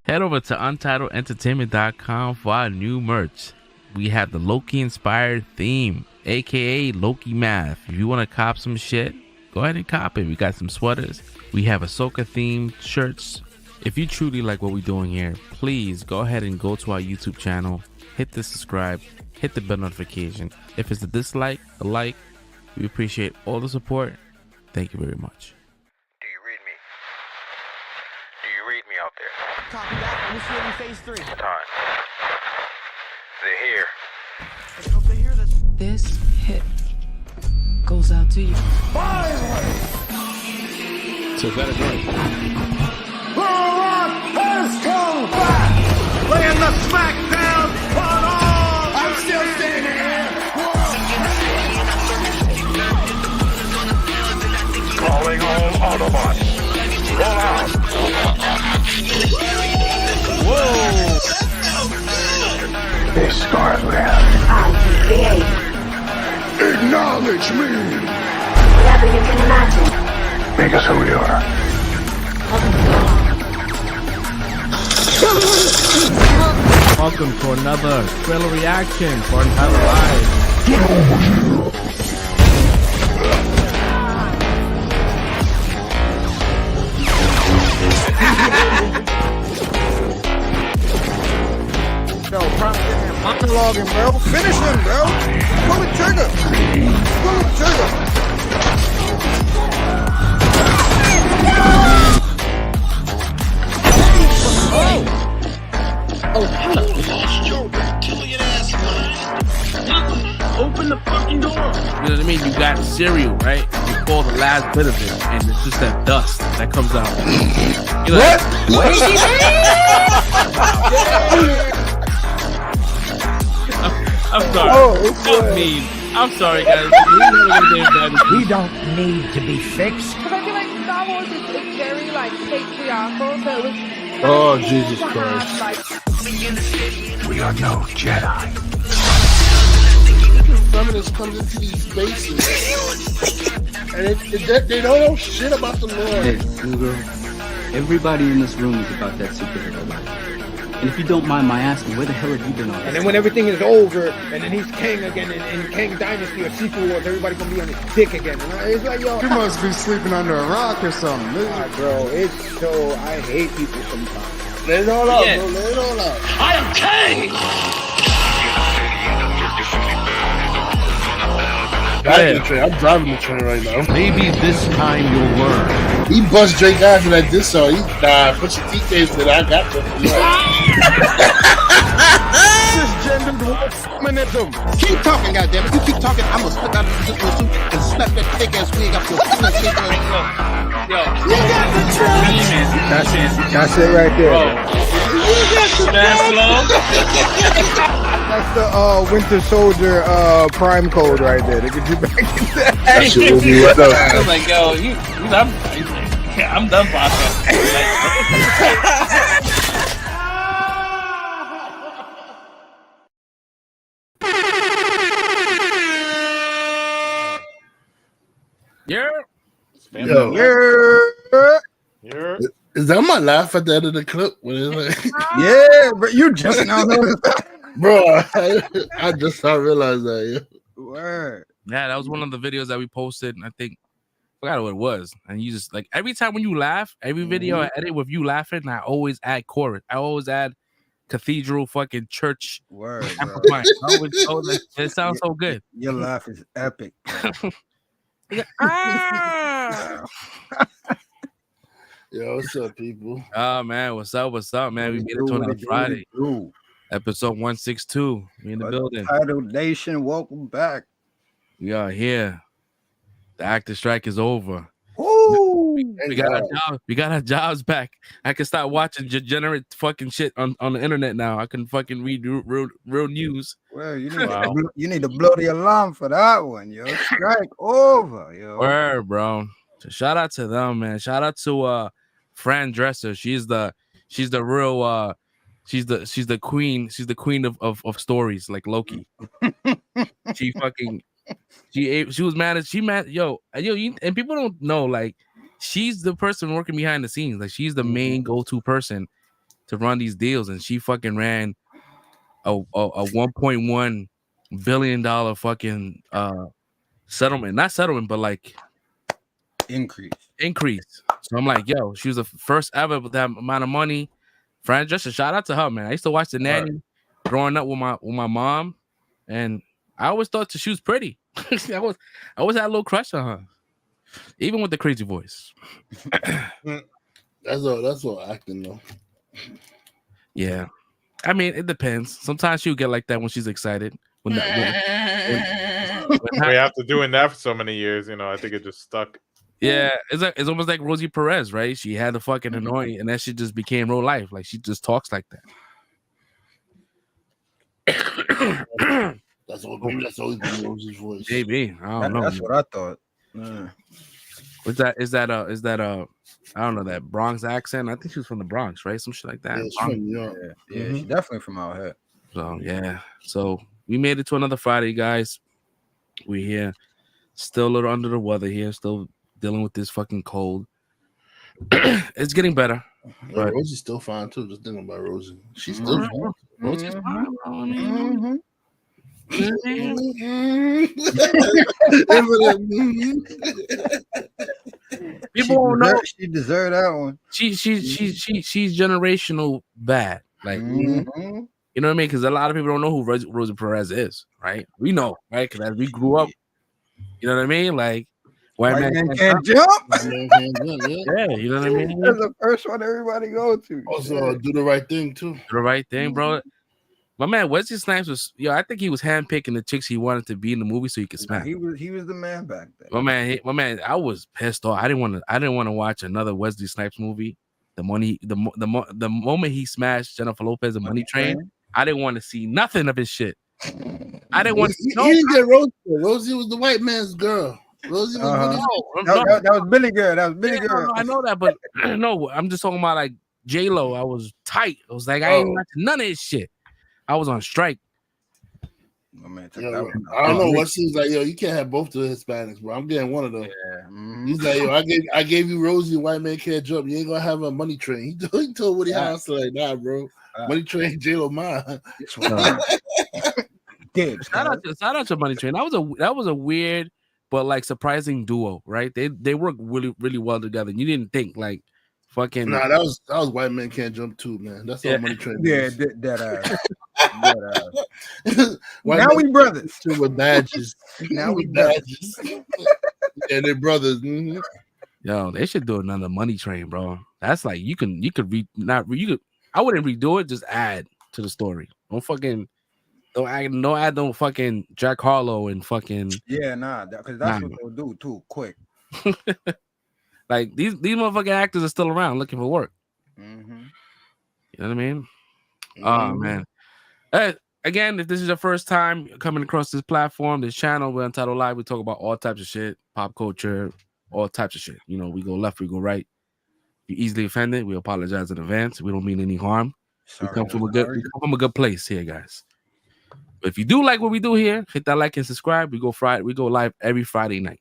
Head over to UntitledEntertainment.com for our new merch. We have the Loki inspired theme, aka Loki Math. If you want to cop some shit, go ahead and cop it. We got some sweaters. We have Ahsoka themed shirts. If you truly like what we're doing here, please go ahead and go to our YouTube channel, hit the subscribe, hit the bell notification. If it's a dislike, a like, we appreciate all the support. Thank you very much. Do you read me? Do you read me out there? Copy that. Initiating phase 3. Time. They're here. Let's hope they hear this. This hit goes out to you. So is that a joint? Laying the smack down on all. I'm still standing here. Calling all Autobots. Roll out. Whoa! This Scarlet. Acknowledge me. Whatever you can imagine. Make us who we are. Welcome to another trailer reaction for Untitled Live. No, monologuing, bro. Finish him, bro. Pull the trigger. Pull the trigger. Open the fucking door. You know what I mean? You got cereal, right? You pull the last bit of it, and it's just that dust that comes out. You're like, what? I'm sorry. That mean. I'm sorry, guys. We don't need to be fixed. Because I feel like Star Wars is very like patriarchal, so it was. Oh, Jesus Christ. We are no Jedi. Feminists comes into these bases and they don't know shit about the Lord. Hey, Google, everybody in this room is about that superhero life. And if you don't mind my asking, where the hell have you been all this And then when everything is over, and then he's king again in King Dynasty or Sequel Wars, everybody gonna be on his dick again. And it's like, yo, You must be sleeping under a rock or something. bro, it's so, I hate people sometimes. Let it all out, bro. Let it all out. I am king! I'm driving the train right now. Maybe this time you'll learn. He bust Drake after that diss song. He put your TKs that I got to. Cisgendered feminism. Keep talking, goddammit. You keep talking, I'm gonna slip out of the suit and snap that thick ass wig up your face. Yo, You got the truth. That's it right there. That's the Winter Soldier Prime code right there. They get you back in that. That shit will be right up. I was like, yo, I'm done podcasting. Is that my laugh at the end of the clip? When it's like, Yeah, but you just now noticed that. bro, I just not realize that. Word. Yeah, that was one of the videos that we posted. And I think I forgot what it was. And you just like every time when you laugh, every video I edit with you laughing, I always add chorus. I always add cathedral fucking church. Word, bro. It sounds so good. Your laugh is epic. Yo, what's up, people? Oh man, what's up? What's up, man? We made it to another Friday. Episode 162. We in the building. Title Nation, welcome back. We are here. The actor strike is over. Woo! We got our jobs. We got our jobs back. I can start watching degenerate fucking shit on the internet now. I can fucking read real news. Well, you need to blow the alarm for that one, yo. Strike over, yo. Word, bro. So shout out to them, man. Shout out to Fran Dresser. She's the real she's the queen. She's the queen of stories like Loki. She was mad. And people don't know, like, she's the person working behind the scenes. Like, she's the main go-to person to run these deals, and she fucking ran a $1.1 billion fucking settlement, not settlement, but like increase. So I'm like, yo, she was the first ever with that amount of money. Fran Dresser, shout out to her, man. I used to watch The Nanny growing up with my mom, and I always thought she was pretty. I always had a little crush on her, even with the crazy voice. That's all acting though. Yeah, I mean, it depends. Sometimes she'll get like that when she's excited. When after doing that for so many years, I think it just stuck. Yeah, it's almost like Rosie Perez, right? She had the fucking annoying, and that shit just became real life. Like, she just talks like that. That's always been Rosie's voice. Maybe, I don't know. That's what I thought. Is that I don't know, that Bronx accent? I think she was from the Bronx, right? Some shit like that. Yeah, she's from New York. Yeah, she's definitely from out here. So yeah. So we made it to another Friday, guys. We're here. Still a little under the weather here, still dealing with this fucking cold. It's getting better. But Rosie's still fine too. Just thinking about Rosie. She's still fine. Rosie's fine, bro. I mean, people don't know she deserved that one. She's generational bad. Like, you know what I mean? Because a lot of people don't know who Rosie Perez is, right? We know, right? Because as we grew up, you know what I mean? Like, white man can't jump. Yeah, you know what I mean? That's the first one everybody go to. Also, do the right thing too. Do the right thing, bro. My man Wesley Snipes was, I think he was handpicking the chicks he wanted to be in the movie so he could smack. He was the man back then. My man, I was pissed off. I didn't want to watch another Wesley Snipes movie. The moment he smashed Jennifer Lopez, the Money Train, I didn't want to see nothing of his shit. I didn't want to. He didn't get Rosie. Rosie was the white man's girl. Rosie was that was Billy Girl. That was Billy Girl. No, I know that, but no, I'm just talking about like J-Lo. I was tight. I was like, I ain't watching none of his shit. I was on strike. Oh, man, I don't know what seems like. Yo, you can't have both the Hispanics, bro. I'm getting one of them. Yeah. He's like, yo, I gave you Rosie, white man can't jump. You ain't gonna have a Money Train. He told Woody House like, nah, bro. Money Train, J-Lo mine. Shout out to Money Train. That was a weird but like surprising duo, right? They work really, really well together. You didn't think like fucking. Nah, that was White Man Can't Jump too, man. That's all Money Train. Yeah, that now we brothers. With badges. Now we badges. Yeah, they're brothers. Yo, they should do another Money Train, bro. That's like you could I wouldn't redo it, just add to the story. Don't add no fucking Jack Harlow and fucking because that's what they'll do too quick. Like these motherfucking actors are still around looking for work. You know what I mean? Oh man. Again, if this is your first time coming across this platform, this channel, we're Untitled Live. We talk about all types of shit, pop culture, all types of shit. We go left, we go right. If you're easily offended, we apologize in advance. We don't mean any harm. We come from a good place here, guys. But if you do like what we do here, hit that like and subscribe. We go live every Friday night.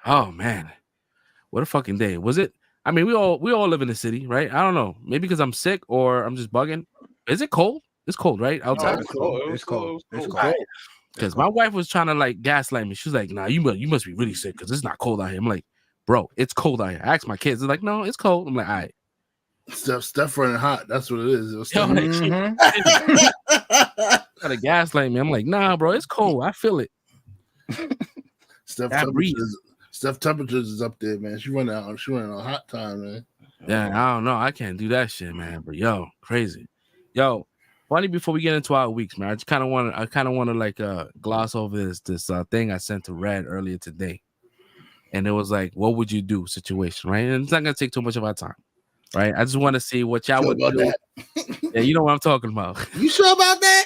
Oh man, what a fucking day was it? I mean, we all live in the city, right? I don't know, maybe because I'm sick or I'm just bugging. Is it cold? It's cold, right? Outside. It's cold. Because my wife was trying to like gaslight me. She was like, "Nah, you must be really sick because it's not cold out here." I'm like, "Bro, it's cold out here." I asked my kids. They're like, "No, it's cold." I'm like, "All right." Steph running hot. That's what it is. Gotta gaslight me. I'm like, "Nah, bro, it's cold. I feel it." Steph Steph temperatures is up there, man. She running on hot time, man. Yeah, I don't know. I can't do that shit, man. But yo, crazy. Yo, funny before we get into our weeks, man. I kind of want to like gloss over this thing I sent to Red earlier today. And it was like, what would you do situation, right? And it's not gonna take too much of our time. Right? I just want to see what y'all would do. Yeah, you know what I'm talking about. You sure about that?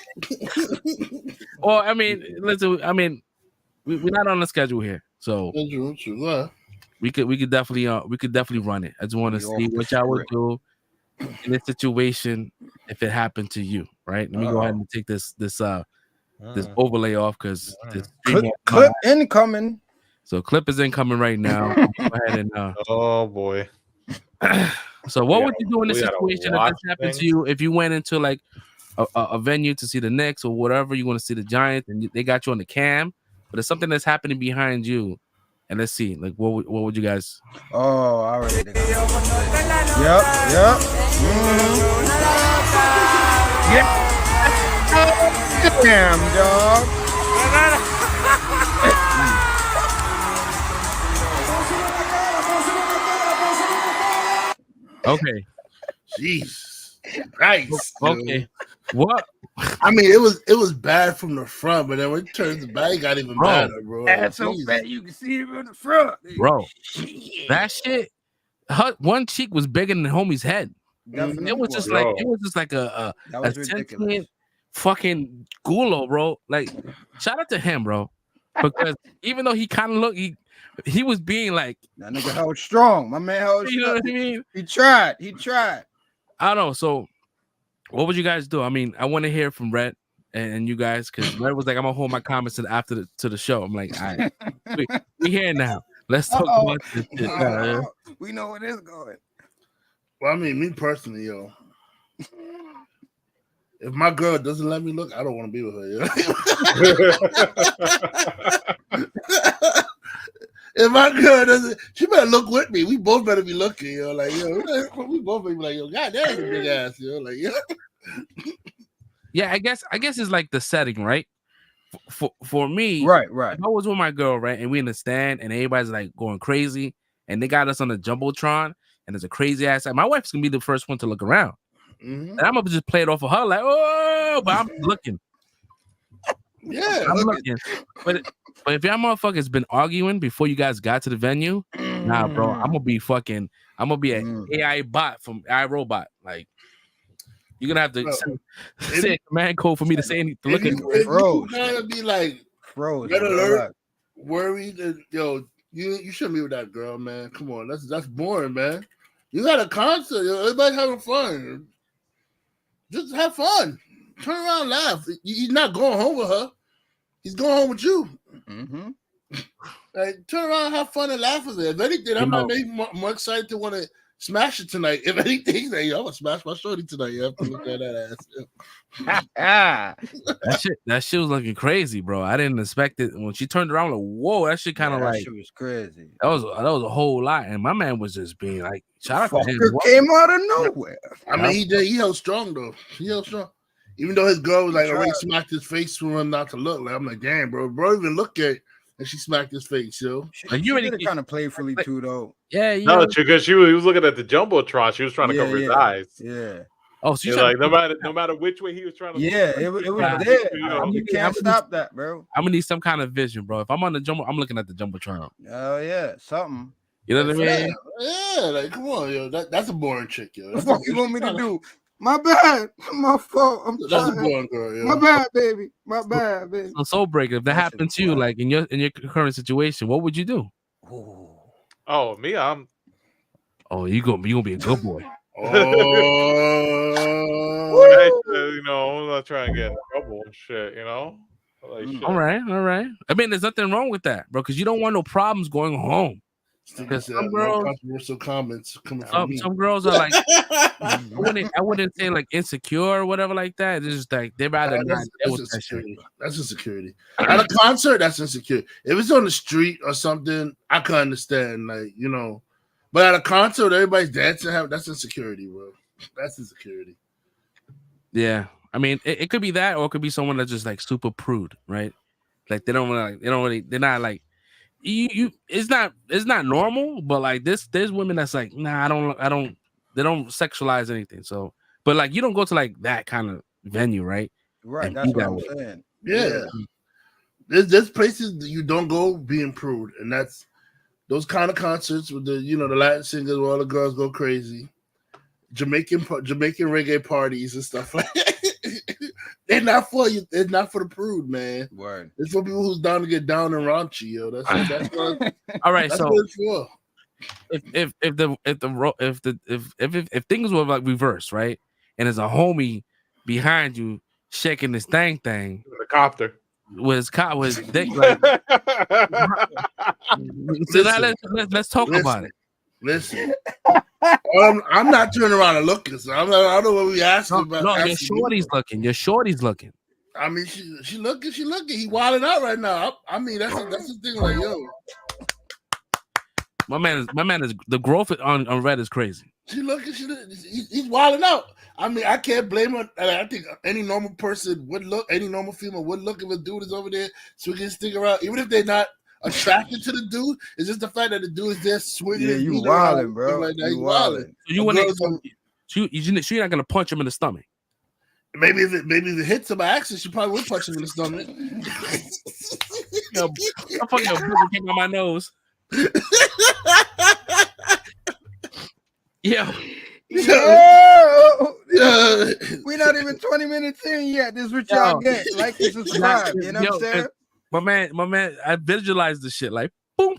Well, I mean, listen, I mean, we're not on the schedule here. So we could definitely run it. I just want to see what y'all would do in this situation if it happened to you, right? Let me go ahead and take this overlay off because this clip incoming. So clip is incoming right now. Go ahead and oh boy. So what would you do in this situation if this happened to you? If you went into like a venue to see the Knicks or whatever, you want to see the Giants, and they got you on the cam, but it's something that's happening behind you. And let's see, like, what would you guys? Oh, I already did. Yep. Yeah. Damn, dog. Okay. Jesus Christ. Okay. What? I mean, it was bad from the front, but then when it turns the back, it got even better, bro. That's so bad you can see it from the front, bro. That shit. One cheek was bigger than homie's head. It was just like a sentient fucking gulo, bro. Like, shout out to him, bro, because even though he kind of looked, he was being like that nigga held strong. My man held strong. You know what I mean? He tried. I don't know. So what would you guys do? I mean, I want to hear from Red and you guys, because Red was like, I'm gonna hold my comments after the show. I'm like, all right, we here now. Let's talk about this shit. We know where this is going. Well, I mean, me personally, yo, if my girl doesn't let me look, I don't want to be with her. If my girl doesn't, she better look with me. We both better be looking, yo. Like, yo, we both better be like, yo, God, that is a big ass, yo. Like, yo. Yeah, I guess it's like the setting, right? For me, right. If I was with my girl, right, and we in the stand, and everybody's like going crazy, and they got us on the jumbotron, and there's a crazy ass. My wife's gonna be the first one to look around, and I'm gonna just play it off of her, like, oh, but I'm looking. Yeah, I'm looking. But if y'all motherfuckers been arguing before you guys got to the venue, nah, bro, I'm gonna be an AI bot from iRobot. Like, you're gonna have to say a command code for me to say anything. To look at you gotta be like froze. Red alert, worried that yo, you shouldn't be with that girl, man. Come on, that's boring, man. You got a concert, yo, everybody's having fun. Just have fun. Turn around, laugh. He's not going home with her. He's going home with you. Mm-hmm. Like, turn around, have fun, and laugh with it. If anything, I might be more excited to want to smash it tonight. If anything, like, yo, I'm gonna smash my shorty tonight. You have to look at that ass. That shit was looking crazy, bro. I didn't expect it. When she turned around, like, whoa, that shit kind of like, shit was crazy. That was a whole lot, and my man was just being like, shout out to him. Came out of nowhere. I mean, he held strong though. He held strong. Even though his girl was like already smacked his face for him not to look. Like, I'm like, damn, bro even look at it, and she smacked his face, yo. Like, you really kind of playfully too, though. Yeah, no, because he was looking at the jumbotron. She was trying to cover his eyes. Yeah. Oh, so like no matter which way he was trying to. Yeah, it was there. You can't stop that, bro. I'm gonna need some kind of vision, bro. If I'm on the jumbo, I'm looking at the jumbotron. Oh yeah, something. You know what I mean? Yeah, like come on, yo. That's a boring chick, yo. What the fuck you want me to do? My bad. My fault. That's a boring girl, yo. My bad, baby. My bad, baby. So Soul Breaker, if that happened to you, like in your current situation, what would you do? Oh, me, Oh, you gonna be a good boy. You know, I'm not trying to get in trouble and shit, you know. Like, shit. All right. I mean, there's nothing wrong with that, bro, because you don't want no problems going home. Because some girls, controversial comments coming from me. Some girls are like, I wouldn't say like insecure or whatever like that. It's just like they'd rather not. That's insecurity. That's insecurity. At a concert, that's insecure. If it's on the street or something, I can understand, like, you know. But at a concert, everybody's dancing. That's insecurity, bro. That's insecurity. Yeah, I mean, it could be that, or it could be someone that's just like super prude, right? Like they're not like, it's not normal, but like there's women that's like, nah, I don't they don't sexualize anything. So, but like you don't go to like that kind of venue, right? Right, And that's be what that I'm way. saying. Yeah. There's places that you don't go being prude, and that's those kind of concerts with the the Latin singers where all the girls go crazy. Jamaican reggae parties and stuff like that. They're not for you. It's not for the prude, man. Word. It's for people who's down to get down and raunchy, yo. That's what. All right, that's so what it's for. If things were like reversed, right, and there's a homie behind you shaking this thing The copter. with his dick, like, so now let's talk about it. Listen, I'm not turning around and looking. So I don't know what we asking about. No, your shorty's looking. I mean, she looking. He wilding out right now. I mean, that's the thing. Like, yo, my man is the growth on Red is crazy. He's wilding out. I mean, I can't blame her. I think any normal person would look. Any normal female would look if a dude is over there swinging stick around, even if they're not attracted to the dude. It's just the fact that the dude is there swinging. Yeah, you wilding, bro. Like that. You wilding. So you're not gonna punch him in the stomach. Maybe if it hits him by accident, she probably would punch him in the stomach. I fucking booger came on my nose. Yeah. We're not even 20 minutes in yet. This is what y'all get. Like and subscribe. You know what I'm saying? My man, I visualize the shit like boom.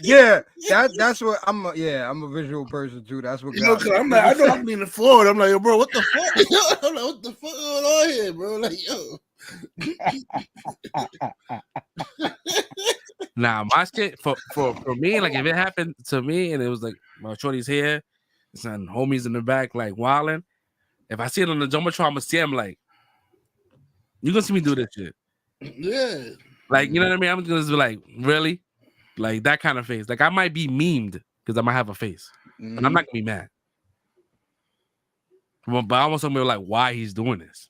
Yeah, that's what I'm a visual person too. That's what I'm like, I know I'm leaning forward. I'm like, yo, bro, what the fuck? I'm like, what the fuck going on here, bro? Like, yo. Nah, my shit for me, like if it happened to me and it was like my shorty's here, some homies in the back like wilding. If I see it on the jumbotron, I'm gonna see him like, you gonna see me do this shit. Yeah. Like, you know what I mean? I'm gonna be like, really? Like that kind of face. Like I might be memed because I might have a face. But I'm not gonna be mad. But I want somebody like why he's doing this.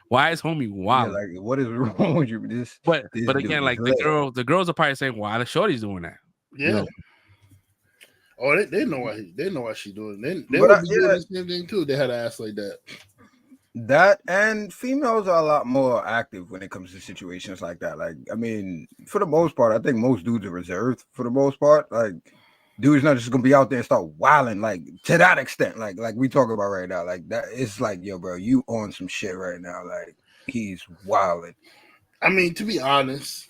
Why is homie wild? Yeah, like what is wrong with you? But again, like the girls are probably saying, why the shorty's doing that? Yeah. You know? Oh, they know why she's doing it. They would be doing the same thing too. They had an ass like that. That and females are a lot more active when it comes to situations like that. Like, I mean, for the most part, I think most dudes are reserved for the most part. Like, dudes not just gonna be out there and start wilding like to that extent. Like we talk about right now. Like that, it's like, yo, bro, you on some shit right now. Like he's wilding. I mean, to be honest,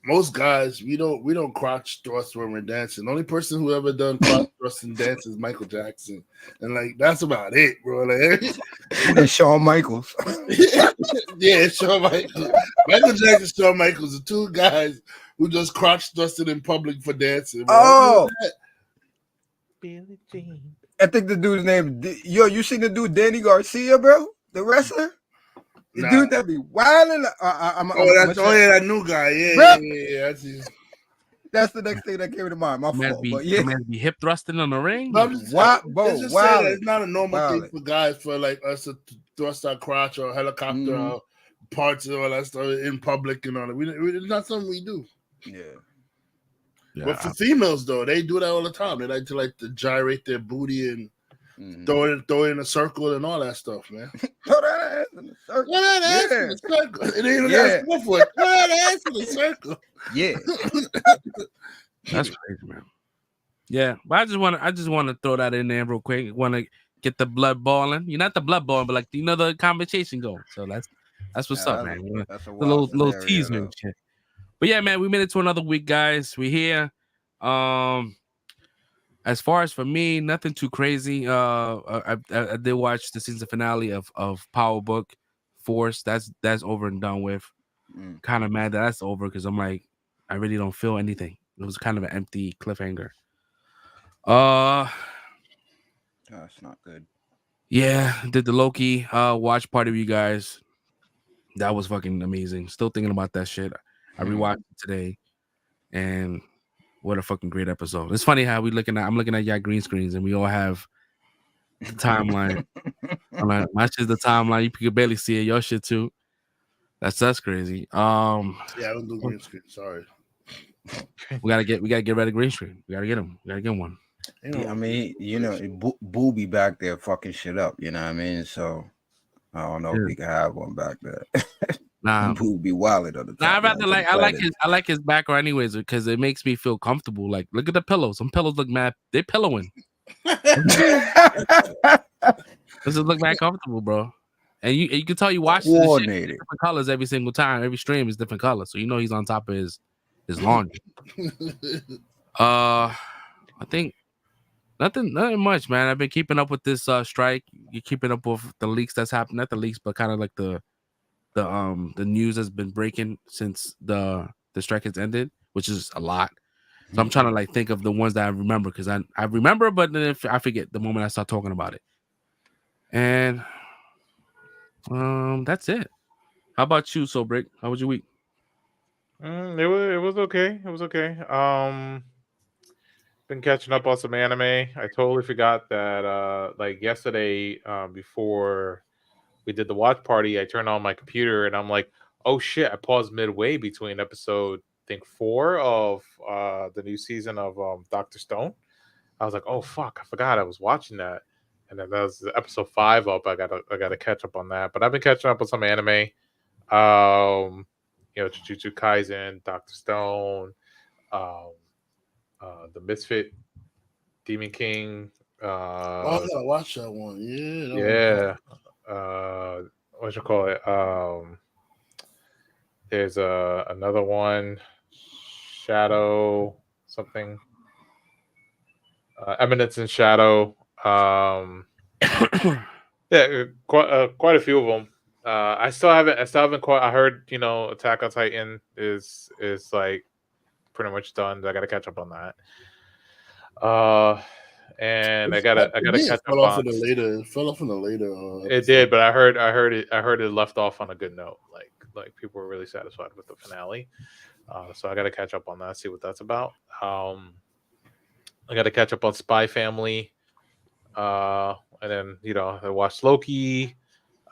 most guys we don't crotch thrust when we're dancing. The only person who ever done crotch thrust and dance is Michael Jackson, and like that's about it, bro. Like, and Shawn Michaels. Yeah, Shawn Michaels. Michael Jackson, Shawn Michaels, the two guys who just crotch thrusted in public for dancing. Bro. Oh, Billie Jean. I think the dude's name. Yo, you seen the dude Danny Garcia, bro? The wrestler. The dude that be wilding. That new guy. Yeah. That's the next thing that came to mind. My fault. But yeah, man, be hip thrusting on the ring. It's not a normal thing for guys for like us to thrust our crotch or helicopter our parts and all that stuff in public and all that. It's not something we do. Yeah. But for females though, they do that all the time. They like to gyrate their booty and throw it in a circle and all that stuff, man. Throw that ass in the circle. Throw that ass in the circle. It ain't even got for it. Throw that ass in the circle. Yeah. That's crazy, man. Yeah, but I just want to throw that in there real quick. Want to get the blood boiling. You're not the blood boiling, but like the conversation going. So that's what's up, man. That's a little teaser and shit. But yeah, man, we made it to another week, guys. We're here. As far as for me, nothing too crazy. I did watch the season finale of Power Book Force. That's over and done with. Kind of mad that that's over because I'm like, I really don't feel anything. It was kind of an empty cliffhanger. That's not good. Yeah, did the Loki watch party with you guys. That was fucking amazing. Still thinking about that shit. I rewatched it today, and what a fucking great episode. It's funny how I'm looking at y'all green screens and we all have the timeline. I'm like, my shit's the timeline. You can barely see it. Your shit too. That's crazy. Yeah, I don't do green screen. Sorry. We gotta get rid of green screen. We gotta get him. We gotta get one. Yeah, I mean, Boo be back there fucking shit up. You know what I mean? So I don't know if we can have one back there. Nah, Boo be wild on the top. Nah, I like his background anyways because it makes me feel comfortable. Like, look at the pillows. Some pillows look mad. They're pillowing. This look mad comfortable, bro. And you can tell you watch this shit different colors every single time. Every stream is different colors, so you know he's on top of his laundry. I think nothing much, man. I've been keeping up with this strike. You're keeping up with the leaks that's happening. Not the leaks, but kind of like the news has been breaking since the strike has ended, which is a lot. So I'm trying to like think of the ones that I remember because I remember, but then I forget the moment I start talking about it. And that's it. How about you, Brick? How was your week? It was okay. It was okay. Been catching up on some anime. I totally forgot that like yesterday, before we did the watch party, I turned on my computer and I'm like, oh shit, I paused midway between episode I think 4 of the new season of Dr. Stone. I was like, oh fuck, I forgot I was watching that. And then that was episode 5 up. I gotta catch up on that. But I've been catching up on some anime. Jujutsu Kaisen, Dr. Stone, the Misfit, Demon King. I gotta watch that one. Yeah. What you call it? There's another one, Shadow something. Eminence in Shadow. Yeah, quite a few of them. I still haven't quite. I heard Attack on Titan is like pretty much done. I gotta catch up on that. And I gotta catch up on it fell off in the later. It did, but I heard it left off on a good note. Like people were really satisfied with the finale. So I gotta catch up on that. See what that's about. I gotta catch up on Spy Family. And then I watched Loki.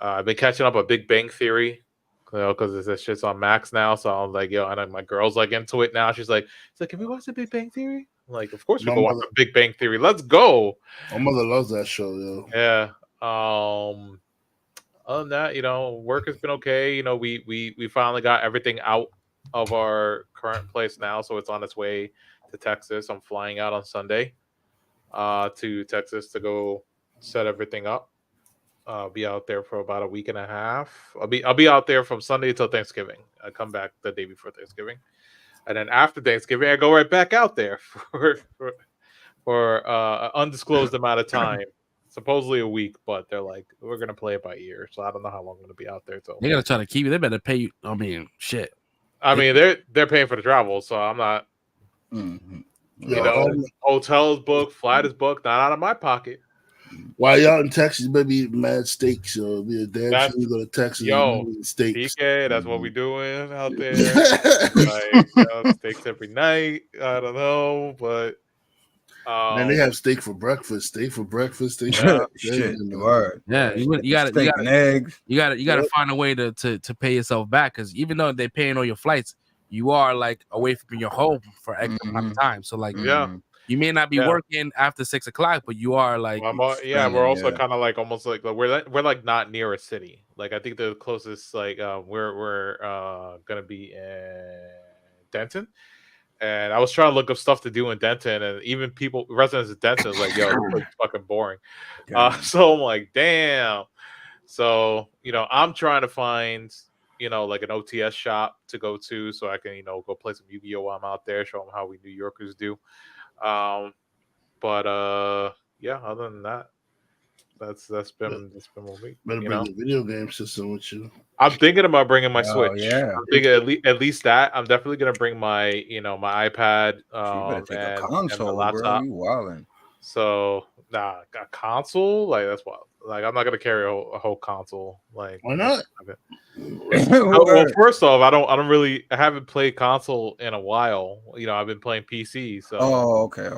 I've been catching up on Big Bang Theory, because this shit's on Max now. So I'm like, I know my girl's like into it now. She's like, can we watch the Big Bang Theory? I'm like, of course we go watch the Big Bang Theory. Let's go. My mother loves that show, yo. Yeah. Other than that, work has been okay. We finally got everything out of our current place now, so it's on its way to Texas. I'm flying out on Sunday to Texas to go set everything up. I'll be out there for about a week and a half. I'll be out there from Sunday till Thanksgiving. I come back the day before Thanksgiving, and then after Thanksgiving, I go right back out there for an undisclosed amount of time. Supposedly a week, but they're like, we're gonna play it by ear. So I don't know how long I'm gonna be out there. They're gonna try to keep you. They better pay you. I mean, shit. I mean, they're paying for the travel, so I'm not. Hotels booked, flight is booked, not out of my pocket. While y'all in Texas, you better be mad steaks. So be a damn sure you go to Texas. Steaks. PK, that's what we doing out there. Steaks every night. I don't know, but man, they have steak for breakfast. Steak for breakfast. Steak shit. Word. Yeah, you got eggs. You got to find a way to pay yourself back, because even though they're paying all your flights, you are like away from your home for extra amount of time. So like, you may not be working after 6 o'clock, but you are like, we're also kind of like almost like we're like not near a city. Like I think the closest we're gonna be in Denton. And I was trying to look up stuff to do in Denton, and even residents of Denton was like, yo, this is fucking boring. So I'm like, damn. So, I'm trying to find, like an OTS shop to go to so I can, go play some Yu-Gi-Oh! While I'm out there, show them how we New Yorkers do. Other than that, that's been my week. Better bring the video game system with you. I'm thinking about bringing my Switch. Yeah. I'm thinking at least that. I'm definitely gonna bring my my iPad take a console, and the laptop. Bro. You wildin'. So a console, like that's wild. Like I'm not gonna carry a whole console. Like why not? Well, first off, I haven't played console in a while. I've been playing PC. So okay.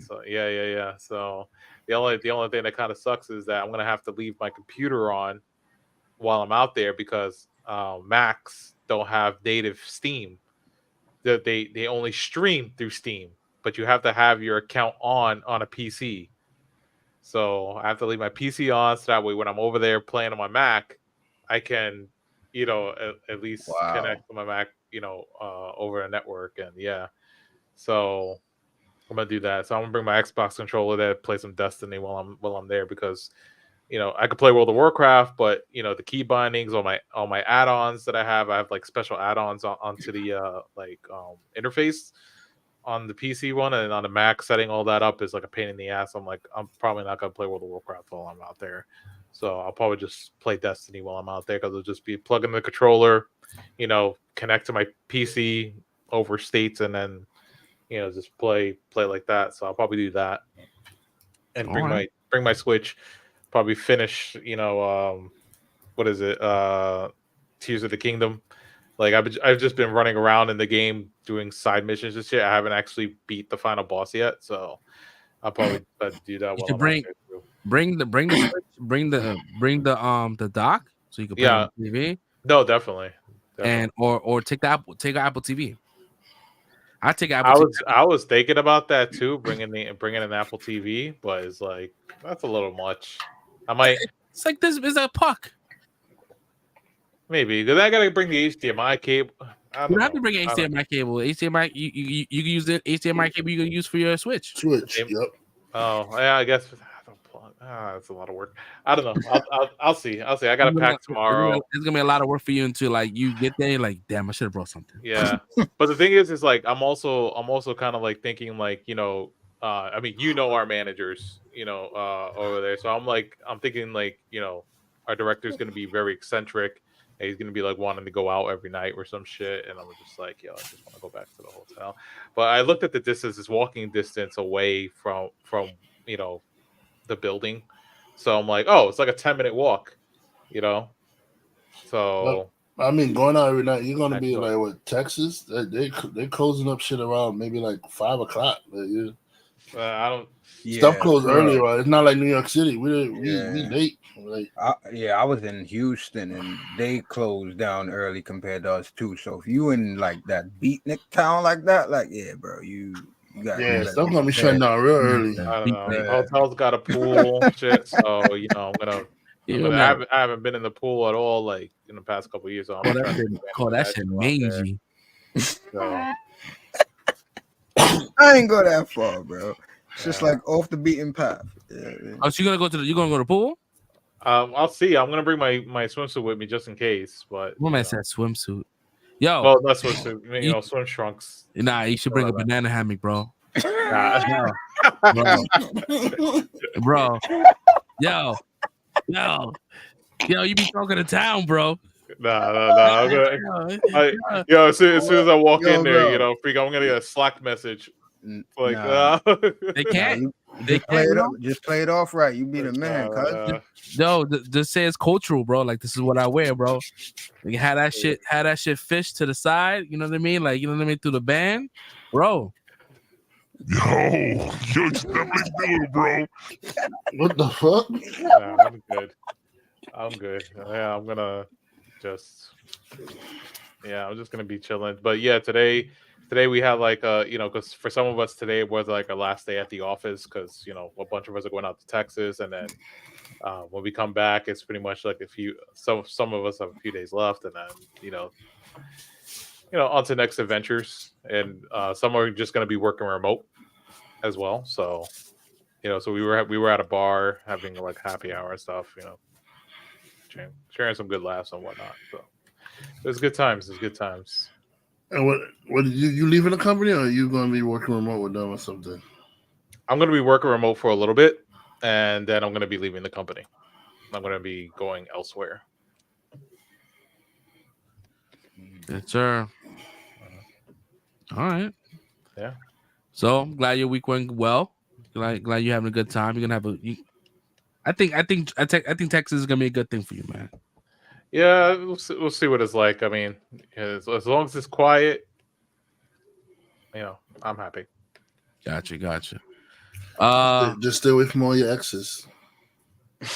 So yeah. So the only thing that kind of sucks is that I'm gonna have to leave my computer on while I'm out there because Macs don't have native Steam. they only stream through Steam, but you have to have your account on a PC. So I have to leave my PC on so that way when I'm over there playing on my Mac, I can, at least connect to my Mac, over a network. And yeah, so I'm gonna do that. So I'm gonna bring my Xbox controller there, play some Destiny while I'm there because, I could play World of Warcraft, but the key bindings, all my add-ons that I have like special add-ons onto the interface on the PC one, and on the Mac setting all that up is like a pain in the ass. I'm probably not gonna play World of Warcraft while I'm out there, so I'll probably just play Destiny while I'm out there because it'll just be plugging the controller, connect to my PC over states, and then just play like that. So I'll probably do that and bring my Switch. Probably finish, what is it? Tears of the Kingdom. Like I've just been running around in the game doing side missions and shit. I haven't actually beat the final boss yet, so I'll probably do that. You bring the dock so you can play on TV. No, definitely. And or take Apple TV. I take Apple. I was thinking about that too, bringing an Apple TV, but it's like that's a little much. I might. It's like this is a puck. Maybe because I gotta bring the HDMI cable. You don't have to bring an HDMI cable. HDMI, you can use the HDMI cable you can use for your Switch. Yep. Oh yeah, I guess. That's a lot of work. I don't know. I'll see. I got to pack tomorrow. It's gonna be a lot of work for you until like you get there. You're like, damn, I should have brought something. Yeah, but the thing is like I'm also kind of like thinking like I mean our managers over there, so I'm thinking like our director's gonna be very eccentric. And he's gonna be like wanting to go out every night or some shit, and I'm just like, I just want to go back to the hotel. But I looked at the distance; it's walking distance away from the building, so I'm like, oh, it's like a 10-minute walk, So I mean, going out every night, you're gonna be like what Texas? They closing up shit around maybe like 5 o'clock. I don't. Stuff closed early, right? It's not like New York City. We late. Like, I was in Houston and they closed down early compared to us too. So if you in like that beatnik town like that, like bro, you got stuff gonna be shutting down real early. I don't know. Hotel's got a pool, shit. So I'm gonna. I haven't been in the pool at all like in the past couple of years. So that shit mangy. So. I ain't go that far, bro. It's just like off the beaten path. Yeah. Oh, so you're gonna go to the pool? I'll see. I'm gonna bring my swimsuit with me just in case. But what man said swimsuit? Yo, well, that's swimsuit. Swim trunks. Nah, you should bring a banana hammock, bro. Bro. Yo, you be talking to town, bro. Nah. As soon as I walk in there, freak, I'm gonna get a Slack message. Like, they can't. They play it up. Just play it off right. You be the man, cuz. No, just say it's cultural, bro. Like this is what I wear, bro. Like had that shit fished to the side. You know what I mean? Like through the band, bro. Yo, definitely do it, bro. What the fuck? Nah, I'm good. Yeah, I'm gonna just. Yeah, I'm just gonna be chilling. But yeah, today we had like because for some of us today it was like our last day at the office because a bunch of us are going out to Texas, and then when we come back it's pretty much like some of us have a few days left, and then on to next adventures, and some are just going to be working remote as well. So so we were at a bar having like happy hour and stuff, sharing some good laughs and whatnot. So it was good times. And what you leaving the company, or are you going to be working remote with them or something? I'm going to be working remote for a little bit, and then I'm going to be leaving the company. I'm going to be going elsewhere. Yes, sir. All right. Yeah. So I'm glad your week went well. Glad you're having a good time. You're gonna have I think Texas is gonna be a good thing for you, man. Yeah, we'll see what it's like. I mean, as long as it's quiet, I'm happy. Gotcha. Just stay away from all your exes.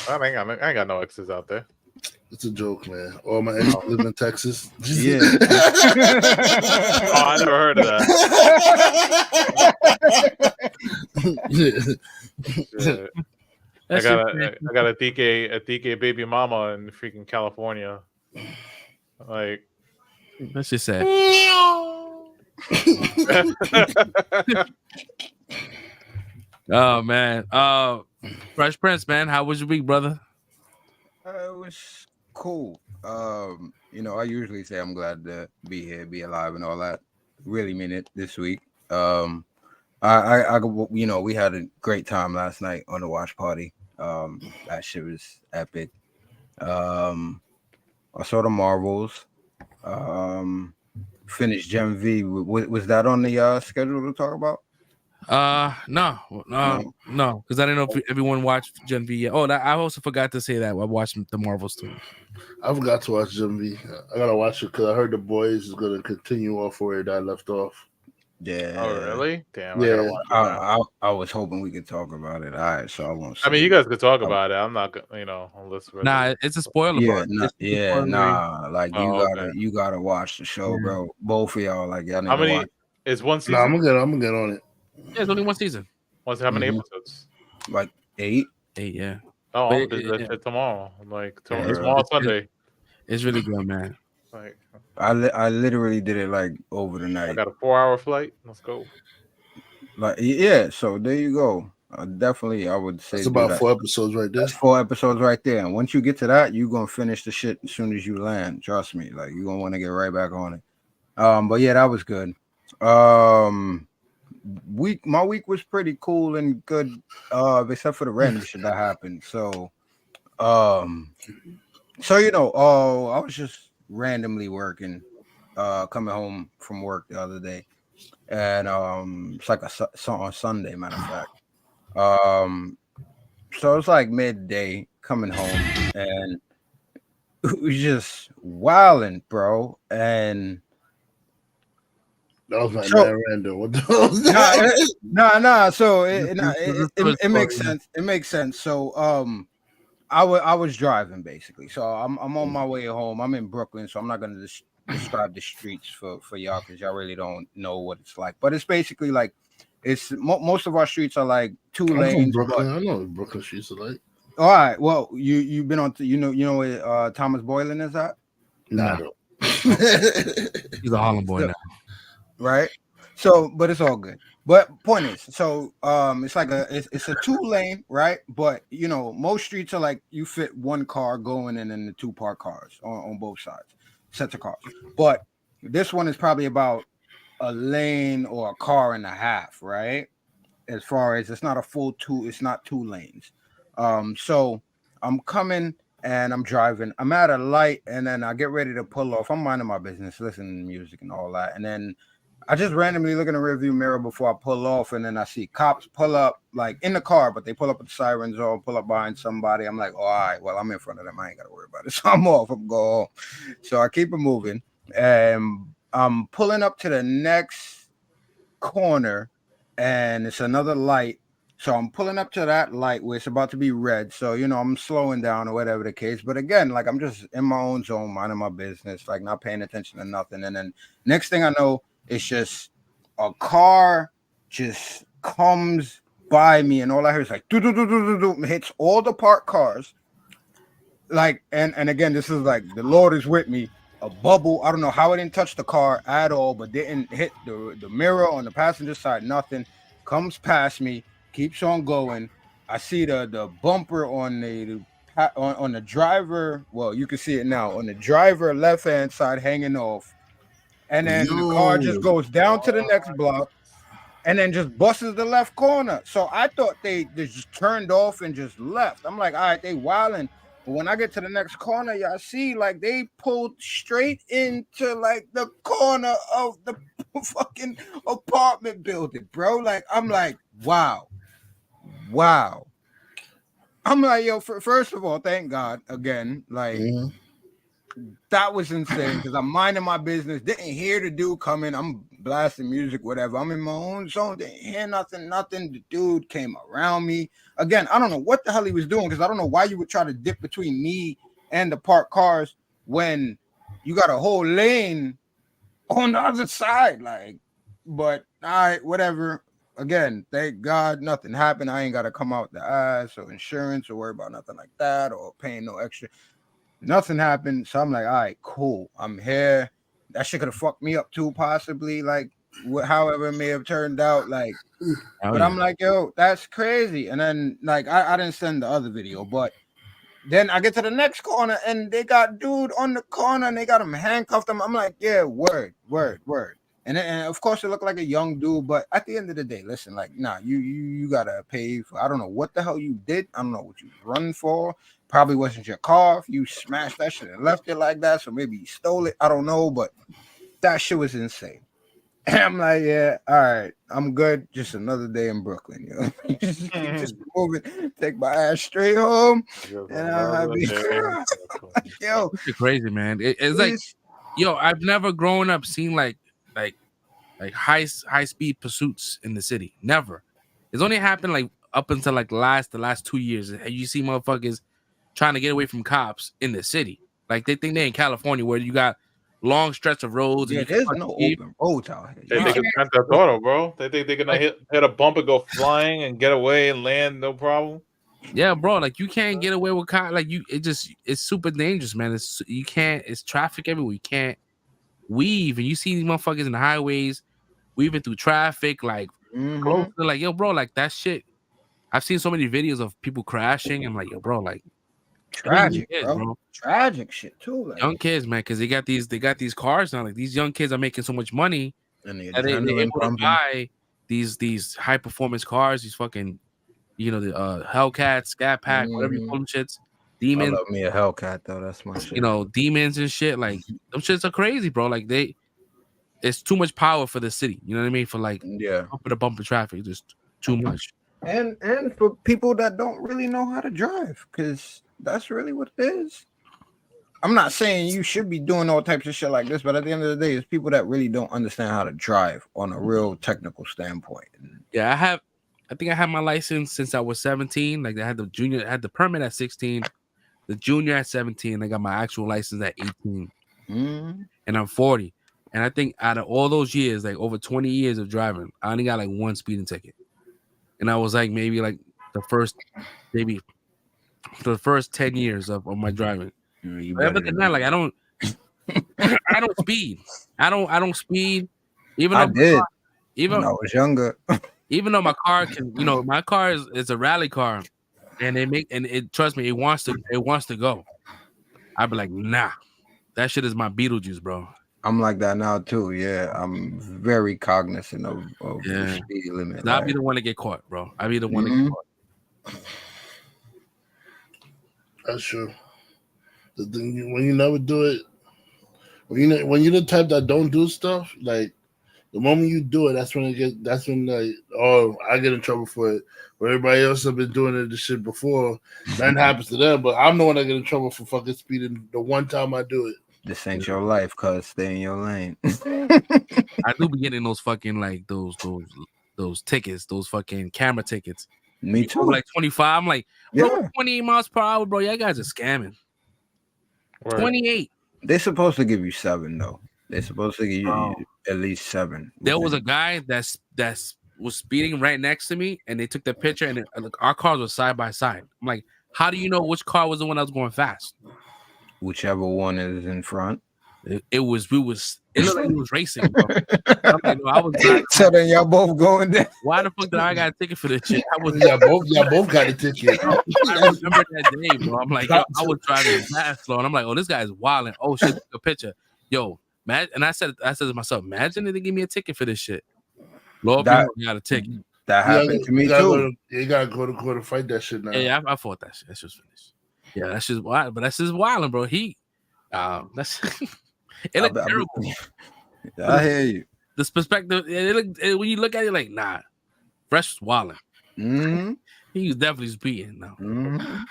I ain't got no exes out there. It's a joke, man. All my ex live in Texas. Yeah. Oh, I never heard of that. Yeah. I got a DK baby mama in freaking California. Like, that's just sad. Oh man. Fresh Prince, man. How was your week, brother? It was cool. You know, I usually say I'm glad to be here, be alive, and all that. Really mean it this week. I you know, we had a great time last night on the watch party. That shit was epic. I saw the Marvels. Finished Gen V. Was that on the schedule to talk about? No, because I didn't know if everyone watched Gen V yet. Oh, I also forgot to say that I watched the Marvels too. I forgot to watch Gen V. I gotta watch it because I heard The Boys is gonna continue off where that left off. Yeah. Oh, really? Damn. Yeah. I was hoping we could talk about it. All right, so I won't. I mean, you guys could talk about it. I'm not, you know, unless. Nah, it's a spoiler. Yeah, like you gotta watch the show, bro. Both of y'all, like y'all. How many? Watch. Is one season? Nah, I'm gonna get on it. Yeah, it's only one season. How many episodes? Like 8. 8, yeah. Oh, I'm gonna do that shit tomorrow. Like tomorrow Sunday. It's really good, man. Like I literally did it like over the night. I got a 4-hour flight. Let's go. Like yeah, so there you go. Definitely, I would say it's about 4 episodes right there. That's 4 episodes right there. And once you get to that, you're gonna finish the shit as soon as you land. Trust me, like you're gonna want to get right back on it. But yeah, that was good. My week was pretty cool and good, except for the random shit that happened. So you know, I was just randomly working, coming home from work the other day, and it's like on Sunday, matter of fact. So it's like midday coming home, and it was just wilding, bro, and. That was like random. What the hell was that? Nah. So it makes sense. It makes sense. So I was driving basically. So I'm on my way home. I'm in Brooklyn, so I'm not gonna describe the streets for y'all because y'all really don't know what it's like. But it's basically like it's most of our streets are like 2 lanes. Brooklyn. I know what Brooklyn streets are like. All right. Well, you've been on. You know where Thomas Boylan is at? Nah. He's a Harlem boy now. Right, so but it's all good. But point is, so it's like it's a 2 lane, right? But you know, most streets are like you fit 1 car going in and the 2 parked cars on both sides, sets of cars. But this one is probably about a lane or a car and a half, right? As far as it's not a full 2, it's not 2 lanes. So I'm coming and I'm driving. I'm at a light, and then I get ready to pull off. I'm minding my business, listening to music and all that, and then. I just randomly look in the rearview mirror before I pull off, and then I see cops pull up like in the car, but they pull up with the sirens on, pull up behind somebody. I'm like, all right, well, I'm in front of them. I ain't got to worry about it. So I'm off. I'm going home. So I keep it moving, and I'm pulling up to the next corner, and it's another light. So I'm pulling up to that light where it's about to be red. So, you know, I'm slowing down or whatever the case. But again, like I'm just in my own zone, minding my business, like not paying attention to nothing. And then next thing I know, it's just a car just comes by me, and all I hear is like hits all the parked cars. Like, and again, this is like the Lord is with me. A bubble. I don't know how it didn't touch the car at all, but didn't hit the mirror on the passenger side. Nothing. Comes past me, keeps on going. I see the bumper on the driver. Well, you can see it now on the driver left hand side hanging off. And then the car just goes down to the next block and then just busts the left corner. So I thought they just turned off and just left. I'm like, all right, they wilding. But when I get to the next corner, y'all see like they pulled straight into like the corner of the fucking apartment building, bro. Like, I'm like, wow. I'm like, yo, first of all, thank God again. Like, that was insane because I'm minding my business. Didn't hear the dude coming. I'm blasting music, whatever. I'm in my own zone. Didn't hear nothing. The dude came around me. Again, I don't know what the hell he was doing because I don't know why you would try to dip between me and the parked cars when you got a whole lane on the other side. Like, but all right, whatever. Again, thank God nothing happened. I ain't got to come out the ass or insurance or worry about nothing like that or paying no extra. Nothing happened. So I'm like, all right, cool. I'm here. That shit could have fucked me up too, possibly. Like, however it may have turned out. Like, but I'm like, yo, that's crazy. And then, like, I didn't send the other video, but then I get to the next corner and they got dude on the corner and they got him handcuffed. I'm like, yeah, word. And of course it looked like a young dude, but at the end of the day, listen, like, nah, you gotta pay for. I don't know what the hell you did. I don't know what you run for. Probably wasn't your car. If you smashed that shit and left it like that, so maybe you stole it. I don't know, but that shit was insane. And I'm like, yeah, all right, I'm good. Just another day in Brooklyn, you know. just moving, take my ass straight home, and I'm happy. Yo, it's crazy, man. It's like, yo, I've never grown up seeing like high speed pursuits in the city. Never. It's only happened like up until like the last 2 years. And you see motherfuckers trying to get away from cops in the city. Like they think they're in California where you got long stretch of roads. Yeah, there's no open roads out here. They think it's Grand Theft Auto, bro. They think they're gonna hit a bump and go flying and get away and land, no problem. Yeah, bro. Like you can't get away with cops. Like it's super dangerous, man. It's traffic everywhere. You can't weave, and you see these motherfuckers in the highways weaving through traffic, like close to, like, yo, bro, like that shit. I've seen so many videos of people crashing. I'm like, yo, bro, like tragic, bro. Tragic shit too. Like, young kids, man, because they got these cars now. Like these young kids are making so much money, and they're able to buy these high performance cars. These fucking, you know, the Hellcat, Scat Pack, whatever you call them shits. Demons. I love me a Hellcat though. That's my shit. You know, demons and shit. Like them shits are crazy, bro. Like it's too much power for the city. You know what I mean? For like bumper traffic, just too much. And for people that don't really know how to drive, because that's really what it is. I'm not saying you should be doing all types of shit like this, but at the end of the day, it's people that really don't understand how to drive on a real technical standpoint. Yeah, I think I had my license since I was 17. Like I had the permit at 16, the junior at 17. I got my actual license at 18, and I'm 40. And I think out of all those years, like over 20 years of driving, I only got like one speeding ticket. And I was like maybe like the first 10 years of my driving. Other than that, like I don't speed. I don't speed. Even though when I was younger. Even though my car can, you know, my car is a rally car, and trust me, it wants to go. I'd be like, nah, that shit is my Beetlejuice, bro. I'm like that now too. Yeah, I'm very cognizant of the speed limit. I'll be the one to get caught, bro. I'll be the one to get caught. That's true. The thing, when you never do it, when you're the type that don't do stuff, like the moment you do it, that's when like, oh, I get in trouble for it. Where everybody else have been doing this shit before, nothing happens to them. But I'm the one that get in trouble for fucking speeding the one time I do it. This ain't your life, cuz stay in your lane. I do be getting those fucking like those tickets, those fucking camera tickets. Me too. Like 25. I'm like, bro, 28 miles per hour, bro. Y'all guys are scamming. Right. 28. They're supposed to give you 7 though. They're supposed to give you at least 7. There was a guy that was speeding right next to me, and they took the picture, and our cars were side by side. I'm like, how do you know which car was the one that was going fast? Whichever one is in front. It looked like he was racing, bro. Like, no, I was driving. So then y'all both going there. Why the fuck did I got a ticket for this shit? Y'all both got a ticket. I remember that day, bro. I'm like, yo, I was driving fast slow, and I'm like, oh, this guy's wilding. Oh shit, took a picture. Yo, man, and I said to myself, imagine if they give me a ticket for this shit. Lord, you got a ticket. That happened to me too. You gotta go to court to fight that shit now. Yeah, I fought that shit. That's just finished. Yeah, that's just wild, but that's just wilding, bro. That's it looked terrible. I hear you. This perspective, when you look at it, like, nah, Fresh was wilding. Mm-hmm. He was definitely speeding now. Mm-hmm.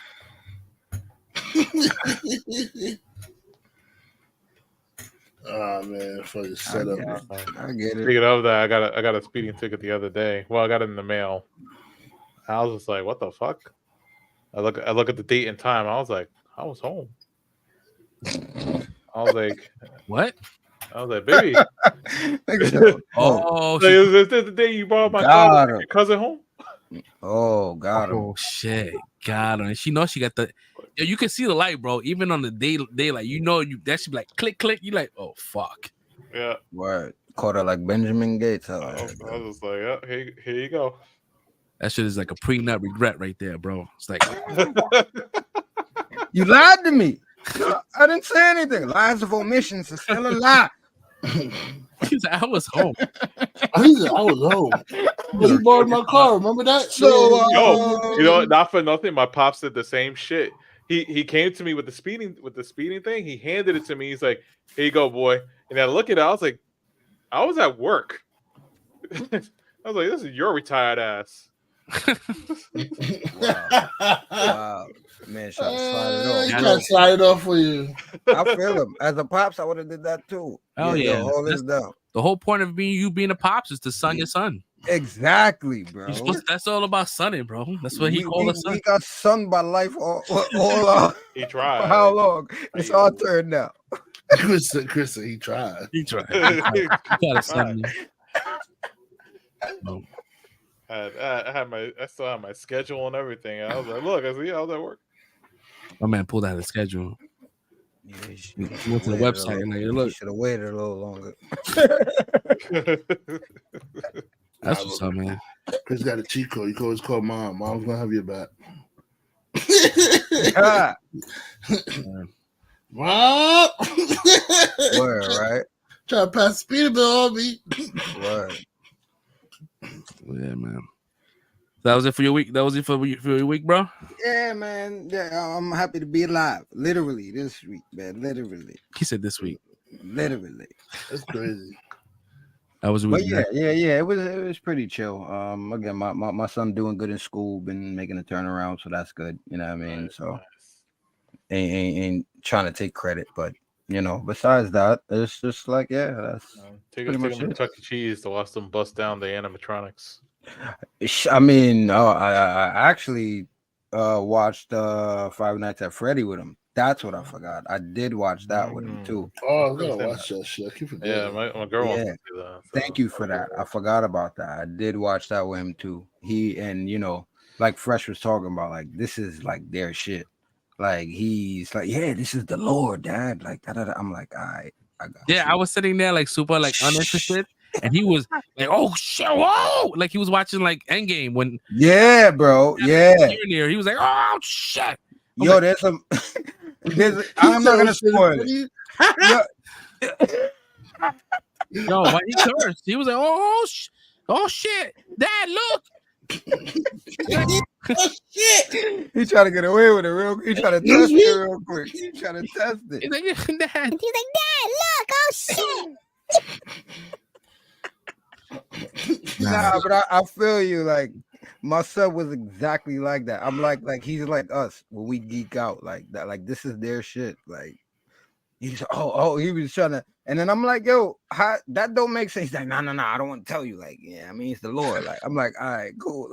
Oh man, fucking set up. I get it. Speaking of that, I got a speeding ticket the other day. Well, I got it in the mail. I was just like, what the fuck? I look at the date and time. I was like, I was home. I was like, what? I was like, baby. Oh, like, is this the day you brought my car to your cousin home? Oh, got him. Oh shit, got him. And she knows she got the. Yo, you can see the light, bro. Even on the daylight, you know that should be like click click. You like, oh fuck. Yeah. Word. Caught her like Benjamin Gates. I was just like, yeah, here you go. That shit is like a prenup regret right there, bro. It's like you lied to me. I didn't say anything. Lies of omissions are still a lie. He's like, I was home. He said, I was home. He borrowed my car. Remember that? So, yo, you know, not for nothing. My pops did the same shit. He came to me with the speeding thing. He handed it to me. He's like, "Here you go, boy." And I look at it. I was like, I was at work. I was like, this is your retired ass. Wow. Man, trying to slide it off. He trying to slide it off for you. I feel him. As a pops, I would have did that too. Oh yeah. All this down. The whole point of you being a pops is to son your son. Exactly, bro. That's all about sunning, bro. That's what he called us. We got sunned by life all he tried. For how long? It's our turn now. Chris said he tried. He tried. He tried to sun me. No. I still have my schedule and everything. I was like, look, I said, yeah, I was at work. My man pulled out his schedule. Yeah, he went to the website and like, look, should have waited a little longer. That's what's up, man. Chris got a cheat code. You can always call mom. Mom's gonna have your back. Mom. Word, right? Try to pass the speed bill on me. Word. Yeah, man. That was it for your week. That was it for your week, bro. Yeah, man. Yeah, I'm happy to be alive. Literally this week, man. Literally. He said this week. Literally. That's crazy. That was a week. Yeah. It was pretty chill. Again, my son doing good in school, been making a turnaround, so that's good. You know what I mean? Nice, so nice. Ain't trying to take credit, but you know, besides that, it's just like that's take him to Chuck E. Cheese to watch them bust down the animatronics. I mean, I actually watched Five Nights at Freddy with him. That's what I forgot. I did watch that with him too. Oh, I gotta watch that shit. I keep forgetting. Yeah, my girl wants to do that. So. Thank you for that. I forgot about that. I did watch that with him too. He and like Fresh was talking about, like this is like their shit. Like he's like, yeah, this is the Lord, Dad. Like da. I'm like, all right, I got. Yeah, I was sitting there like super like uninterested, and he was like, oh shit, whoa! Like he was watching like Endgame when. Yeah, bro. Yeah. He was like, oh shit. Yo, like, there's some. I'm not gonna spoil it. Yo, why he cursed? He was like, oh shit, Dad, look. Oh shit! He trying to get away with it real quick. He trying to test it real quick. He trying to test it. He's like, Dad, look, oh shit. Nah, but I feel you. Like my son was exactly like that. I'm like he's like us when we geek out like that. Like this is their shit. Like he's he was trying to, and then I'm like, yo, that don't make sense. He's like, no, I don't want to tell you. Like, yeah, I mean, it's the Lord. Like, I'm like, all right, cool.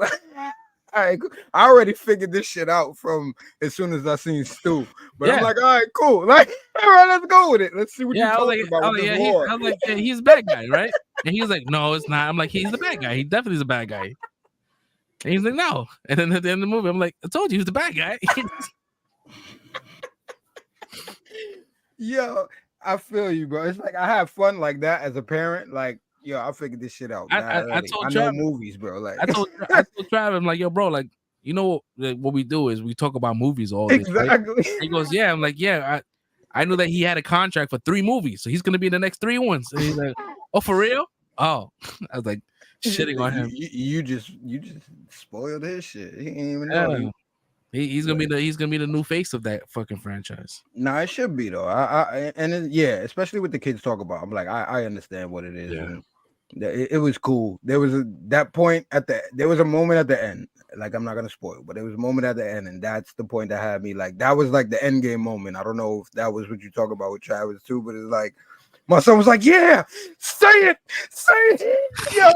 All right, cool. I already figured this shit out from as soon as I seen Stu. But I'm like, all right, cool. Like, all right, let's go with it. Let's see what you're talking about. I was like, yeah, he's a bad guy, right? And he was like, no, it's not. I'm like, he's the bad guy. He definitely is a bad guy. And he's like, no. And then at the end of the movie, I'm like, I told you he's the bad guy. Yo, I feel you, bro. It's like I have fun like that as a parent. Like, yo, I figured this shit out. I told Travis, know movies, bro. Like, I told Travis, I'm like, yo, bro, like, you know what we do is we talk about movies all day. Exactly. Right? He goes, yeah. I'm like, yeah. I knew that he had a contract for 3 movies, so he's gonna be in the next 3 ones. And he's like, oh, for real? Oh, I was like, shitting on him. You just spoiled his shit. He ain't even know. He's gonna be the new face of that fucking franchise. Nah, it should be though. Especially with the kids talk about. I'm like, I understand what it is. Yeah. It was cool. There was that point there was a moment at the end. Like, I'm not gonna spoil, but there was a moment at the end, and that's the point that had me like, that was like the end game moment. I don't know if that was what you talk about with Travis too, but it's like My son was like, "Yeah, say it, yo."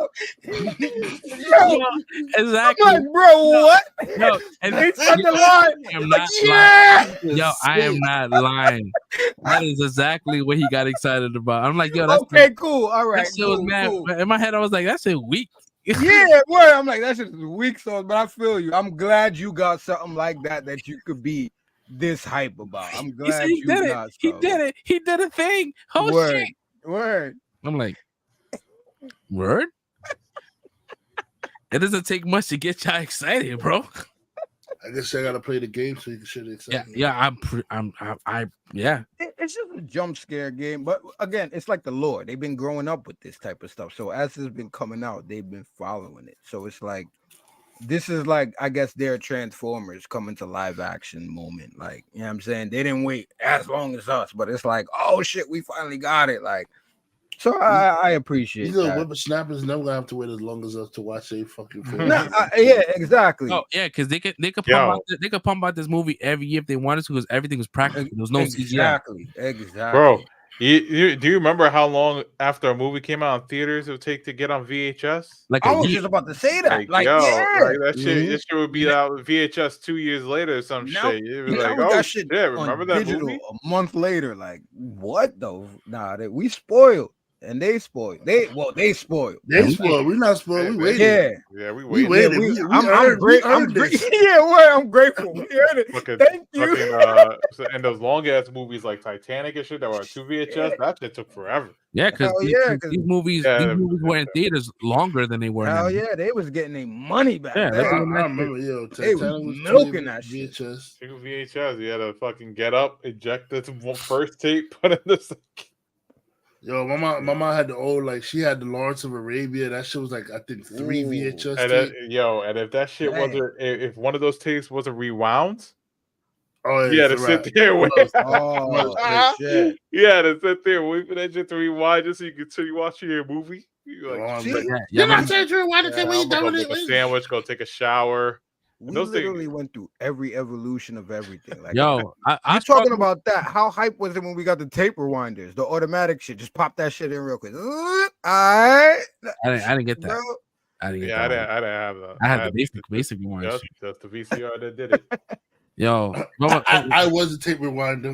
Exactly. I'm like, bro, what? Yo, and He said the line. I'm Like, not yeah. lying. Yo, I am not lying. That is exactly what he got excited about. I'm like, yo, that's Okay, cool. All right, that shit was mad. cool. In my head, I was like, that shit weak. Yeah, word. I'm like, that shit is weak sauce, but I feel you. I'm glad you got something like that you could be this hype about. I'm glad he did got it. He something. did it. He did a thing. Oh Word. shit. Word. I'm like, word? It doesn't take much to get y'all excited, bro. I guess I gotta play the game so you can shit excited. Yeah. Yeah. It's just a jump scare game, but again, it's like the lore. They've been growing up with this type of stuff. So as it's been coming out, they've been following it. So it's like this is like, I guess, their Transformers coming to live action moment. Like, you know what I'm saying? They didn't wait as long as us, but it's like, oh shit, we finally got it. Like, so I appreciate These little that. whippersnappers never gonna have to wait as long as us to watch a fucking film. Yeah, exactly. Oh yeah, because they could pump out this movie every year if they wanted to, because everything was practical. There was no CGI. Exactly. Bro, you do you remember how long after a movie came out in theaters it would take to get on VHS? Like I was just about to say that. Like that shit would be out with VHS 2 years later or some shit. You'd be like, oh shit, remember that movie? A month later, like what though? Nah, we spoiled. And they spoiled. They spoiled. They spoiled. We're not spoiled. We waited. Yeah, we waited. waited. I'm grateful. We earned it. Thank you. And those long ass movies like Titanic and shit that were 2 VHS, that shit took forever. Yeah, because these movies were in theaters longer than they were. Hell yeah, they was getting their money back. Yeah, I remember. Yo, they was milking that shit. VHS. Single VHS. You had to fucking get up, eject the first tape, put in the second. Yo, my mom had the old, like, she had the Lawrence of Arabia. That shit was like, I think 3 VHS tapes. And if that shit wasn't, if one of those tapes wasn't rewound, you had to sit there wait. Shit. You had to sit there wait for that shit to rewind just so you could continue watching your movie. You're like, you're not saying to rewind it when you're done with it. Sandwich, go take a shower. We literally went through every evolution of everything. Like, yo, I'm talking about that. How hype was it when we got the tape rewinders, the automatic shit? Just pop that shit in real quick. All right. I didn't get that. Bro. I didn't have that. I had the basic rewind. Just the VCR that did it. Yo, I was a tape rewinder.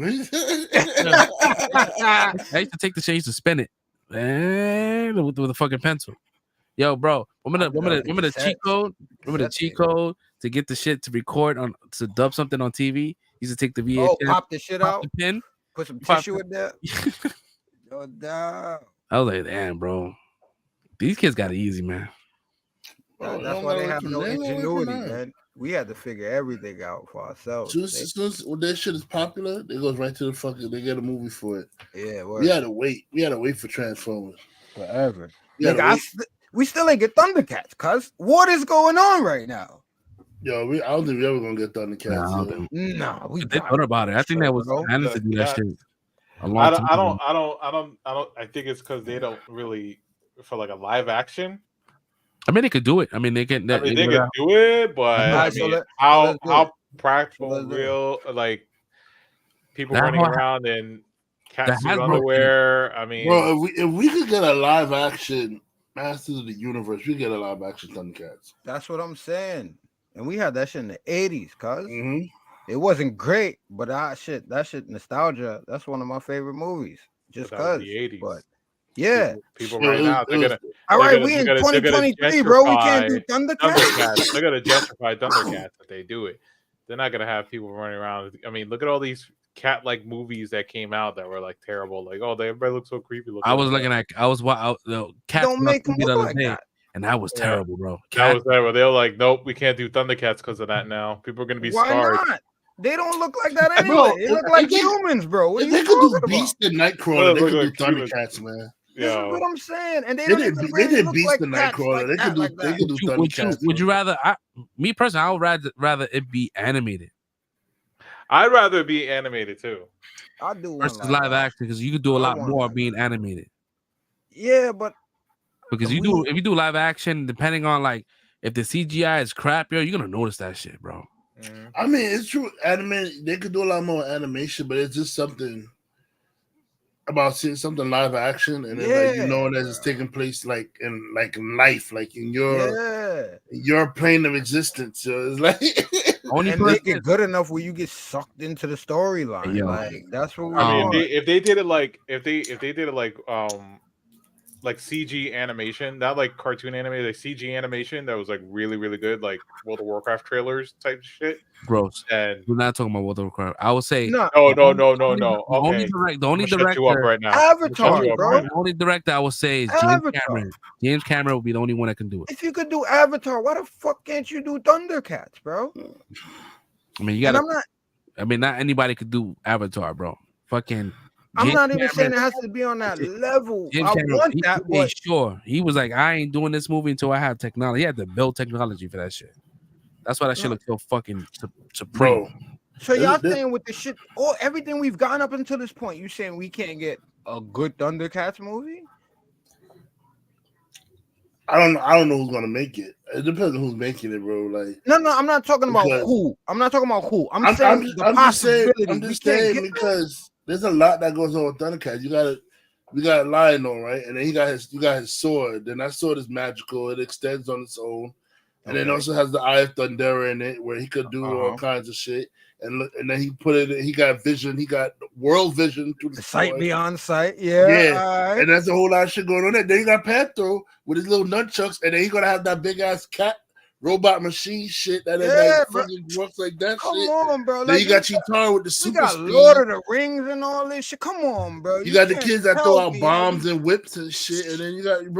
I used to take the shit, I used to spin it, with a fucking pencil. Yo, bro, remember the cheat code? Remember the cheat code to get the shit to record to dub something on TV? You used to take the VHS, pop the shit out, the pin, put some tissue in there. Yo, damn. I was like, damn, bro, these kids got it easy, man. That's why they have no ingenuity, man. We had to figure everything out for ourselves. When that shit is popular, it goes right to the fucking. They get a movie for it. Yeah, we had to wait. We had to wait for Transformers forever. We still ain't get Thundercats, cuz what is going on right now? Yo, I don't think we ever gonna get Thundercats. Nah, we thought about it. I think that was Hannah to do that shit. I think it's because they don't really for like a live action. I mean, they could do it. I mean, they can. They could do it, but how practical, real, like people running around in catsuit underwear. I mean, bro, if we could get a live action Masters of the Universe, we get a live action Thundercats. That's what I'm saying. And we had that shit in the 80s, cuz it wasn't great, but that shit nostalgia. That's one of my favorite movies. Just cuz. The 80s. But yeah, people right now they're gonna. All right, we in 2023, bro. We can't do Thundercats. They're gonna justify Thundercats if they do it. They're not gonna have people running around. I mean, look at all these cat-like movies that came out that were like terrible. Like, everybody looks so creepy. Cat don't make them look like that. And that was terrible, bro. That was terrible. They were like, nope, we can't do Thundercats because of that now. People are gonna be scarred. Why not? They don't look like that anyway. They look like humans, bro. What if they could do Beast and Nightcrawler, they could do Thundercats, man. This is what I'm saying. And they did Beast and Nightcrawler. They could do Thundercats. Would you rather? Me personally, I would rather it be animated. I'd rather it be animated too. I do versus live action because you could do a lot more being animated. Yeah, but because if you do live action, depending on like if the CGI is crap, you're gonna notice that shit, bro. I mean, it's true. They could do a lot more animation, but it's just something. about seeing something live action, and then like you knowing that it's taking place like in life, like in your plane of existence. So it's like and make it good enough where you get sucked into the storyline. Like that's what we want. If they did it like if they did it like CG animation, not like cartoon animation, like CG animation that was like really good, like World of Warcraft trailers type shit. Gross. And we're not talking about World of Warcraft. I would say no. Okay. The only director right now. Avatar, bro. The only director I would say is James Cameron. James Cameron will be the only one that can do it. If you could do Avatar, why the fuck can't you do Thundercats, bro? I mean, you gotta. Not anybody could do Avatar, bro. Fucking. I'm not even saying it has to be on that level. I want that, but sure. He was like, I ain't doing this movie until I have technology. He had to build technology for that shit. That's why that shit looks so fucking supreme. Bro. So y'all saying with the shit, everything we've gotten up until this point, you saying we can't get a good Thundercats movie? I don't know who's gonna make it. It depends on who's making it, bro. Like no, I'm not talking about who. I'm not talking about who. I'm saying the possibility. I'm just saying because there's a lot that goes on with Thundercats. We got Lionel, right? And then you got his sword. Then that sword is magical. It extends on its own. And then also has the Eye of Thunder in it, where he could do all kinds of shit. And then he put it. He got vision. He got world vision through the sight beyond sight. Yeah. Right. And that's a whole lot of shit going on there. Then you got Panther with his little nunchucks, and then he gonna have that big ass cat robot machine shit that works like that. Come shit. on, bro. Then you got Cheetah with the super got speed. Lord of the Rings and all this shit. Come on, bro. You got the kids that throw out bombs and whips and shit, and then you got and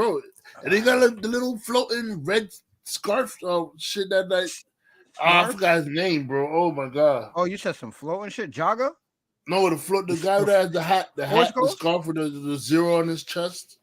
then you got the little floating red scarf shit that night. I forgot his name, bro. Oh my god. Oh, you said some floating shit, Jagga? No, the guy that has the hat, the scarf with the zero on his chest.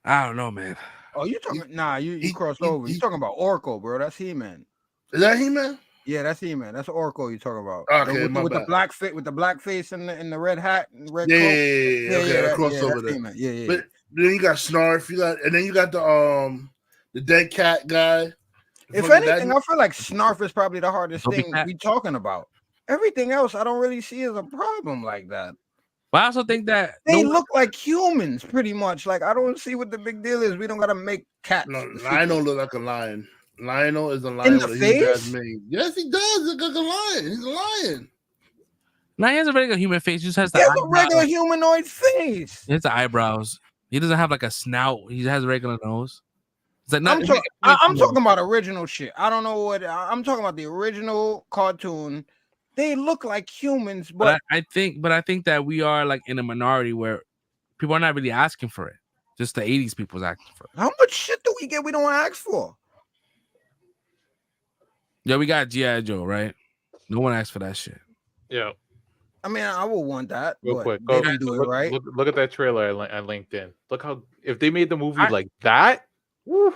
I don't know, man. Oh, you talking? You crossed over. You talking about Oracle, bro? That's He-Man. Is that He-Man? Yeah, that's He-Man. That's Oracle you talking about. Okay, with the black face and the red hat and red coat. Yeah, crossover there. Yeah. But then you got Snarf. And then you got the dead cat guy. If anything, I feel like Snarf is probably the hardest thing we talking about. Everything else, I don't really see as a problem like that. But I also think that they look like humans, pretty much. Like I don't see what the big deal is. We don't gotta make cats. No, Lionel look like a lion. Lionel is a lion with a huge ass mane. Yes, he does look like a lion. He's a lion. Now he has a regular human face. He just has a regular humanoid face. He has the eyebrows. He doesn't have like a snout. He has a regular nose. It's like I'm talking about original shit. I don't know what I'm talking about. The original cartoon. They look like humans, but I think that we are like in a minority where people are not really asking for it. Just the 80s people's asking for it. How much shit do we get we don't ask for? Yeah, we got G.I. Joe, right? No one asked for that shit. Yeah. I mean, I would want that. Real quick. They didn't do it right. Look at that trailer I linked in. Look how if they made the movie like that. Woo.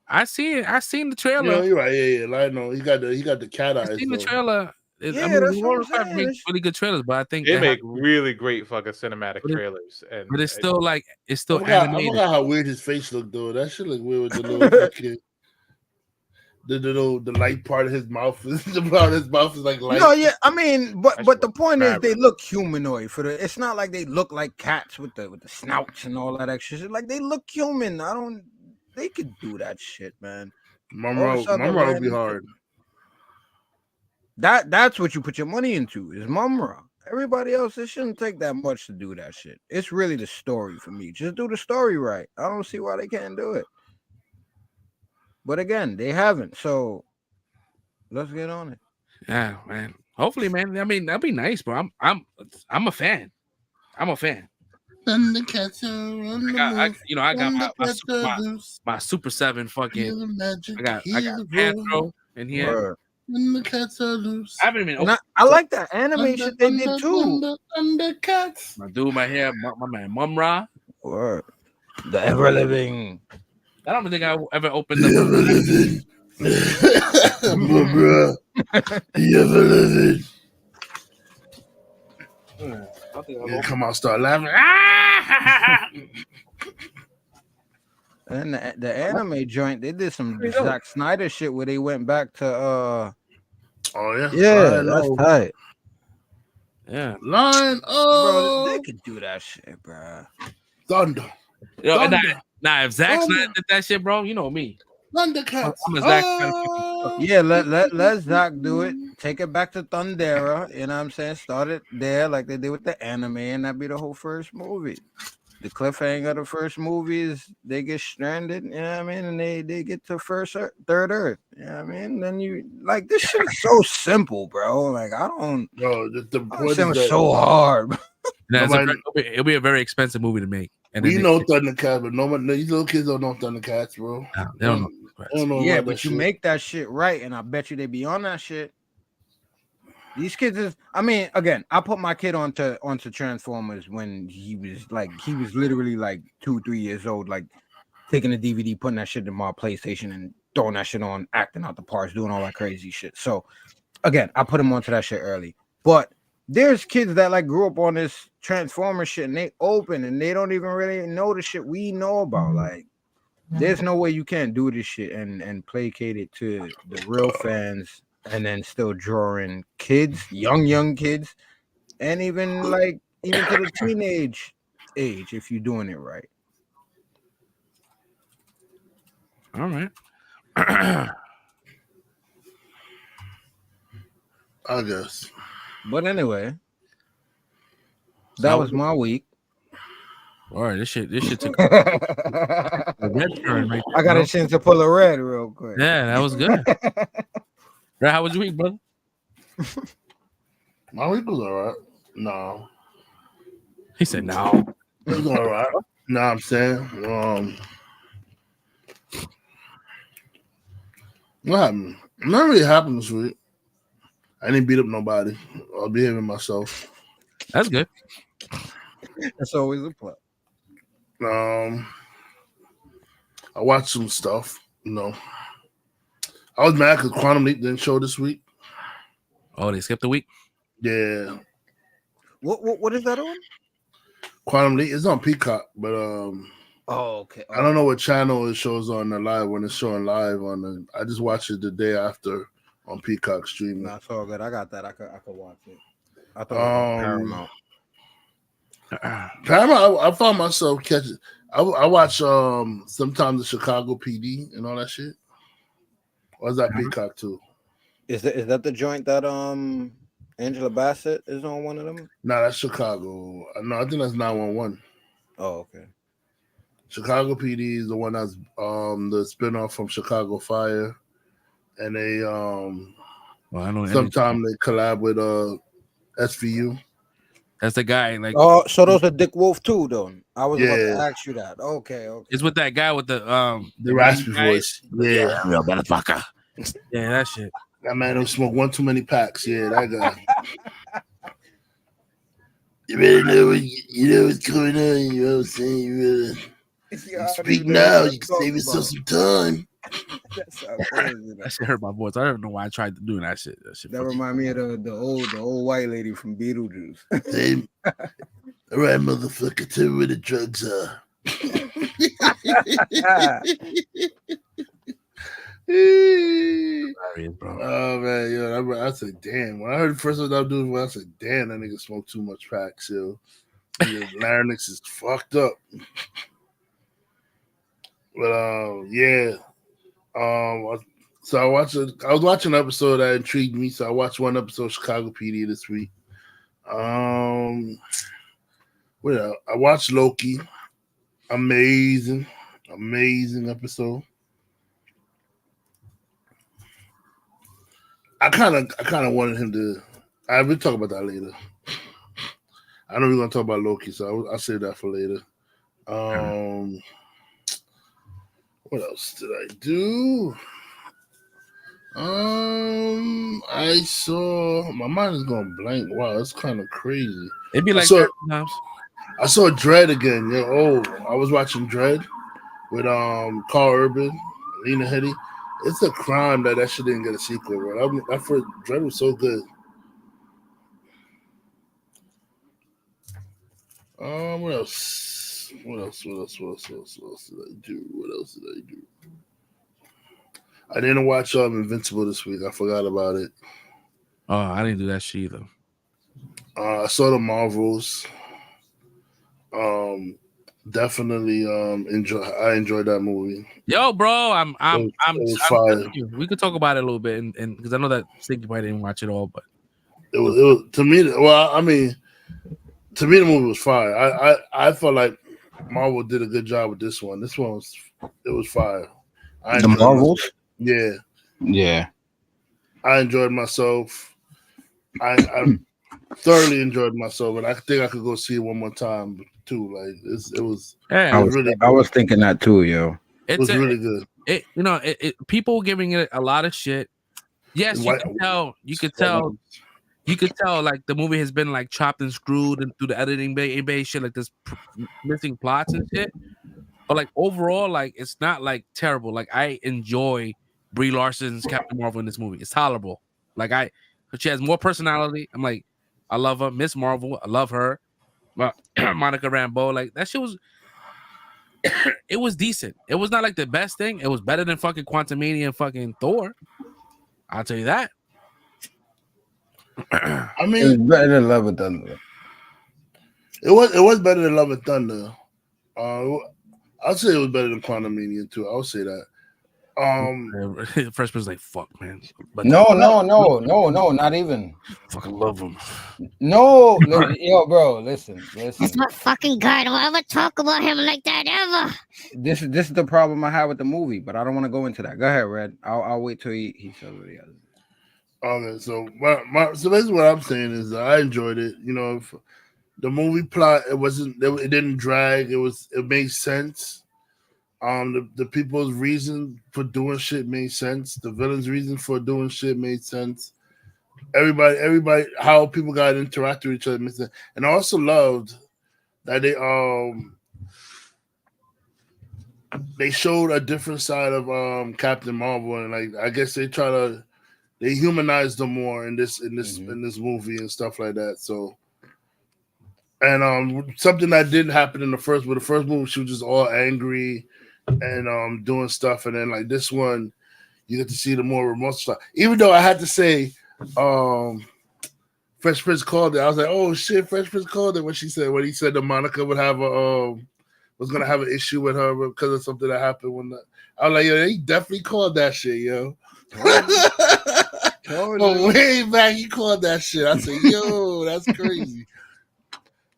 I seen the trailer. Yeah, you're right. Yeah. Lionel, he got the cat eyes. I seen the trailer. That's what I'm saying. Make really good trailers, but I think they make really great fucking cinematic trailers. But it's still I animated. forgot how weird his face looked though. That shit look weird with the little kid. The light part of his mouth is like light. No, yeah, I mean, but the point is they look humanoid it's not like they look like cats with the snouts and all that extra shit. Like they look human. They could do that shit, man. Mumra would be hard. That's what you put your money into is Mumra. Everybody else, it shouldn't take that much to do that shit. It's really the story for me. Just do the story right. I don't see why they can't do it. But again, they haven't. So let's get on it. Yeah, man. Hopefully, man. I mean, that'd be nice, bro. I'm a fan. I'm a fan. I got my Super 7 fucking. I got Panthro in here. Word. When the cats are loose. I haven't even. I like that anime shit they did too. Undercats. My dude, my hair, my man, Mumra. Word. The ever living. I don't think I ever opened up. Mumra. The ever living. Come on, start laughing. And the anime joint, they did some Zack Snyder shit where they went back to oh yeah, that's tight. Yeah. Line Bro, they up. could do that shit, bro. Thunder. Yo, Thunder. nah, if Zack Snyder Thunder. did that shit, bro, you know me. Thundercats. I'm a Zack Snyder fucking. Yeah, let Zach do it. Take it back to Thundera. You know what I'm saying? Start it there like they did with the anime, and that'd be the whole first movie. The cliffhanger of the first movie is they get stranded, you know what I mean? And they get to third Earth. You know what I mean? Then you like this shit is so simple, bro. Like I don't point sounds is that so hard. It'll be a very expensive movie to make. And we know Thundercats, but these little kids don't know Thundercats, bro. Nah, they don't know. They don't know Yeah, about but that you shit. make that shit right, and I bet you they be on that shit. These kids is, I mean, again, I put my kid onto Transformers when he was literally like 2-3 years old, like taking a DVD, putting that shit in my PlayStation and throwing that shit on, acting out the parts, doing all that crazy shit. So again, I put him onto that shit early. But there's kids that like grew up on this Transformer shit and they open and they don't even really know the shit we know about. Like, there's no way you can't do this shit and placate it to the real fans and then still draw in kids, young kids, and even to the teenage age if you're doing it right. All right. I guess. But anyway, that was my week. All right, this shit took a red turn right there, I got bro. a chance to pull a red real quick. Yeah, that was good. Right, how was your week, brother? My week was all right. No. He said no. It was all right. No, I'm saying. What happened? Nothing really happened this week. I didn't beat up nobody. I'll be behaving myself. That's good. That's always a plus. I watched some stuff. I was mad because Quantum Leap didn't show this week. Oh, they skipped a week? Yeah. What is that on? Quantum Leap is on Peacock, but oh, okay. I don't know what channel it shows on the live when it's showing live on the. I just watched it the day after on Peacock streaming. That's all good. I got that. I could watch it. I thought it was Paramount. Paramount. I found myself catching. I watch sometimes the Chicago PD and all that shit. Or is that Peacock too? Is that the joint that Angela Bassett is on one of them? No, that's Chicago. No, I think that's 911. Oh, okay. Chicago PD is the one that's the spinoff from Chicago Fire, and they I know sometimes they collab with SVU. That's the guy. Like, oh, so those are Dick Wolf too, though. I was about to Yeah. ask you that. Okay. it's with that guy with the raspy guy. voice. Yeah, real motherfucker. Yeah, that shit. that man don't smoke one too many packs. Yeah, that guy. You better know what's going on. You know what I'm saying? You better speak now. You can save yourself some time. That shit hurt my voice. I don't know why I tried to do that shit. That remind me of the old white lady from Beetlejuice. Same. All right, motherfucker, tell me where the drugs are. Oh man, yo, I said, damn. When I heard the first one I'm doing, I said, damn, that nigga smoked too much packs, yo. His larynx is fucked up. But yeah. So I was watching an episode that intrigued me. So I watched one episode of Chicago PD this week. Well, I watched Loki. Amazing episode. I kind of wanted him to. I will talk about that later. I know we're gonna talk about Loki, so I'll save that for later. What else did I do? I saw. My mind is going blank. Wow, that's kind of crazy. It'd be like that sometimes. I saw Dread again. Yeah. Oh, I was watching Dread with Carl Urban, Lena Headey. It's a crime that shit didn't get a sequel, bro. That first Dread was so good. What else? What else did I do? I didn't watch Invincible this week. I forgot about it. Oh, I didn't do that shit either. I saw the Marvels. Definitely I enjoyed that movie. Yo, bro, I'm fire. We could talk about it a little bit, and because I know that Stinky probably didn't watch it all, but it was to me. Well, I mean, to me, the movie was fire. I felt like Marvel did a good job with this one. This one was fire. The Marvels? Yeah. I enjoyed myself. I thoroughly enjoyed myself, and I think I could go see it one more time too. Like it was. Yeah, I was thinking that too, yo. It was really good. People giving it a lot of shit. Yes, you could tell. Like the movie has been like chopped and screwed and through the editing bay shit, like this missing plots and shit. But like overall, like it's not like terrible. Like I enjoy Brie Larson's Captain Marvel in this movie. It's tolerable. Like she has more personality. I'm like, I love her. Miss Marvel, I love her. Monica Rambeau, like that shit was. It was decent. It was not like the best thing. It was better than fucking Quantumania and fucking Thor. I'll tell you that. I mean, it was better than Love and Thunder. It was better than Love and Thunder. I'll say it was better than Quantumania too. I'll say that. First person's like, fuck, man. But No, not even. Fucking love him. No, yo, bro, listen. That's my fucking guy. Don't ever talk about him like that ever. This is the problem I have with the movie, but I don't want to go into that. Go ahead, Red. I'll wait till he says what he has. Okay, so so basically what I'm saying is I enjoyed it. You know, if the movie plot it didn't drag. It made sense. The people's reason for doing shit made sense. The villain's reason for doing shit made sense. Everybody, how people got to interact with each other made sense. And I also loved that they showed a different side of Captain Marvel, and like I guess they humanized them more in this movie and stuff like that. So, and something that didn't happen in the first movie, she was just all angry and doing stuff, and then like this one, you get to see the more remote stuff. Even though I had to say, Fresh Prince called it. I was like, oh shit, Fresh Prince called it when he said that Monica would have was gonna have an issue with her because of something that happened I was like, yo, he definitely called that shit, yo. Oh, way back, he called that shit. I said, yo, that's crazy.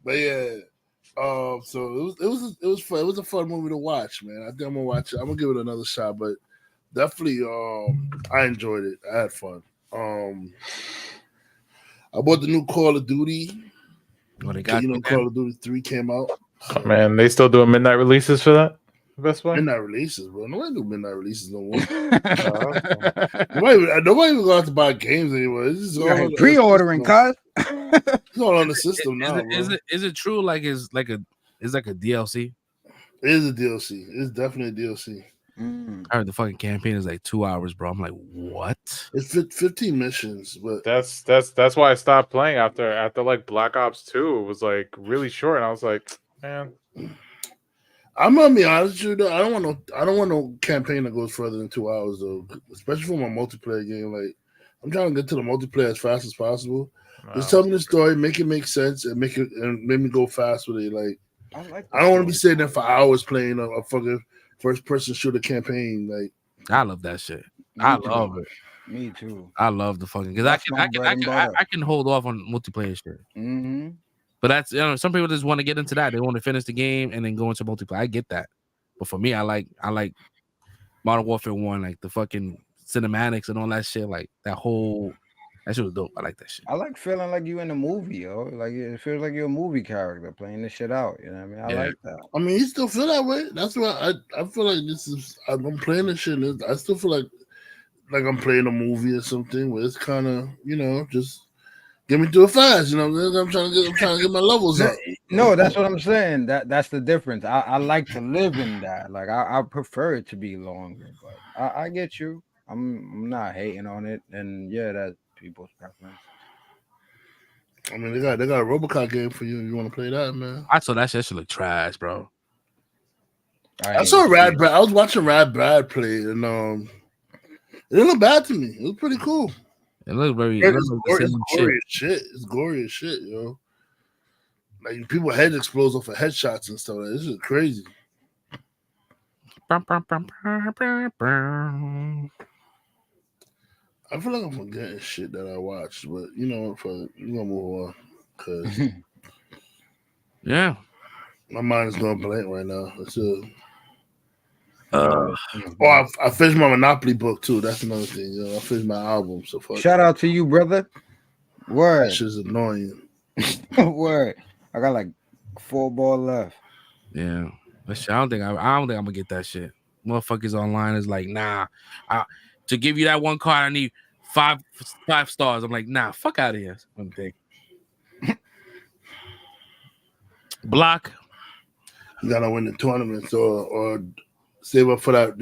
But yeah. So it was fun. It was a fun movie to watch, man. I think I'm gonna watch it. I'm gonna give it another shot, but definitely, I enjoyed it. I had fun. I bought the new Call of Duty. What they got? Call of Duty 3 came out. Man, they still doing midnight releases for that? Best Buy? Midnight releases, bro. Nobody do midnight releases no more. Nobody even go out to buy games anymore. This is all pre-ordering, cuz. It's all on the system now. Is it true? Like it's like a DLC? It is a DLC. It's definitely a DLC. I heard the fucking campaign is like 2 hours, bro. I'm like, what? It's 15 missions, but that's why I stopped playing after like Black Ops 2. It was like really short, and I was like, man. I'm gonna be honest with you though. I don't want no campaign that goes further than 2 hours though, especially for my multiplayer game. Like I'm trying to get to the multiplayer as fast as possible. Wow. Just tell me the story, make it make sense, and make me go fast with it. Like I don't want to be sitting there for hours playing a fucking first person shooter campaign. Like I love that shit. I love it. Me too. I love the fucking because I can hold off on multiplayer shit. Mm-hmm. But that's some people just want to get into that. They want to finish the game and then go into multiplayer. I get that, but for me, I like Modern Warfare 1, like the fucking cinematics and all that shit. Like that shit was dope. I like that shit. I like feeling like you in a movie, yo. Like it feels like you're a movie character playing this shit out. You know what I mean? I like that. I mean, you still feel that way. That's why I feel like I'm playing this shit. I still feel like I'm playing a movie or something where it's kind of just. Get me through it fast, you know. I'm trying to get my levels up. No, that's what I'm saying. That's the difference. I like to live in that. Like I prefer it to be longer, but I get you. I'm not hating on it, and yeah, that's people's preference. I mean, they got a RoboCop game for you. You want to play that, man? I saw that shit look trash, bro. I saw Rad Brad. I was watching Rad Brad play, and it didn't look bad to me. It was pretty cool. It looks very. Bro, It looks like the it's same glorious shit. It's glorious shit, yo. Like people head explodes off of headshots and stuff. Like, this is crazy. I feel like I'm forgetting shit that I watched, but you know, we're gonna move on because yeah, my mind is going blank right now. I finished my Monopoly book too. That's another thing. You know, I finished my album. So fuck. Shout out to you, brother. Word. That shit's annoying. Word. I got like 4 ball left. Yeah, that shit, I don't think I'm gonna get that shit. Motherfuckers online is like, nah. To give you that one card, I need 5 stars. I'm like, nah, fuck out of here. One thing. Block. You gotta win the tournaments or save up for that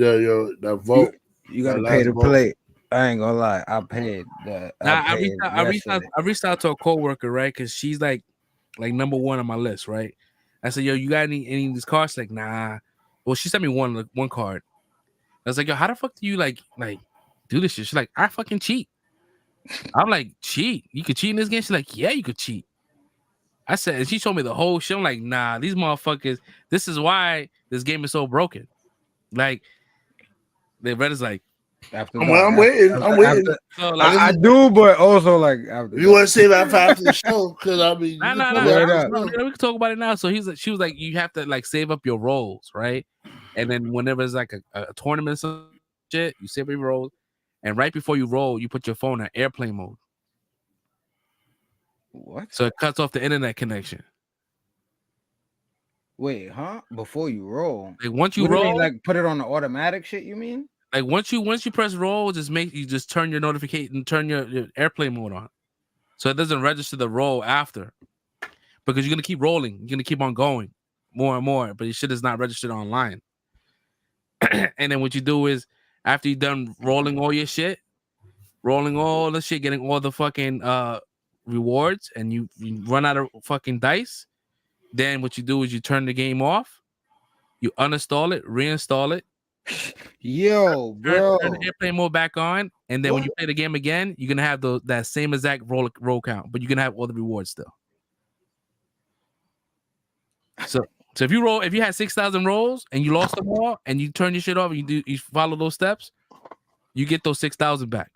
vote. You gotta pay to play. I ain't gonna lie, I paid that. I reached out to a coworker, right? Because she's like number 1 on my list, right? I said, yo, you got any of these cards? She's like, nah. Well, she sent me one card. I was like, yo, how the fuck do you like do this shit? She's like, I fucking cheat. I'm like, cheat? You could cheat in this game? She's like, yeah, you could cheat. I said, and she showed me the whole shit. I'm like, nah, these motherfuckers, this is why this game is so broken. Like, the Reddit's like, I'm waiting. So, like, I do, but also like after you want to save that for after the show? Because I mean, we can talk about it now. So she was like, you have to like save up your rolls, right? And then whenever it's like a tournament or some shit, you save up your rolls, and right before you roll, you put your phone in airplane mode. What? So it cuts off the internet connection. Wait, huh? Before you roll, like once you roll, like put it on the automatic shit. You mean? Like once you press roll, just turn your notification, turn your airplane mode on, so it doesn't register the roll after, because you're gonna keep rolling, you're gonna keep on going more and more, but your shit is not registered online. And then what you do is after you're done rolling all your shit, rolling all the shit, getting all the fucking rewards, and you run out of fucking dice, then what you do is you turn the game off, you uninstall it, reinstall it. Yo, bro, turn the airplane mode back on, and then when you play the game again, you're gonna have that same exact roll count, but you're gonna have all the rewards still. So if you had 6,000 rolls and you lost them all, and you turn your shit off, and you follow those steps, you get those 6,000 back.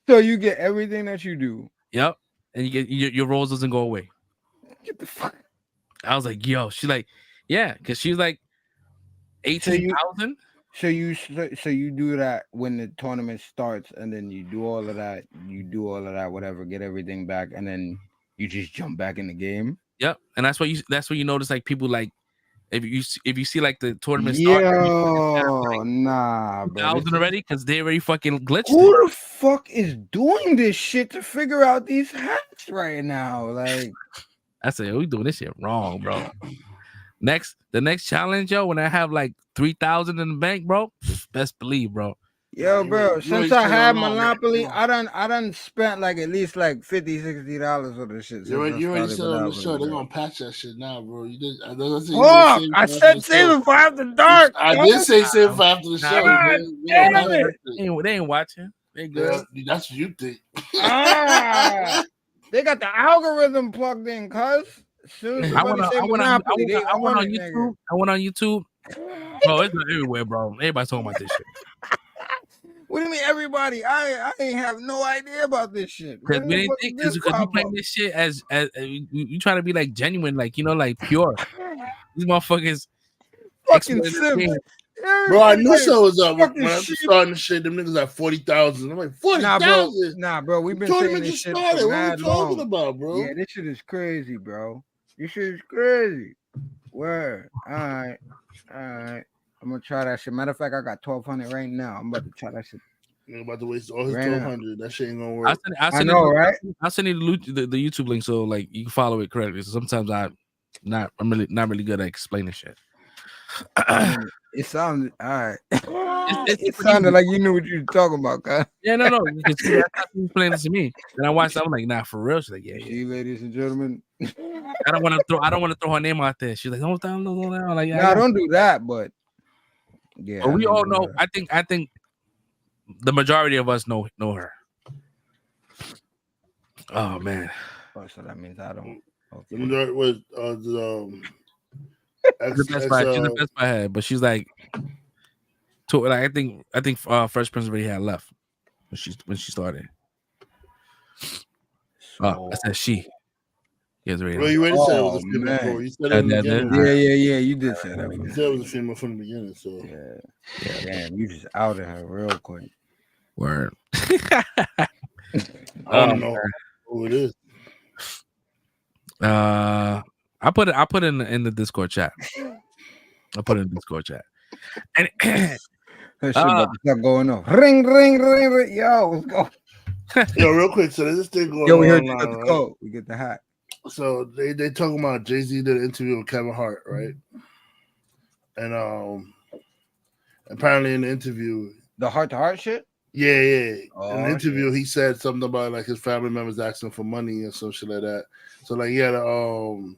So you get everything that you do. Yep, and you get your rolls doesn't go away. Get the fuck. I was like, yo, she's like, yeah, because she's like 18,000. So you do that when the tournament starts, and then you do all of that, whatever, get everything back, and then you just jump back in the game. Yep, and that's why you notice like people like if you see like the tournament start, nah, bro, 1,000 already because they already fucking glitched. Who the fuck is doing this shit to figure out these hacks right now? Like, I say we doing this shit wrong, bro. The next challenge, yo, when I have like 3,000 in the bank, bro, best believe, bro. Yo, bro, since I had Monopoly, I done spent like at least like $50-$60 on this shit. You already said on the show they're gonna patch that shit now, bro. You did. I said save it for after dark. I did say save it for after the show. They ain't watching. They good. That's what you think. They got the algorithm plugged in, cuz. I went on YouTube. Bro, it's everywhere, bro. Everybody's talking about this shit. What do you mean, everybody? I ain't have no idea about this shit. Because you playing this shit as you trying to be like genuine, like like pure. These motherfuckers fucking simple. Bro, I knew so was up when I was starting the shit. Them niggas at 40,000. I'm like 40,000. Nah, bro. We've been saying this shit started. For what are we talking about, bro? Yeah, this shit is crazy, bro. This shit is crazy. Word. All right. I'm gonna try that shit. Matter of fact, I got 1,200 right now. I'm about to try that shit. You're about to waste all his 1,200. That shit ain't gonna work. I'll send you the YouTube link so like you can follow it correctly. So sometimes I'm not really good at explaining shit. It sounded all right. It sounded like you knew what you were talking about, guy. Yeah, no. That's how you explained this to me. Then I watched. I'm like, nah, for real. She's like, yeah. Ladies and gentlemen. I don't want to throw her name out there. She's like, don't down. Like, yeah, don't do that. But yeah, but we all know. I think the majority of us know her. Oh man. Oh, so that means I don't. Okay. With She's the best I had, but she's like, I think First Prince already had left when she started. Oh, I said she. Yes, well, you already said it was a female before. You said it in the beginning. Yeah. You did say that. You said it was a female from the beginning. So yeah. Damn, you just outed her real quick. Word. I don't know who it is. I put it in the Discord chat. I put it in the Discord chat. And that shit about to start going on. Ring. Yo, let's go. Yo, real quick. So there's this thing going on. Yo, we heard you got the code. We get the hat. So they talking about Jay-Z did an interview with Kevin Hart, right? And apparently in the interview, the heart-to-heart shit. Yeah. In the interview, he said something about like his family members asking for money and some shit like that. So like he had a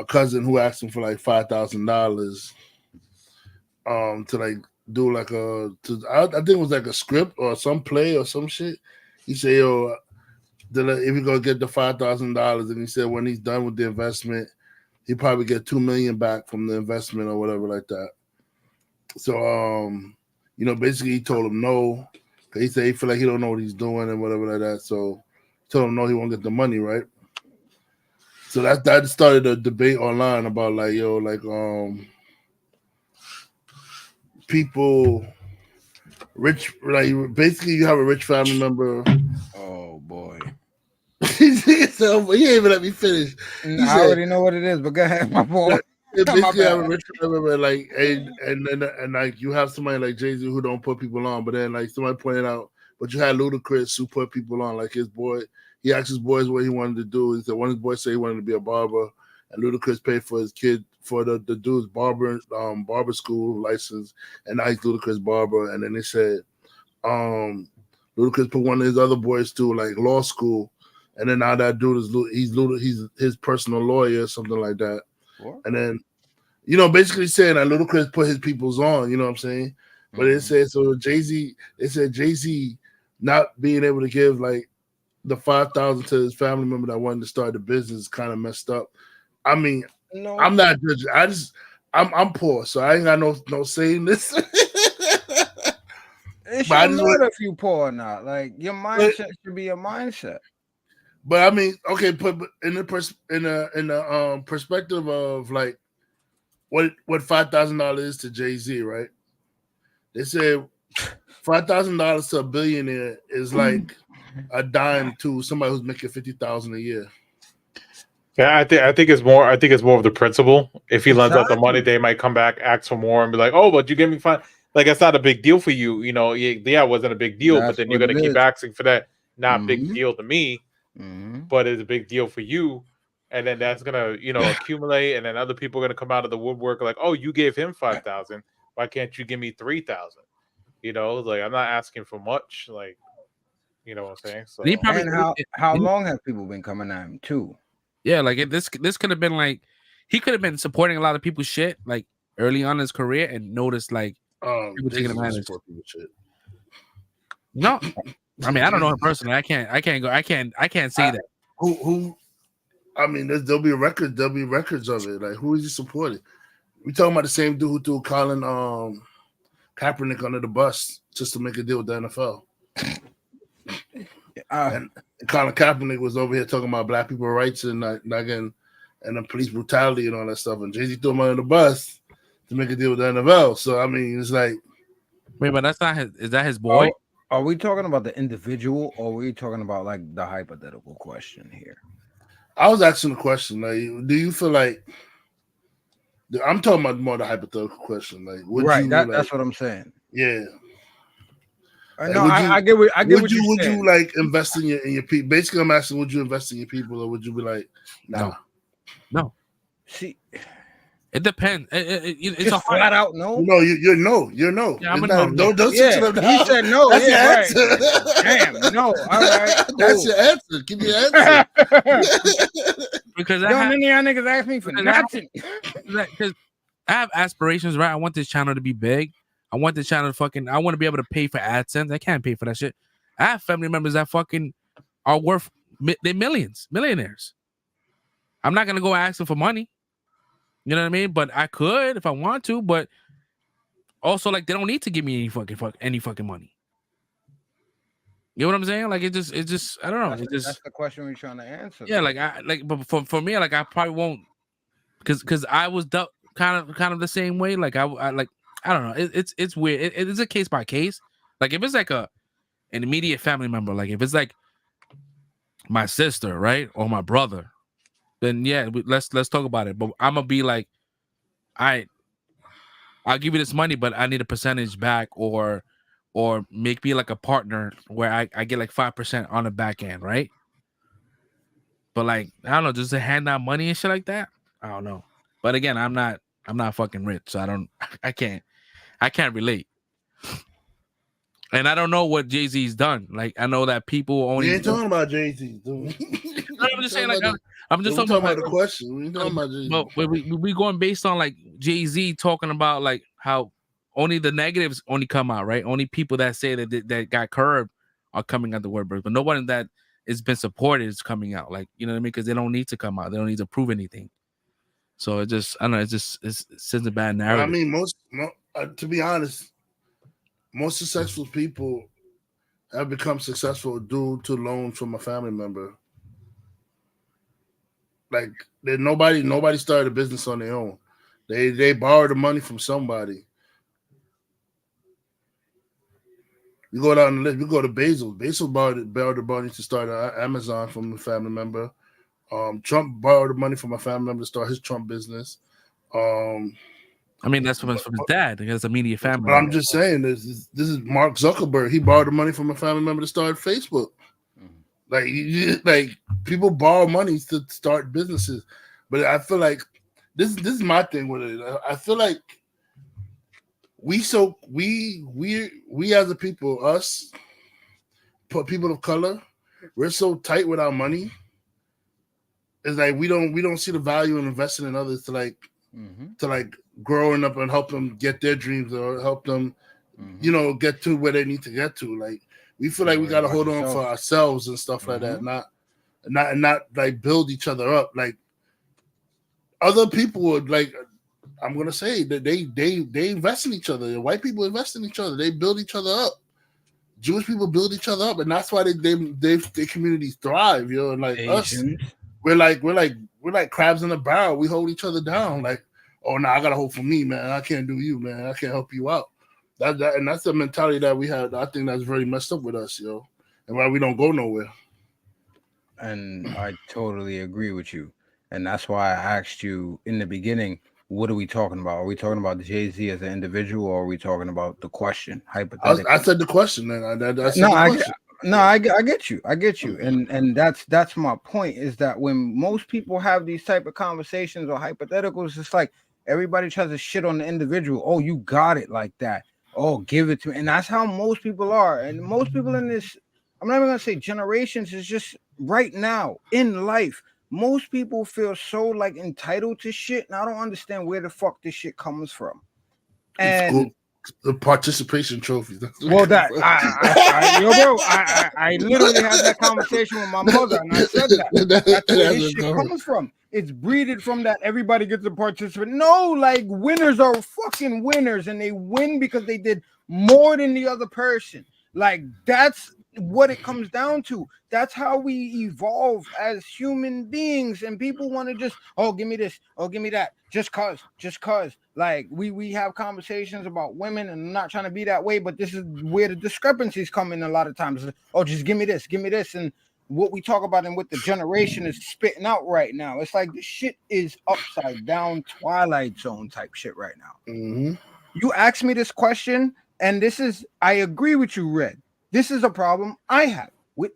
cousin who asked him for like $5,000 to like do like I think it was like a script or some play or some shit. He said, yo, if you gonna get the $5,000, and he said when he's done with the investment, he probably get $2 million back from the investment or whatever like that. So basically he told him no. He said he feel like he don't know what he's doing and whatever like that. So he told him no, he won't get the money, right? So that started a debate online about like, yo, like people rich, like basically you have a rich family member. Oh boy. So he ain't even let me finish. I already know what it is, but go ahead, my boy. Basically, have a rich family member, like, and like you have somebody like Jay-Z who don't put people on, but then like somebody pointed out, but you had Ludacris who put people on, like his boy. He asked his boys what he wanted to do. He said one of his boys said he wanted to be a barber, and Ludacris paid for his kid for the dude's barber school license, and now he's Ludacris barber. And then they said Ludacris put one of his other boys to like law school, and then now that dude he's his personal lawyer or something like that. What? And then basically saying that Ludacris put his peoples on, you know what I'm saying? But it said so Jay-Z not being able to give like the $5,000 to his family member that wanted to start the business kind of messed up. I mean, no. I'm not judging. I'm poor, so I ain't got no say in this. It shouldn't matter if you poor or not. Like your mindset should be your mindset. But I mean, okay, but in the perspective of like what $5,000 is to Jay-Z, right? They say $5,000 to a billionaire is like a dime to somebody who's making $50,000 a year. Yeah, I think it's more. I think it's more of the principle. If he lends out the money, they might come back, ask for more, and be like, "Oh, but you gave me fine." Like it's not a big deal for you, Yeah, it wasn't a big deal, but then you're gonna keep asking for that. Not big deal to me, but it's a big deal for you, and then that's gonna accumulate, and then other people are gonna come out of the woodwork like, "Oh, you gave him $5,000. Why can't you give me $3,000?" Like I'm not asking for much, like you know what I'm saying. So and how long have people been coming at him too? Yeah, like this could have been like he could have been supporting a lot of people's shit like early on in his career and noticed like people taking advantage. No, I mean I don't know him personally. I can't say that. Who? I mean, there'll be records of it. Like who is he supporting? We talking about the same dude who threw Colin Kaepernick under the bus just to make a deal with the NFL. And Colin Kaepernick was over here talking about black people's rights and not getting and the police brutality and all that stuff. And Jay-Z threw him under the bus to make a deal with the NFL. So I mean, it's like, wait, but that's not his. Is that his boy? Are we talking about the individual, or are we talking about like the hypothetical question here? I was asking the question, like, do you feel like? I'm talking about more the hypothetical question, like, that's what I'm saying. Yeah. No, I get what would you like invest in your people? Basically, I'm asking, would you invest in your people, or would you be like, nah? No. See, it depends. It's a flat out no. No, you're no. Yeah, I'm a no. Don't he said no. That's your answer. Damn, no. All right, cool. That's your answer. Give me your answer. Because none of y'all niggas ask me for nothing. Because I have aspirations, right? I want this channel to be big. I want this channel to I want to be able to pay for AdSense. I can't pay for that shit. I have family members that fucking are worth they're millionaires. I'm not gonna go ask them for money. You know what I mean? But I could if I want to. But also, like, they don't need to give me any fucking money. You know what I'm saying? Like, it just I don't know. That's the question we're trying to answer. Yeah, but for me, like, I probably won't, because I was kind of the same way. Like, I like, I don't know. It's weird. It's a case by case. Like, if it's like an immediate family member, like if it's like my sister, right, or my brother, then yeah, let's talk about it. But I'm gonna be like, I'll give you this money, but I need a percentage back, or make me like a partner where I get like 5% on the back end, right? But like, I don't know, just to hand out money and shit like that, I don't know. But again, I'm not fucking rich, so I can't relate. And I don't know what Jay-Z's done. Like, I know that people only. We ain't talking about Jay-Z, dude. I'm just saying, like, I'm just talking about the question. We ain't talking about Jay-Z. But we going based on like Jay-Z talking about like how only the negatives only come out, right? Only people that say that got curved are coming out the wordbirds, but no one that has been supported is coming out. Like, you know what I mean? Because they don't need to come out. They don't need to prove anything. So it just, I don't know. It sends a bad narrative. I mean, to be honest, most successful people have become successful due to loans from a family member. Like, nobody started a business on their own. They borrowed the money from somebody. You go down the list. We go to Bezos. Bezos borrowed the money to start Amazon from a family member. Trump borrowed the money from a family member to start his Trump business. I mean, that's from his dad. He has a media family. But I'm just saying, this is Mark Zuckerberg. He borrowed the money from a family member to start Facebook. Like people borrow money to start businesses, but I feel like this is my thing with it. I feel like we as a people, us, people of color, we're so tight with our money. It's like we don't see the value in investing in others to like growing up and help them get their dreams or help them, get to where they need to get to. Like, we feel like we gotta hold on for ourselves and stuff like that, not like build each other up. Like, other people would, like, I'm gonna say that they invest in each other. White people invest in each other. They build each other up. Jewish people build each other up, and that's why their communities thrive. And like Asians. Us, we're like crabs in a barrel. We hold each other down. Like, oh no, I gotta hold for me, man. I can't do you, man. I can't help you out. And that's the mentality that we have. I think that's very messed up with us, and why we don't go nowhere. And I totally agree with you. And that's why I asked you in the beginning, what are we talking about? Are we talking about Jay-Z as an individual, or are we talking about the question, hypothetically? I said the question, man. I get you. And that's my point, is that when most people have these type of conversations or hypotheticals, it's like everybody tries to shit on the individual. Oh, you got it like that. Oh, give it to me. And that's how most people are. And most people in this, I'm not even going to say generations, is just right now in life. Most people feel so like entitled to shit, and I don't understand where the fuck this shit comes from. And the participation trophies. Well, I literally had that conversation with my mother, and I said that's where this shit comes from. It's breeded from that everybody gets to participate. No, like, winners are fucking winners, and they win because they did more than the other person. Like, that's what it comes down to. That's how we evolve as human beings, and people want to just, oh, give me this, oh, give me that, just cause. Like, we have conversations about women, and I'm not trying to be that way, but this is where the discrepancies come in a lot of times. Oh, just give me this, and what we talk about and what the generation is spitting out right now, it's like the shit is upside down, Twilight Zone type shit right now. You asked me this question, and I agree with you, Red. This is a problem I have with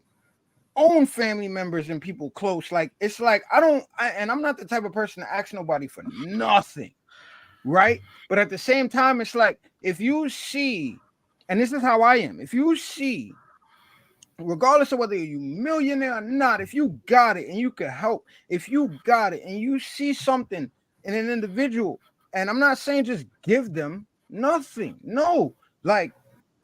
own family members and people close. Like, it's like, and I'm not the type of person to ask nobody for nothing, right? But at the same time, it's like, if you see, and this is how I am, if you see, regardless of whether you're millionaire or not, if you got it and you can help, if you got it and you see something in an individual, and I'm not saying just give them nothing. No, like,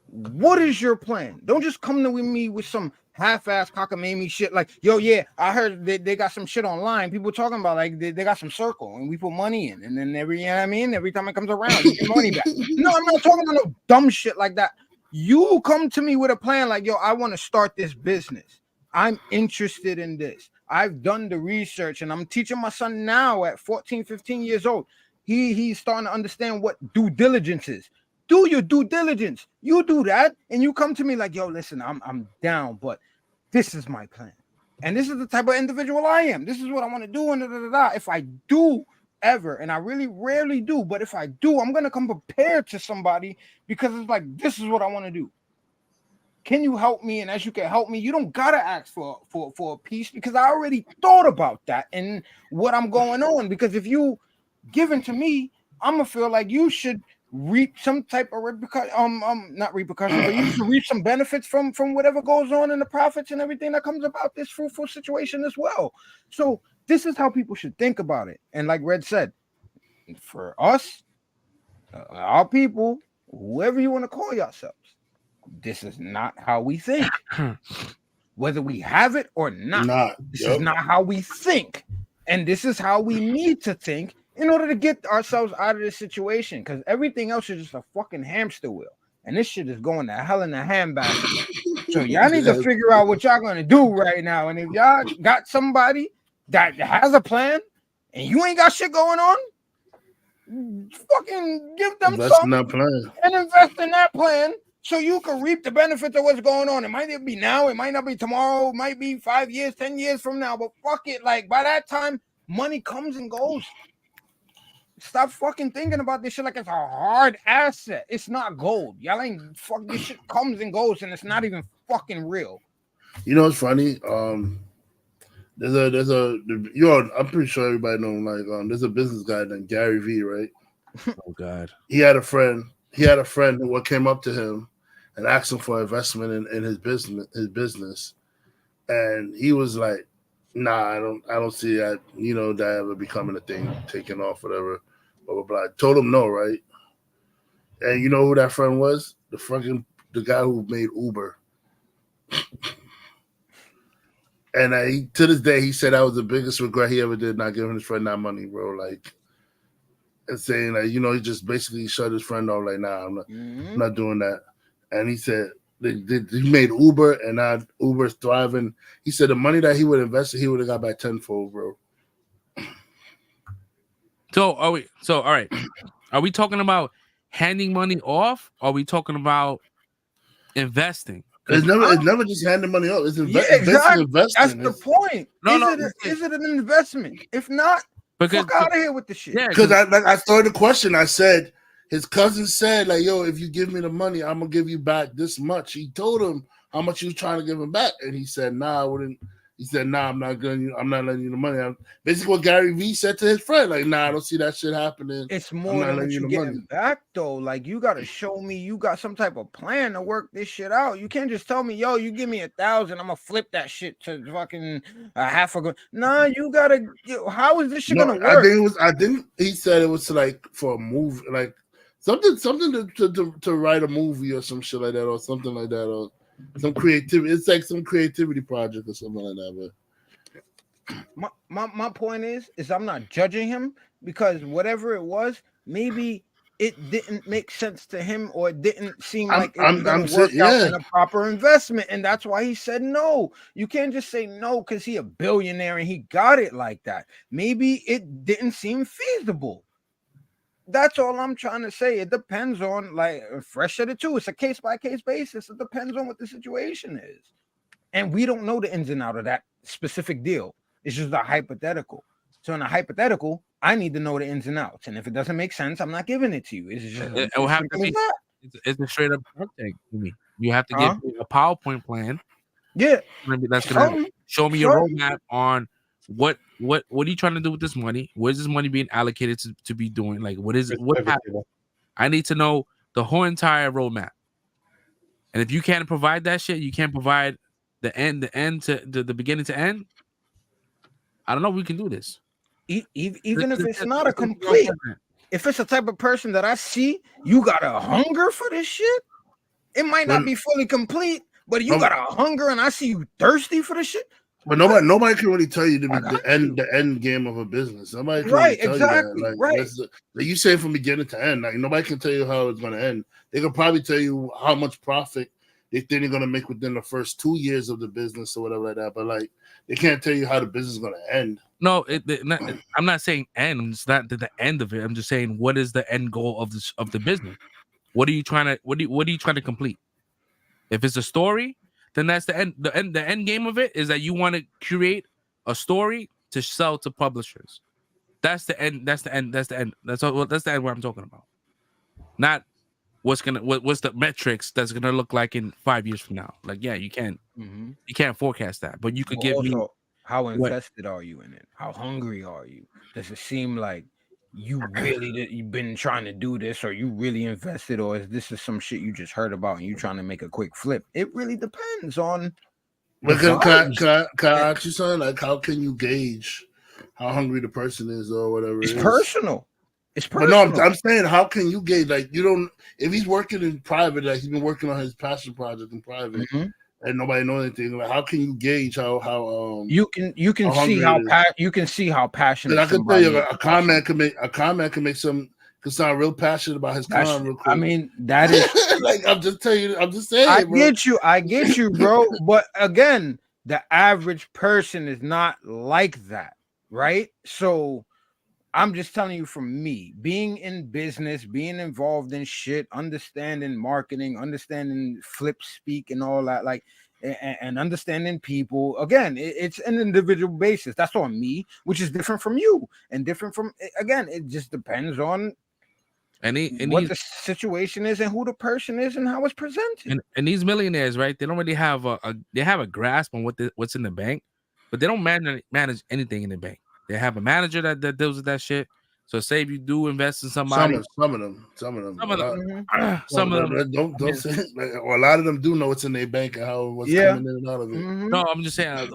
what is your plan? Don't just come to me with some half-ass cockamamie shit. Like, yo, yeah, I heard they got some shit online. People talking about like they got some circle and we put money in, and then every time it comes around, you get money back. No, I'm not talking about no dumb shit like that. You come to me with a plan like, yo, I want to start this business. I'm interested in this. I've done the research, and I'm teaching my son now at 14, 15 years old. He's starting to understand what due diligence is. Do your due diligence. You do that, and you come to me like, yo, listen, I'm down, but this is my plan. And this is the type of individual I am. This is what I want to do, and If I do ever, and I really rarely do, but if I do, I'm going to come prepared to somebody because it's like, this is what I want to do. Can you help me? And as you can help me, you don't got to ask for a piece because I already thought about that and what I'm going on. Because if you giving to me, I'm going to feel like you should reap some type of not repercussion, but you should reap some benefits from whatever goes on in the profits and everything that comes about this fruitful situation as well. So this is how people should think about it. And like Red said, for us, our people, whoever you want to call yourselves, this is not how we think. Whether we have it or not, this is not how we think. And this is how we need to think in order to get ourselves out of this situation, because everything else is just a fucking hamster wheel, and this shit is going to hell in a handbasket. So y'all need to figure out what y'all gonna do right now. And if y'all got somebody that has a plan and you ain't got shit going on, fucking give them something and invest in that plan so you can reap the benefits of what's going on. It might not be now, it might not be tomorrow, it might be 5 years, 10 years from now, but fuck it, like by that time, money comes and goes. Stop fucking thinking about this shit like it's a hard asset. It's not gold. Y'all ain't fuck. This shit comes and goes, and it's not even fucking real. You know what's funny? I'm pretty sure everybody know him. Like, there's a business guy named Gary V, right? Oh God. He had a friend who came up to him and asked him for investment in his business, and he was like, "Nah, I don't see that, that ever becoming a thing, taking off, whatever, blah, blah, blah." I told him no, right? And you know who that friend was? The guy who made Uber. And to this day, he said that was the biggest regret he ever did, not giving his friend that money, bro. Like, and saying that, he just basically shut his friend off, like, nah, I'm not doing that. And he said, he made Uber, and now Uber's thriving. He said the money that he would invest, he would have got back tenfold, bro. So all right. Are we talking about handing money off? Or are we talking about investing? It's never just handing money off. It's exactly. Investing. That's the point. Is it an investment? If not, fuck out of here with the shit. Yeah, because I started the question. I said, his cousin said, like, yo, if you give me the money, I'm gonna give you back this much. He told him how much he was trying to give him back, and he said, nah, I wouldn't. He said, nah, I'm not letting you the money. Basically what Gary V said to his friend, like, nah, I don't see that shit happening. It's more than what you getting back, though. Like, you gotta show me you got some type of plan to work this shit out. You can't just tell me, yo, you give me 1,000, I'm gonna flip that shit to fucking half a good. Nah, you gotta. How is this shit gonna work? I think he said it was like for a movie, like something to write a movie or some shit like that, or something like that, or some creativity. It's like some creativity project or something like that. But my point is I'm not judging him, because whatever it was, maybe it didn't make sense to him, or it didn't seem like it was going to work out in a proper investment, and that's why he said no. You can't just say no because he a billionaire and he got it like that. Maybe it didn't seem feasible. That's all I'm trying to say. It depends on, like, fresh at it too. It's a case by case basis. It depends on what the situation is, and we don't know the ins and out of that specific deal. It's just a hypothetical. So in a hypothetical, I need to know the ins and outs, and if it doesn't make sense, I'm not giving it to you. It's just it will have to be. It's a straight up project to me. You have to give me a PowerPoint plan. Yeah, that's gonna show me your roadmap on what are you trying to do with this money? Where's this money being allocated to be doing? Like, what happened? I need to know the whole entire roadmap. And if you can't provide that shit, you can't provide the end to the beginning to end. I don't know if we can do this. Even if it's not a complete, if it's a type of person that I see, you got a hunger for this shit. It might not be fully complete, But you got a hunger, and I see you thirsty for the shit. But nobody can really tell you the end game of a business. Nobody can really tell you that. Like you say from beginning to end. Like nobody can tell you how it's gonna end. They can probably tell you how much profit they think they're gonna make within the first 2 years of the business or whatever like that. But like they can't tell you how the business is gonna end. No, I'm not saying end. It's not the end of it. I'm just saying what is the end goal of the business. What are you trying to complete? If it's a story, then that's the end. The end game of it is that you want to create a story to sell to publishers. That's the end. That's the end. That's the end. That's the end where I'm talking about. Not what's the metrics that's gonna look like in 5 years from now. Like, yeah, you can't forecast that, but you could give me how invested are you in it? How hungry are you? Does it seem like you've been trying to do this, or you really invested, or is this some shit you just heard about and you trying to make a quick flip? It really depends on. But can I ask you something? Like, how can you gauge how hungry the person is or whatever? It's personal. It's personal. But no, I'm saying, how can you gauge? Like, you don't. If he's working in private, like he's been working on his passion project in private. And nobody knows anything. Like, how can you gauge how you can see how passionate? I can tell you, a con man can sound real passionate about his con real quick. I mean, that is like I'm just saying. I get you, bro. But again, the average person is not like that, right? So I'm just telling you, from me being in business, being involved in shit, understanding marketing, understanding flip speak and all that, like, and understanding people. Again, it's an individual basis. That's on me, which is different from you and different from, again, it just depends on what the situation is and who the person is and how it's presented. And these millionaires, right? They don't really have they have a grasp on what's in the bank, but they don't manage anything in the bank. They have a manager that deals with that shit. So say if you do invest in somebody, some of them don't say it. Like, or a lot of them do know what's in their bank and what's coming in and out of it. No, I'm just saying.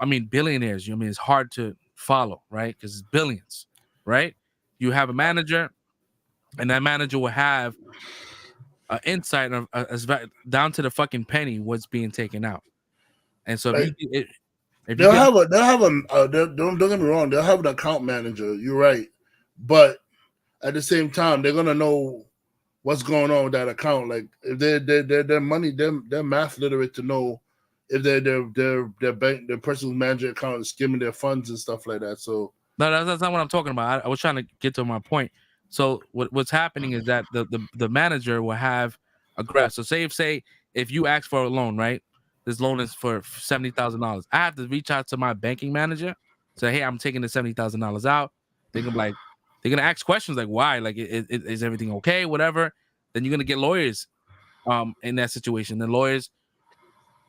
I mean, billionaires. I mean, it's hard to follow, right? Because it's billions, right? You have a manager, and that manager will have an insight of down to the fucking penny what's being taken out. And so don't get me wrong, they'll have an account manager. You're right, but at the same time, they're gonna know what's going on with that account. Like, if they're math literate to know if their bank, their personal manager account is skimming their funds and stuff like that. So no, that's not what I'm talking about. I was trying to get to my point. So what's happening is that the manager will have a graph. So say if you ask for a loan, right? This loan is for $70,000. I have to reach out to my banking manager, say, hey, I'm taking the $70,000 out. They're gonna ask questions like, why? Like, is everything okay? Whatever. Then you're gonna get lawyers in that situation. The lawyers,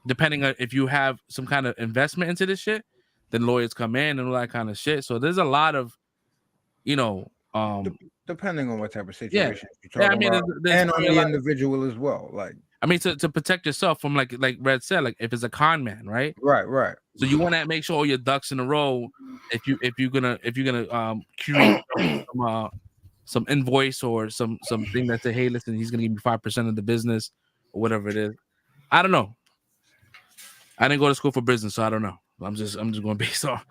depending on if you have some kind of investment into this shit, then lawyers come in and all that kind of shit. So there's a lot of, depending on what type of situation you're talking about, and on the individual as well. Like, I mean, to protect yourself from like Red said, like if it's a con man, right? Right. So you want to make sure all your ducks in a row. If you're gonna create some invoice or something that say, hey, listen, he's gonna give me 5% of the business or whatever it is. I don't know. I didn't go to school for business, so I don't know. I'm just going based on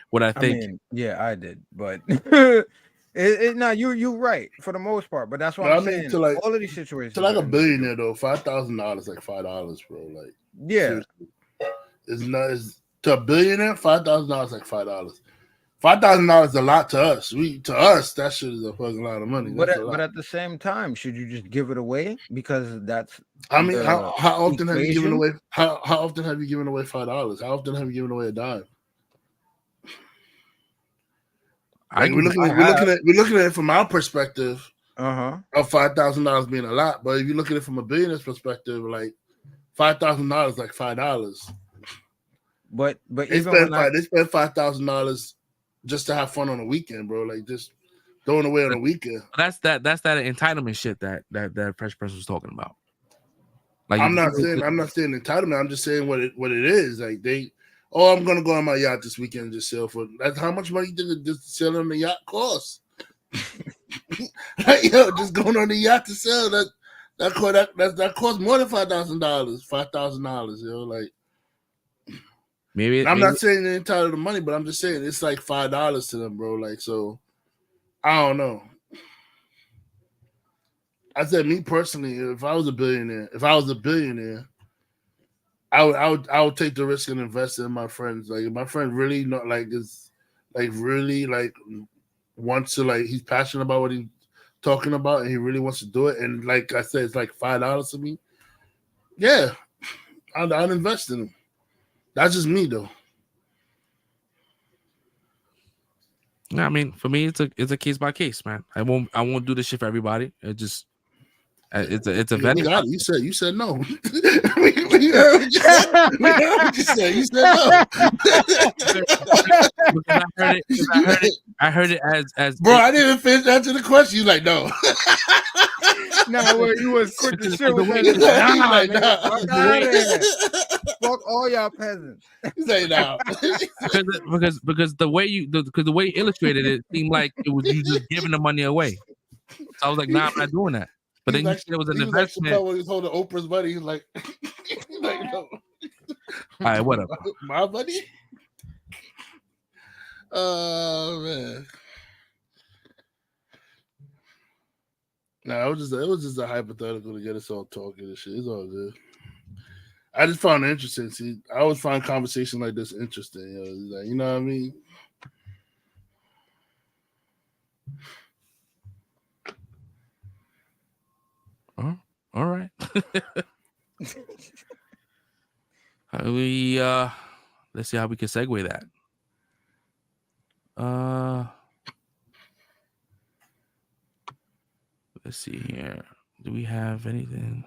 what I think. I mean, yeah, I did, but no, you're right for the most part. But that's what I'm saying. To like all of these situations, to like a billionaire though, $5,000 like $5, bro. Like, yeah, it's not to a billionaire. $5,000 like $5. $5,000 is a lot to us. To us, that shit is a fucking lot of money. But at the same time, should you just give it away? Because that's. I mean, how often have you given away? How often have you given away $5? How often have you given away a dime? Like, we're looking at it from our perspective of $5,000 being a lot, but if you look at it from a billionaire's perspective, like $5,000 like $5. But they spend $5,000 just to have fun on a weekend, bro. Like, just throwing away on a weekend. That's that entitlement shit that Fresh Prince was talking about. Like, I'm not saying entitlement. I'm just saying what it is. Like, I'm gonna go on my yacht this weekend and just sail for. That's how much money did just sail on the yacht cost? Like, just going on the yacht to sail. That cost more than $5,000. $5,000, yo. Like, I'm not saying they're entitled to money, but I'm just saying it's like $5 to them, bro. Like, so I don't know. I said, me personally, if I was a billionaire, I would take the risk and invest in my friends. Like, if my friend really not like is like really like wants to, like, he's passionate about what he's talking about and he really wants to do it, and like I said, it's like $5 to me. Yeah, I'd invest in him. That's just me though. I mean, for me, it's a case by case, man. I won't do this shit for everybody. It's a vetting. You said no. we heard what you said. You said no. I heard it as bro. I didn't even finish answering the question. You like no. No, where you was quick to shit with that. Fuck all y'all peasants. Say no. because the way you illustrated it seemed like it was you just giving the money away. So I was like, nah, I'm not doing that. But then you said it was an investment. Like when he was holding Oprah's money, he's like, no. All right, whatever. My money. Oh man. No, it was just a hypothetical to get us all talking and shit. It's all good. I just found it interesting. See, I always find conversation like this interesting. You know what I mean? Oh, all right. Let's see how we can segue that. Let's see here. Do we have anything?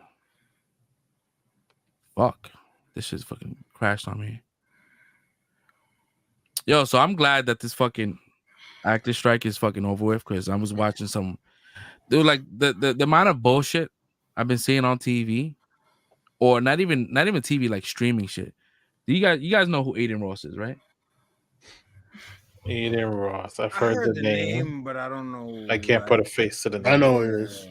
Fuck. This shit's fucking crashed on me. Yo, so I'm glad that this fucking actor strike is fucking over with, because I was watching some dude, like the amount of bullshit I've been seeing on TV, or not even TV, like streaming shit. You guys know who Aiden Ross is, right? Aiden Ross. I've heard the name, but I don't know. I can't put a face to the name. I know who it is.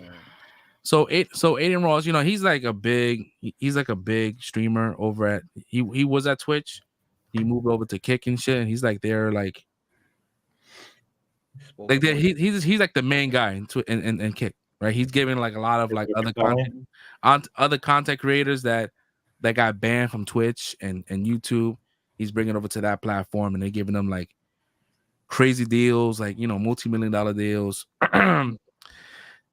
So Aiden Ross, you know, he's like a big streamer over at he was at Twitch. He moved over to Kick and shit, and he's like there like he's like the main guy in Kick, right? He's giving like a lot of like other content creators that got banned from Twitch and YouTube. He's bringing over to that platform, and they're giving them like crazy deals, like, you know, multi-million-dollar deals.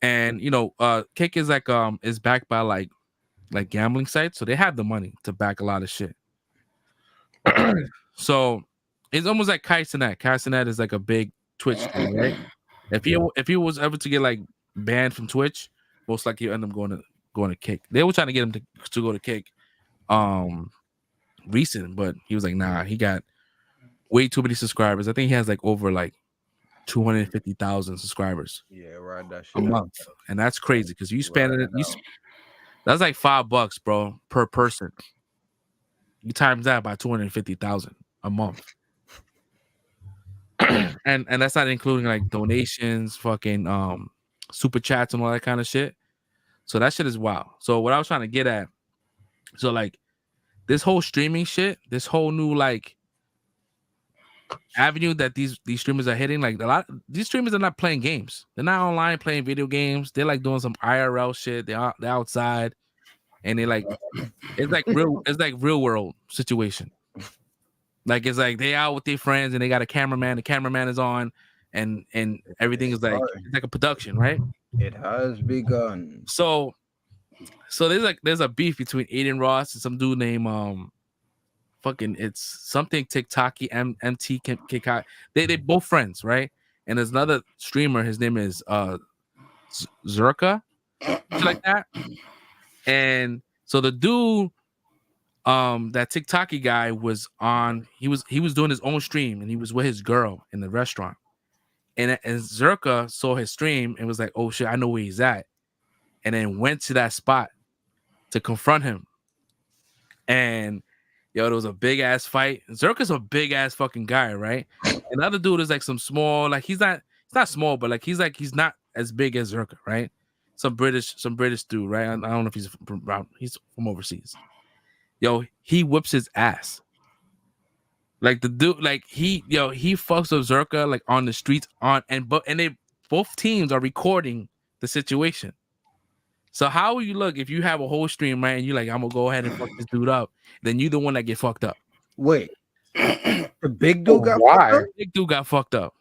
And you know, Kick is like is backed by like gambling sites, so they have the money to back a lot of shit. So it's almost like Kai Cenat. Kai Cenat is like a big Twitch streamer, right? If he was ever to get like banned from Twitch, most likely he'll end up going to Kick. They were trying to get him to go to Kick recent, but he was like, nah, he got way too many subscribers. I think he has like over like 250,000 subscribers. Yeah, right. That shit a month, and that's crazy because you spend it. That's like $5, bro, per person. You times that by 250,000 a month, and that's not including like donations, fucking super chats, and all that kind of shit. So that shit is wild. So what I was trying to get at, so like this whole streaming shit, this whole new like avenue that these streamers are hitting, like these streamers are not playing games. They're not online playing video games. They're like doing some IRL shit. They're outside, and they like it's like real world situation. Like it's like they out with their friends and they got a cameraman. The cameraman is on, and everything is like it's like a production, right? It has begun. So there's a beef between Aiden Ross and some dude named it's something TikToky MT Kikai. They both friends, right? And there's another streamer. His name is Zerka, like that. And so the dude, that TikToky guy was on. He was doing his own stream, and he was with his girl in the restaurant. And Zerka saw his stream and was like, "Oh shit, I know where he's at," and then went to that spot to confront him. And yo, there was a big ass fight. Zerka's a big ass fucking guy, right? And the other dude is like some small, like he's not small, but like he's not as big as Zerka, right? some British dude, right? I don't know if he's from overseas. Yo, he whips his ass. Like the dude, like he fucks up Zerka like on the streets and they both teams are recording the situation. So how will you look if you have a whole stream, right? And you're like, I'm gonna go ahead and fuck this dude up. Then you the one that get fucked up. Wait, the big dude got Why? fucked up? Big dude got fucked up.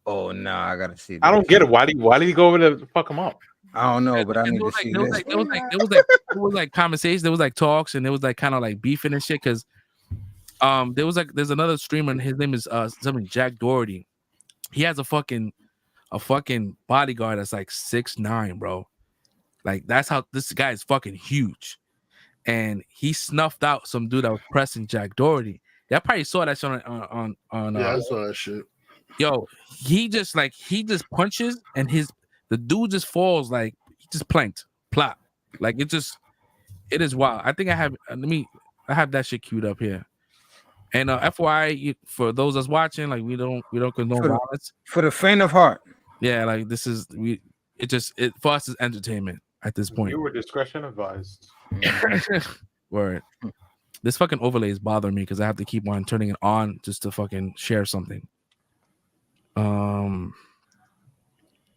Oh no, I gotta see that. I don't get it. Why did he go over to fuck him up? I don't know, but I need to see this. There was like conversation, there was like talks, and there was like kind of like beefing and shit. Cause there's another streamer, and his name is something Jack Doherty. He has a fucking bodyguard that's like 6'9", bro. Like that's how this guy is fucking huge. And he snuffed out some dude that was pressing Jack Doherty. I probably saw that shit on yeah, I saw that shit. Yo, he just punches and the dude just falls, like he just planked, plop. Like it is wild. I think I have that shit queued up here. And FYI, for those that's watching, like we don't condone violence. For the faint of heart. Yeah, like this is for us is entertainment at this point. You were discretion advised. Word. This fucking overlay is bothering me because I have to keep on turning it on just to fucking share something.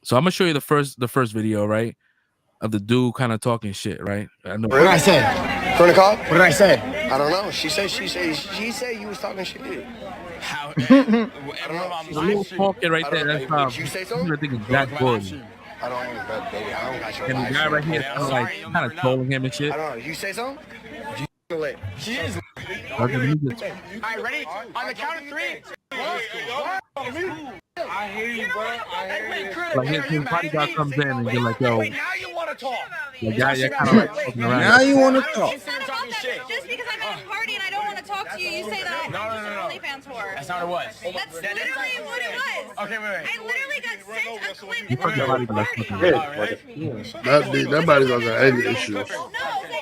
So I'm gonna show you the first video, right? Of the dude kind of talking shit, right? I know. What did I say? Turn the call? What did I say? I don't know. She said you was talking shit. How? I don't know. The little talking right there. That's you say something? I think it's Jack Gordon. I don't, baby. I don't got your And the guy right here is kind of trolling him and shit. I don't know. You say something? She is. All right, ready? On the count of 3. I hear you, bro. I hear you. Like his bodyguard comes in and you're like, yo. Now you want to talk. Like, yeah, kind of like fucking around. Now you want to talk. Just because I'm at a party and I don't want to talk to you, you say that I'm just OnlyFans whore. That's not what it was. That's literally what it was. Okay, wait. I literally got sent a clip. You fucking bodyguard. That bodyguard got anger issues.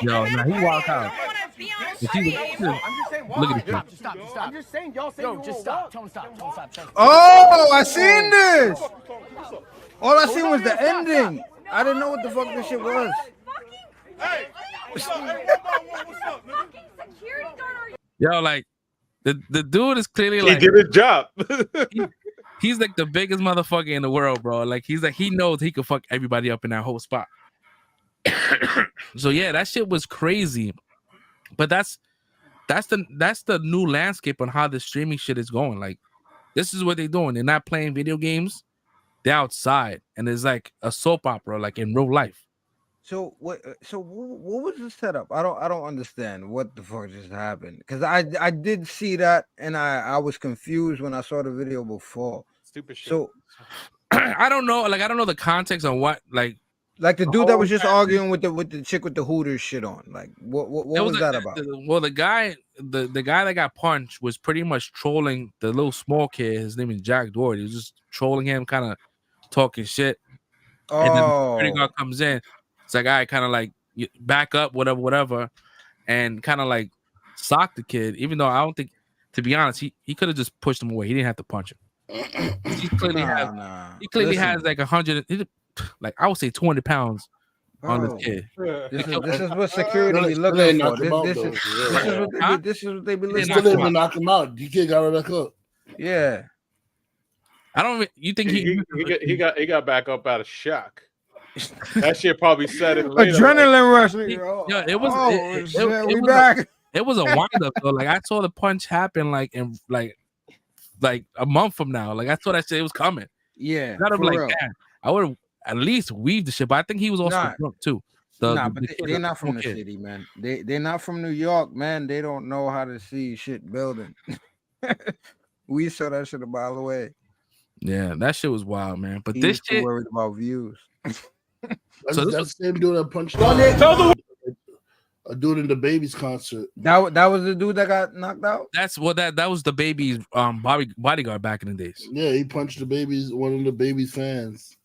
Yo, now he walked out. Look at this. Stop. I'm just saying, y'all say just stop. Tone stop. Oh, I seen this. All I seen was the ending. I didn't know what the fuck this shit was. Hey, Yo, like the dude is clearly He like did his job. he's like the biggest motherfucker in the world, bro. Like he knows he could fuck everybody up in that whole spot. So yeah, that shit was crazy. But that's the new landscape on how the streaming shit is going. Like this is what they're doing. They're not playing video games. They're outside, and it's like a soap opera, like in real life. So what? So what was the setup? I don't understand what the fuck just happened. Because I did see that, and I was confused when I saw the video before. Stupid shit. So I don't know. Like I don't know the context on what like the dude that was just arguing with the chick with the Hooters shit on. Like what was that about? Well, the guy that got punched was pretty much trolling the little small kid. His name is Jack Doherty. He was just trolling him, kind of talking shit. Oh. And then the security guard comes in. It's like, I kind of like back up, whatever, and kind of like sock the kid. Even though I don't think, to be honest, he could have just pushed him away. He didn't have to punch him. He clearly has like 100. Like I would say 200 pounds on this kid. This is what security looking for. This is what they be listening for. Still knock him out. You kid got right back up. Yeah. I don't. You think he got back up out of shock? That shit probably said it later. Adrenaline rush. Yeah, it was. It was a wind up though. Like I saw the punch happen like in like a month from now. Like I saw that shit. It was coming. Yeah. I'd have like, man, I would have at least weaved the shit. But I think he was also drunk too. But they're not from the city, man. They're not from New York, man. They don't know how to see shit building. We saw that shit a mile away. Yeah, that shit was wild, man. But He this was too shit worried about views. So that's the same dude that punched a dude in the Babies concert. That was the dude that got knocked out. That's what that was the Baby's bodyguard back in the days. Yeah, he punched the Babies, one of the Babies fans.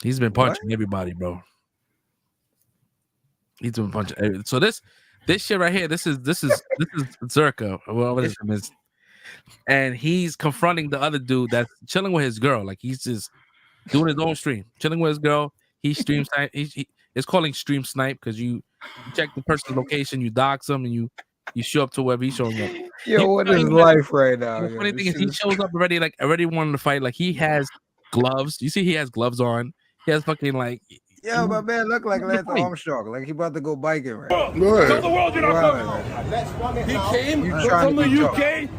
He's been punching everybody, bro. He's been punching. So this shit right here, this is Zerka. What his name is. And he's confronting the other dude that's chilling with his girl. Like he's just doing his own stream, chilling with his girl. he stream snipe. It's calling stream snipe because you check the person's location, you dox them, and you show up to wherever he's showing up. Yo, what is life right now? The funny thing is, he shows up already wanting to fight. Like he has gloves. You see, he has gloves on. He has fucking like. Yo, my man look like Lance Armstrong, like he about to go biking right. Tell the world you're not coming. He came from the UK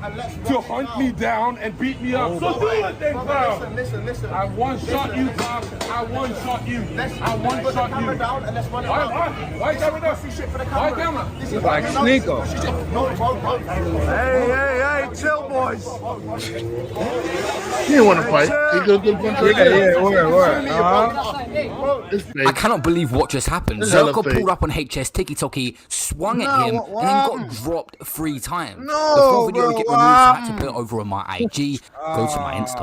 to hunt me down and beat me up. So do it then, bro. Listen. I one-shot you, Tom. I one-shot you. I one-shot you. Why camera? Why camera? Like Sneeko. Hey, chill, boys. He didn't want to fight. He could have punch. Yeah, word. I cannot believe what just happened. Zerko pulled up on HS Tiki-Toki, swung at him, and then got dropped 3 times. No, the full video would get removed, so I had to put it over on my IG, go to my Insta.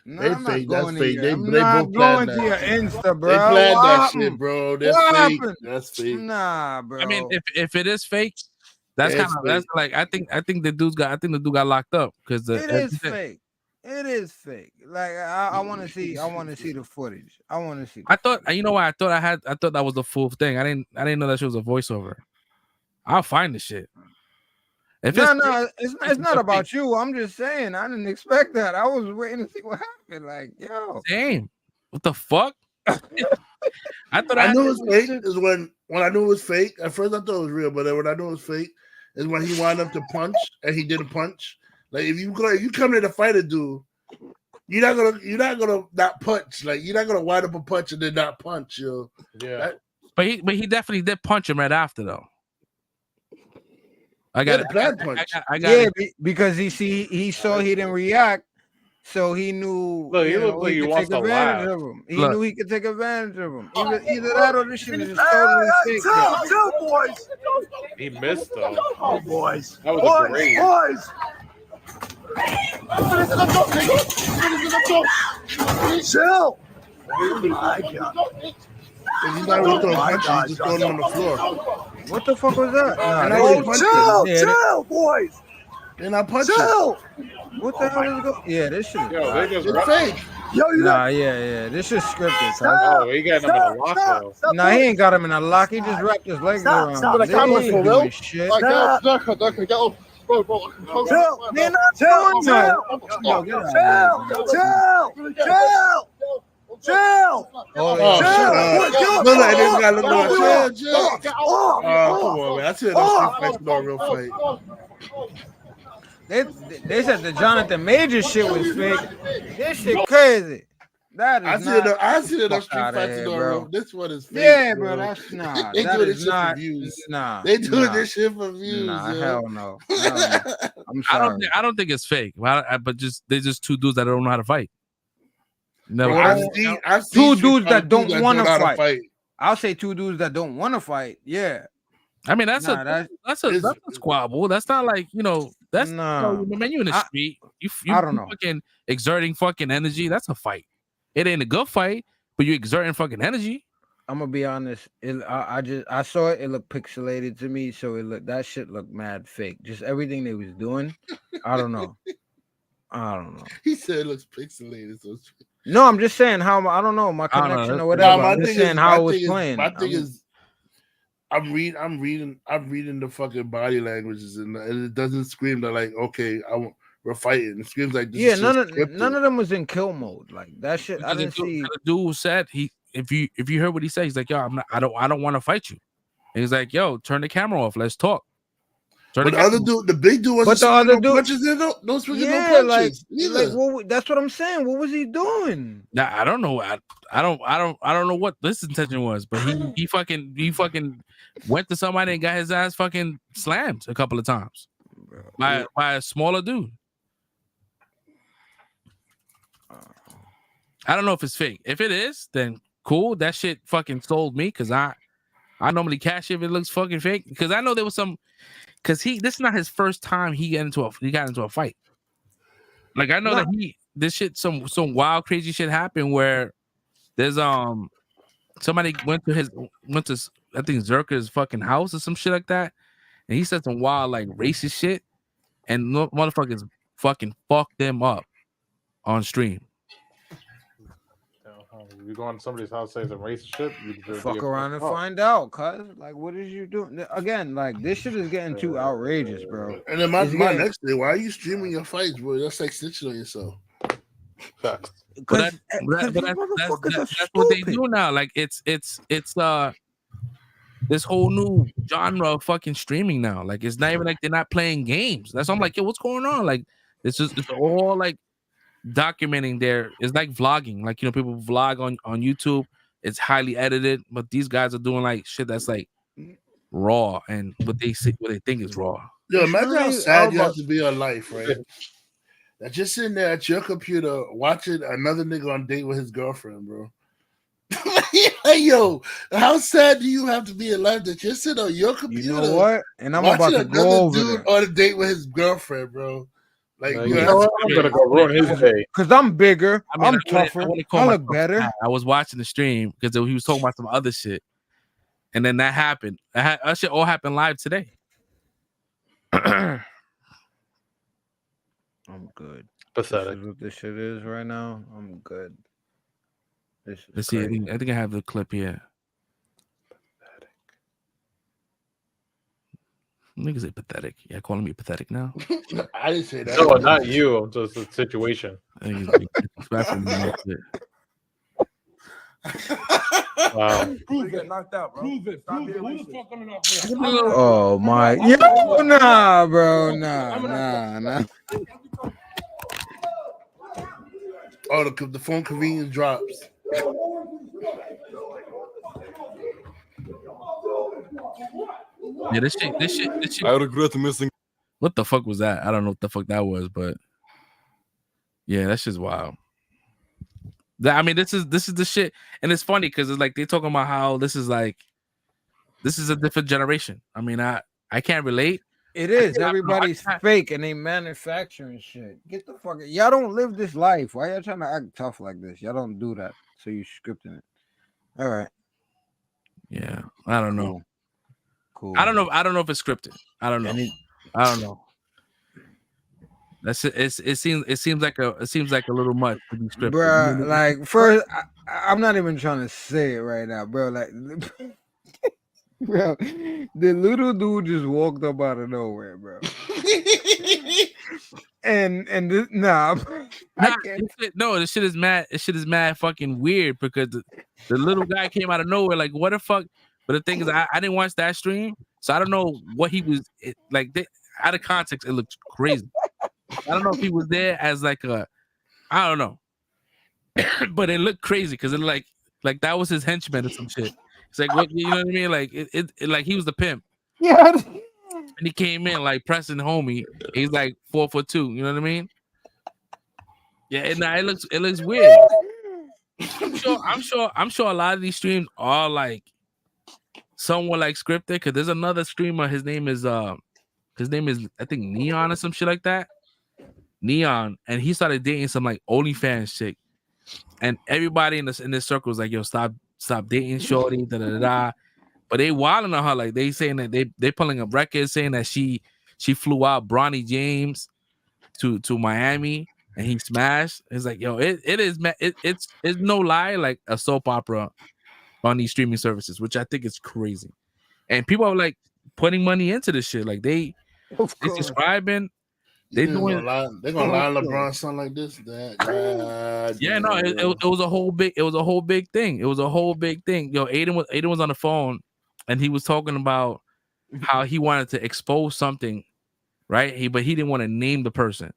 No, they fake. That's fake. They both planned that. To your Insta, bro. They planned that shit, bro. That's fake. That's fake. Nah, bro. I mean, if it is fake, that's kind of that's like I think the dude got locked up because it is fake. It is fake. Like I want to see. I want to see the footage. I want to see. I thought, you know what? I thought that was the full thing. I didn't know that shit was a voiceover. I'll find the shit. It's not about you. I'm just saying. I didn't expect that. I was waiting to see what happened. Like, yo, damn, what the fuck? I thought I knew it was fake. Is when I knew it was fake. At first, I thought it was real, but then when I knew it was fake, is when he wound up to punch and he didn't punch. Like if you come in to fight a dude, you're not gonna not punch. Like you're not gonna wind up a punch and then not punch, yo. Yeah. But he definitely did punch him right after though. I got it. I got it. Because he saw he didn't react, so he knew. Look, he looked like he wants to laugh. Of him. He knew he could take advantage of him. Either that or this shit is just totally fake. Chill, boys. He missed though. Oh, boys. That was a great. Boys. Chill. Oh my God. He's not really throwing punches, he's just throwing him on the floor. What the fuck was that? Chill, boys. They're not punching. Chill. What the hell is going? Yeah, this shit. Yo, they just It's fake. Yeah. This is scripted. Oh, he got him in a lock though. Nah, he ain't got him in a lock. He just wrapped his legs around. Stop. The camera's for real. Shit. Like, get up. Bro, chill. Man, chill. Oh, no, they just gotta look like chill. Oh, come on, man. I said those street fights not a real fight. They said the Jonathan Major shit was fake. This shit crazy. That is I see that street fights not real. This one is fake. Yeah, bro. That's not. They that do is this shit not. for views. Nah. They do this shit for views. Nah, yo. hell no. I'm sorry. I don't think it's fake. But they're just two dudes that don't know how to fight. No, I've seen two dudes that don't want to fight. fight. I'll say two dudes that don't want to fight. Yeah. I mean that's a squabble. That's not like that's man. You in the street. You I don't know. Fucking exerting fucking energy. That's a fight. It ain't a good fight, but you exerting fucking energy. I'm gonna be honest. I saw it. It looked pixelated to me, so that shit looked mad fake. Just everything they was doing. I don't know. He said it looks pixelated. So no, I'm just saying how I don't know my connection or whatever. I'm just saying how it was playing. My thing is, I'm reading the fucking body languages, and it doesn't scream that like, okay, we're fighting. It screams like this. None of them was in kill mode. Like that shit. I didn't see. The dude said if you heard what he said, he's like, yo, I don't want to fight you. And he's like, yo, turn the camera off. Let's talk. But the other dude, the big dude, wasn't the other dude, punches in no punches. That's what I'm saying. What was he doing? Nah, I don't know. I don't know what this intention was, but he fucking went to somebody and got his ass fucking slammed a couple of times by a smaller dude. I don't know if it's fake. If it is, then cool. That shit fucking sold me because I normally cash if it looks fucking fake because I know there was some. Because this is not his first time he got into a fight. Like I know that this shit some wild crazy shit happened where there's somebody went to I think Zerka's fucking house or some shit like that, and he said some wild like racist shit, and motherfuckers fucking fucked them up on stream. You go on somebody's house, say some racist shit. Fuck around and find out, cuz. Like, what is you doing? Again, like, this shit is getting too outrageous, bro. And then my next day, why are you streaming your fights, bro? That's like snitching on yourself. But that's what they do now. Like, it's this whole new genre of fucking streaming now. Like, it's not even like they're not playing games. That's why I'm like, yo, what's going on? Like, it's all like documenting it's like vlogging. Like, you know, people vlog on YouTube. It's highly edited, but these guys are doing like shit that's like raw and what they think is raw. Yo, imagine how sad you have to be on life, right? That just sitting there at your computer watching another nigga on date with his girlfriend, bro. Yo, how sad do you have to be in life that you're sitting on your computer? You know what? And I'm about to go over dude on a date with his girlfriend, bro. Like, you know what? I'm gonna go ruin his day because I'm bigger. I'm tougher. I look better. I was watching the stream because he was talking about some other shit, and then that happened. That shit all happened live today. I'm good. Pathetic. This is what this shit is right now. I'm good. Let's see. I think I have the clip here. Niggas say pathetic. Yeah, calling me pathetic now. I didn't say that. No, not you. Just the situation. Wow. Prove it. Knocked out, bro. Prove it. Who the fuck coming up here? Oh my. Yo, nah, bro. Nah. Oh, the phone convenience drops. Yeah, this shit. I regret missing. What the fuck was that? I don't know what the fuck that was, but yeah, that's just wild. I mean, this is the shit, and it's funny because it's like they talking about how this is a different generation. I mean, I can't relate. It is. Everybody's fake and they manufacturing shit. Get the fuck. Y'all don't live this life. Why y'all trying to act tough like this? Y'all don't do that. So you scripting it. All right. Yeah, I don't know. Cool. I don't know if it's scripted. I don't know. That's it. It seems like a little much to be scripted. Bro, like first, I'm not even trying to say it right now, bro. Like, bro, the little dude just walked up out of nowhere, bro. and this, this shit is mad. This shit is mad fucking weird because the little guy came out of nowhere. Like, what the fuck? But the thing is, I didn't watch that stream, so I don't know what he was like. Out of context, it looks crazy. I don't know if he was there as like I don't know, but it looked crazy because it like that was his henchman or some shit. It's like, what, you know what I mean? Like it like he was the pimp. Yeah. And he came in like pressing homie. He's like 4'2". You know what I mean? Yeah, and it looks weird. I'm sure a lot of these streams are like somewhat like scripted because there's another streamer. His name is I think Neon or some shit like that. Neon, and he started dating some like OnlyFans chick, and everybody in this circle was like, "Yo, stop dating shorty." Da da da. But they wilding on her, like they saying that they pulling up records saying that she flew out Bronny James to Miami and he smashed. It's like, yo, it's no lie, like a soap opera on these streaming services, which I think is crazy. And people are like putting money into this shit, like they subscribing. They're gonna lie LeBron something like this. Yeah, no, it was a whole big thing. It was a whole big thing. Yo, Aiden was on the phone and he was talking about how he wanted to expose something, right? But he didn't want to name the person,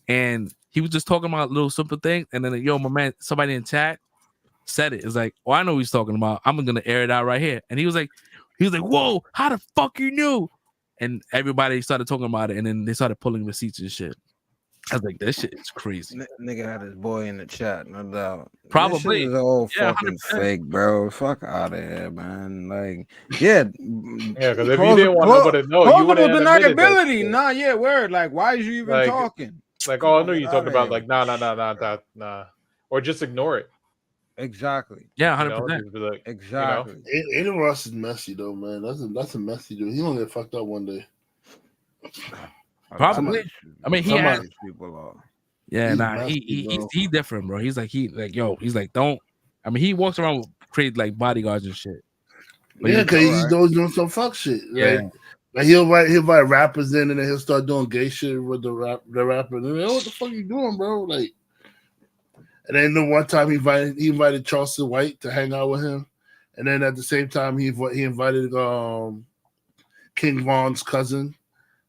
and he was just talking about little simple things. And then, yo, my man, somebody in chat said it. It's like, oh, I know what he's talking about. I'm gonna air it out right here. And he was like, whoa, how the fuck you knew? And everybody started talking about it, and then they started pulling receipts and shit. I was like, that shit is crazy. Nigga had his boy in the chat, no doubt. Probably. This is all fucking 100%. Fake, bro. Fuck out of here, man. Like, yeah. Yeah, because if you didn't want nobody to know, you would have deniability. Nah, yeah, word. Like, why is you even talking? Like, oh, I know you talking about, like, nah. Or just ignore it. Exactly. Yeah, 100%. Like, exactly. Aiden Ross is messy though, man. That's a messy dude. He gonna get fucked up one day. Probably. I mean, he has people are. Yeah, he's different, bro. He's like, don't I mean, he walks around with crazy like bodyguards and shit. But yeah, because he's always doing some fuck shit. Yeah. Like he'll invite rappers in, and then he'll start doing gay shit with the rapper. And what the fuck you doing, bro? Like, and then the one time he invited Charleston White to hang out with him, and then at the same time he invited King Von's cousin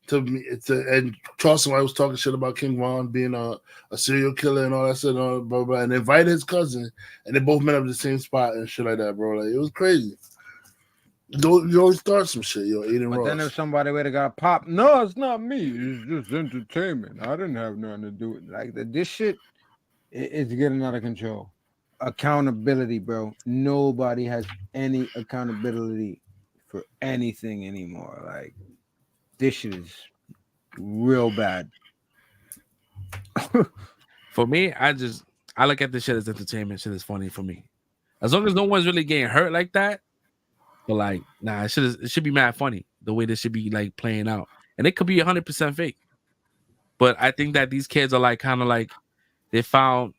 and Charleston White was talking shit about King Von being a serial killer and all that shit, blah, blah, blah, and invited his cousin, and they both met up at the same spot and shit like that, bro. Like, it was crazy. You always start some shit, yo. Aiden But Ross. then if somebody would have got popped, no, it's not me. It's just entertainment. I didn't have nothing to do with it. Like this shit, it's getting out of control. Accountability, bro. Nobody has any accountability for anything anymore. Like this shit is real bad. For me, I look at this shit as entertainment. Shit is funny for me. As long as no one's really getting hurt like that. But like, nah, it should be mad funny the way this should be like playing out, and it could be 100% fake. But I think that these kids are like kind of like they found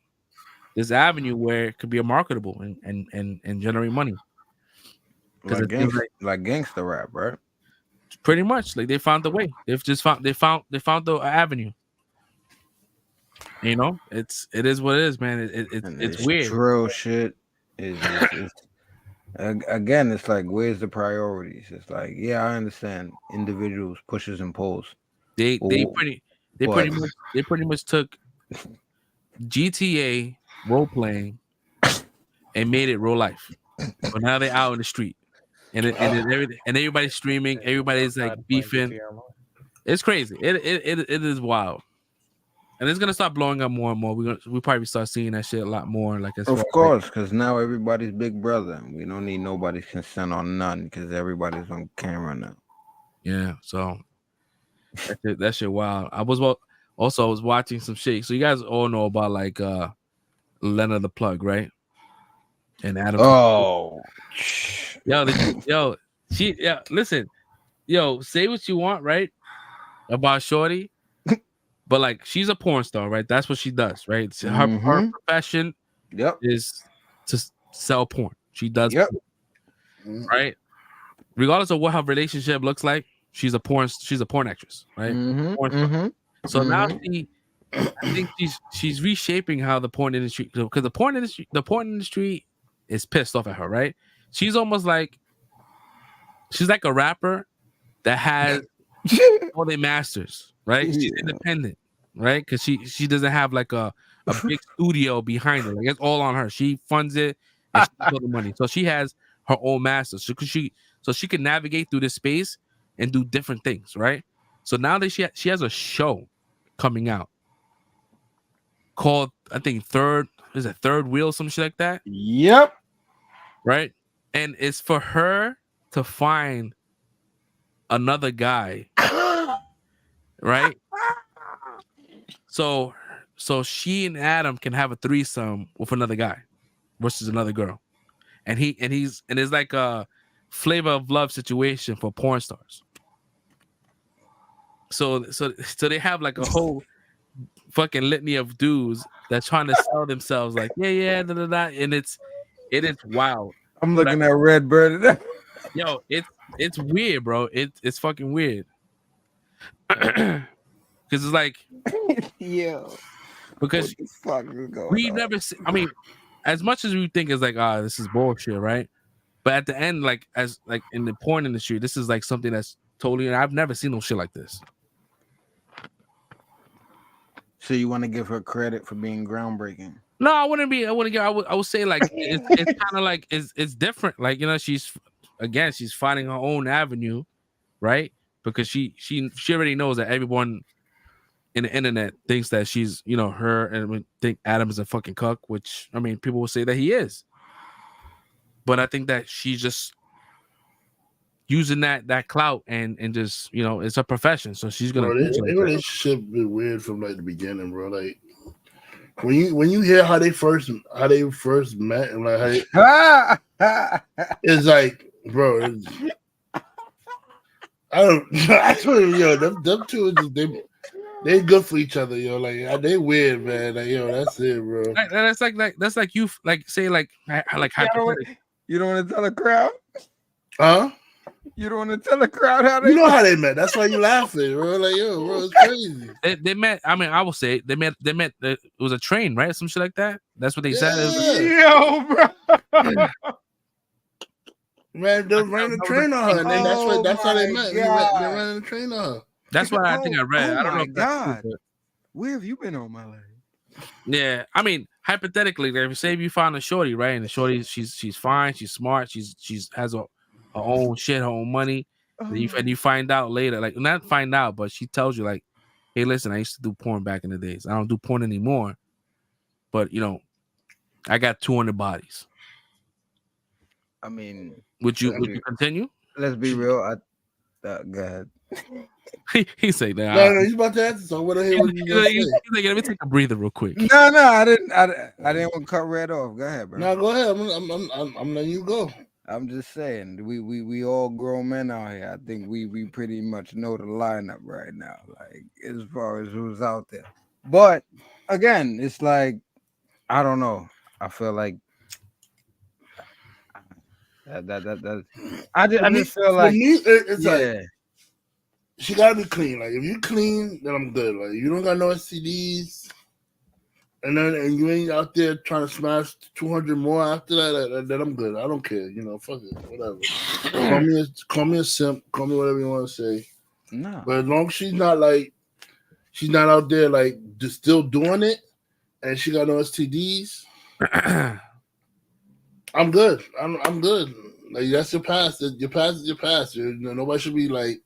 this avenue where it could be a marketable and generate money. Like gangster rap, right? Pretty much, like they found the way. They found the avenue. You know, it is what it is, man. It's weird. Drill shit again, it's like, where's the priorities? It's like, yeah, I understand individuals, pushes and pulls. They pretty much took GTA role playing and made it real life. But now they're out in the street, and everybody's streaming, everybody's like beefing. It's crazy. It is wild. And it's gonna start blowing up more and more. We probably start seeing that shit a lot more. Like, of course, because now everybody's big brother. We don't need nobody's consent on none because everybody's on camera now. Yeah, so that shit wild. I was watching some shit. So you guys all know about like Lena the Plug, right? And Adam. Oh, listen, say what you want, right? About Shorty. But like, she's a porn star, right? That's what she does, right? So her profession is to sell porn. She does porn, right? Regardless of what her relationship looks like, she's a porn actress, right? So now I think she's reshaping how the porn industry, because the porn industry is pissed off at her, right? She's almost like she's like a rapper that has all their masters. Right, she's independent, right? Because she doesn't have like a big studio behind her. Like, it's all on her. She funds it and she gets all the money. So she has her own masters. So she can navigate through this space and do different things, right? So now that she has a show coming out called, I think, Third Wheel, some shit like that. Yep. Right, and it's for her to find another guy. Right, so she and Adam can have a threesome with another guy versus another girl, and it's like a flavor of love situation for porn stars. So they have like a whole fucking litany of dudes that's trying to sell themselves, like da, da, da, and it is wild. I'm looking at Redbird. Yo, it's weird, bro. It's fucking weird. Because it's like, because we never see, I mean, as much as we think it's like, this is bullshit, right? But at the end, like, as like in the porn industry, this is like something that's totally, I've never seen no shit like this. So you want to give her credit for being groundbreaking? No, I wouldn't give. I would say like it's kind of like it's different. Like, she's finding her own avenue, right? Because she already knows that everyone in the internet thinks that she's, her, and we think Adam is a fucking cuck, which, I mean, people will say that he is. But I think that she's just using that clout and just, it's a profession. So she's gonna. Their relationship been weird from like the beginning, bro. Like when you hear how they first met and like it's like, bro. I don't. I swear, them two, They good for each other, yo. Like they weird, man. Like yo, that's it, bro. That's like you say like you don't want to tell the crowd, huh? You don't want to tell the crowd how they. You know how they met. That's why you laughing, bro. Like yo, bro, it's crazy. They met. I mean, I will say they met. It was a train, right? Some shit like that. That's what they said. Yo, bro. Ran the train on her, and then that's how they met. They ran the train on her. That's what I think I read. I don't know. God, where have you been all my life? Yeah, I mean, hypothetically, like, say if you find a shorty, right, and the shorty, she's fine, she's smart, she's has her own shit, her own money, and you find out later, like not find out, but she tells you like, hey, listen, I used to do porn back in the days. I don't do porn anymore, but you know, I got 200 bodies. I mean, would you continue? Let's be real. Go ahead. he said that. No, he's about to answer. So what the hell? He's like, let me take a breather real quick. No, I didn't want to cut Red off. Go ahead, bro. No, go ahead. I'm letting you go. I'm just saying, we all grown men out here. I think we pretty much know the lineup right now, like as far as who's out there. But again, it's like I don't know. I feel like that. I just feel like it's like she gotta be clean. Like if you clean, then I'm good. Like you don't got no STDs, and you ain't out there trying to smash 200 more after that. Then I'm good. I don't care. You know, fuck it, whatever. call me a simp. Call me whatever you want to say. No, but as long as she's not out there like just still doing it, and she got no STDs, I'm good. I'm good. Like that's your past. Your past is your past. Nobody should be like.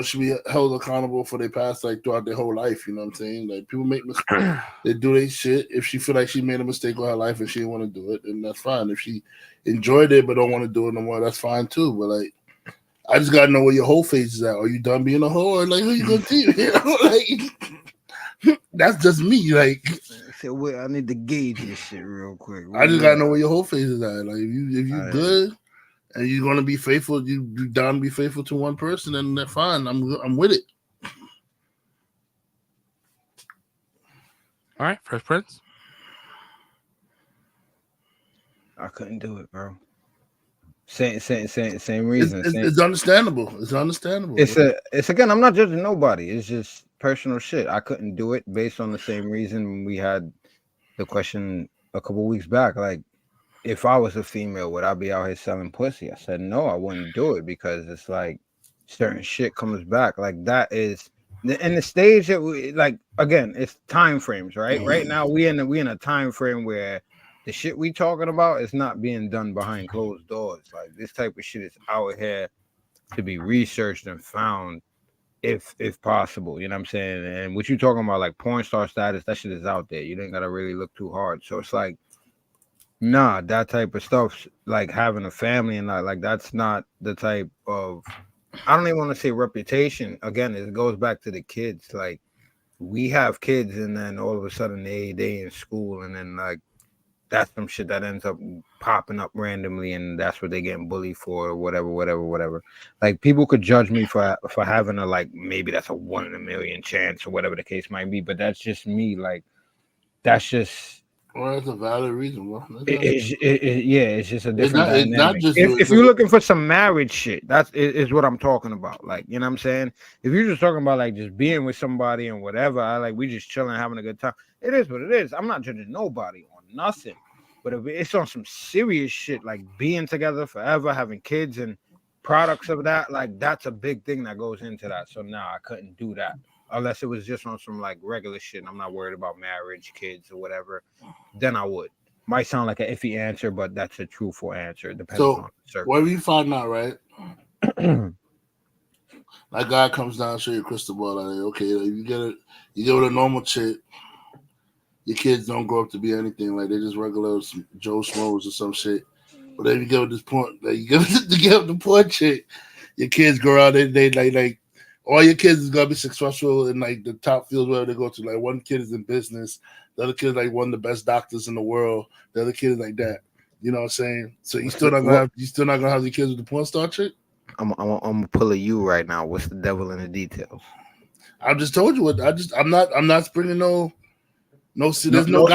Should be held accountable for their past, like throughout their whole life. You know what I'm saying? Like people make mistakes, they do their shit. If she feel like she made a mistake with her life and she didn't want to do it, then that's fine. If she enjoyed it but don't want to do it no more, that's fine too. But like, I just gotta know where your whole face is at. Are you done being a hoe, or like who you gonna team? Like that's just me. Like, I need to gauge this shit real quick. I just gotta know where your whole face is at. Like if you good. And you're gonna be faithful. You down to be faithful to one person, and that's fine. I'm with it. All right, Fresh Prince. I couldn't do it, bro. Same reason. It's understandable. It's understandable. It's again. I'm not judging nobody. It's just personal shit. I couldn't do it based on the same reason we had the question a couple weeks back. Like, if I was a female, would I be out here selling pussy? I said no, I wouldn't do it because it's like certain shit comes back. Like that is in the stage that we like. Again, it's time frames, right? Right now we in a time frame where the shit we talking about is not being done behind closed doors. Like this type of shit is out here to be researched and found if possible. You know what I'm saying? And what you talking about, like porn star status, that shit is out there. You ain't gotta really look too hard. So it's like. Nah, that type of stuff, like having a family and like that's not the type of. I don't even want to say reputation. Again, it goes back to the kids. Like we have kids, and then all of a sudden they in school, and then like that's some shit that ends up popping up randomly, and that's what they getting bullied for, or whatever. Like people could judge me for having a like maybe that's a 1 in a million chance or whatever the case might be, but that's just me. Like that's just. Well, that's a valid reason, bro. It's just a different dynamic. If you're looking for some marriage shit, that's is what I'm talking about. Like, you know what I'm saying? If you're just talking about like just being with somebody and whatever, we just chilling, having a good time. It is what it is. I'm not judging nobody on nothing. But if it's on some serious shit, like being together forever, having kids and products of that, like that's a big thing that goes into that. So I couldn't do that. Unless it was just on some like regular shit and I'm not worried about marriage, kids, or whatever, then I would. Might sound like an iffy answer, but that's a truthful answer. It depends on the whatever you find out, right? That guy comes down, show you a crystal ball. Like, okay, like you get with a normal chick. Your kids don't grow up to be anything. Like they're just regular Joe Schmoes or some shit. But then you get with this point, like you get with the poor chick. Your kids grow out. They like. All your kids is gonna be successful in like the top fields wherever they go to. Like one kid is in business, the other kid is like one of the best doctors in the world. The other kid is like that. You know what I'm saying? So you still not gonna have your kids with the porn star chick? I'm gonna pull a you right now. What's the devil in the details? I just told you what. I'm not springing no. There's no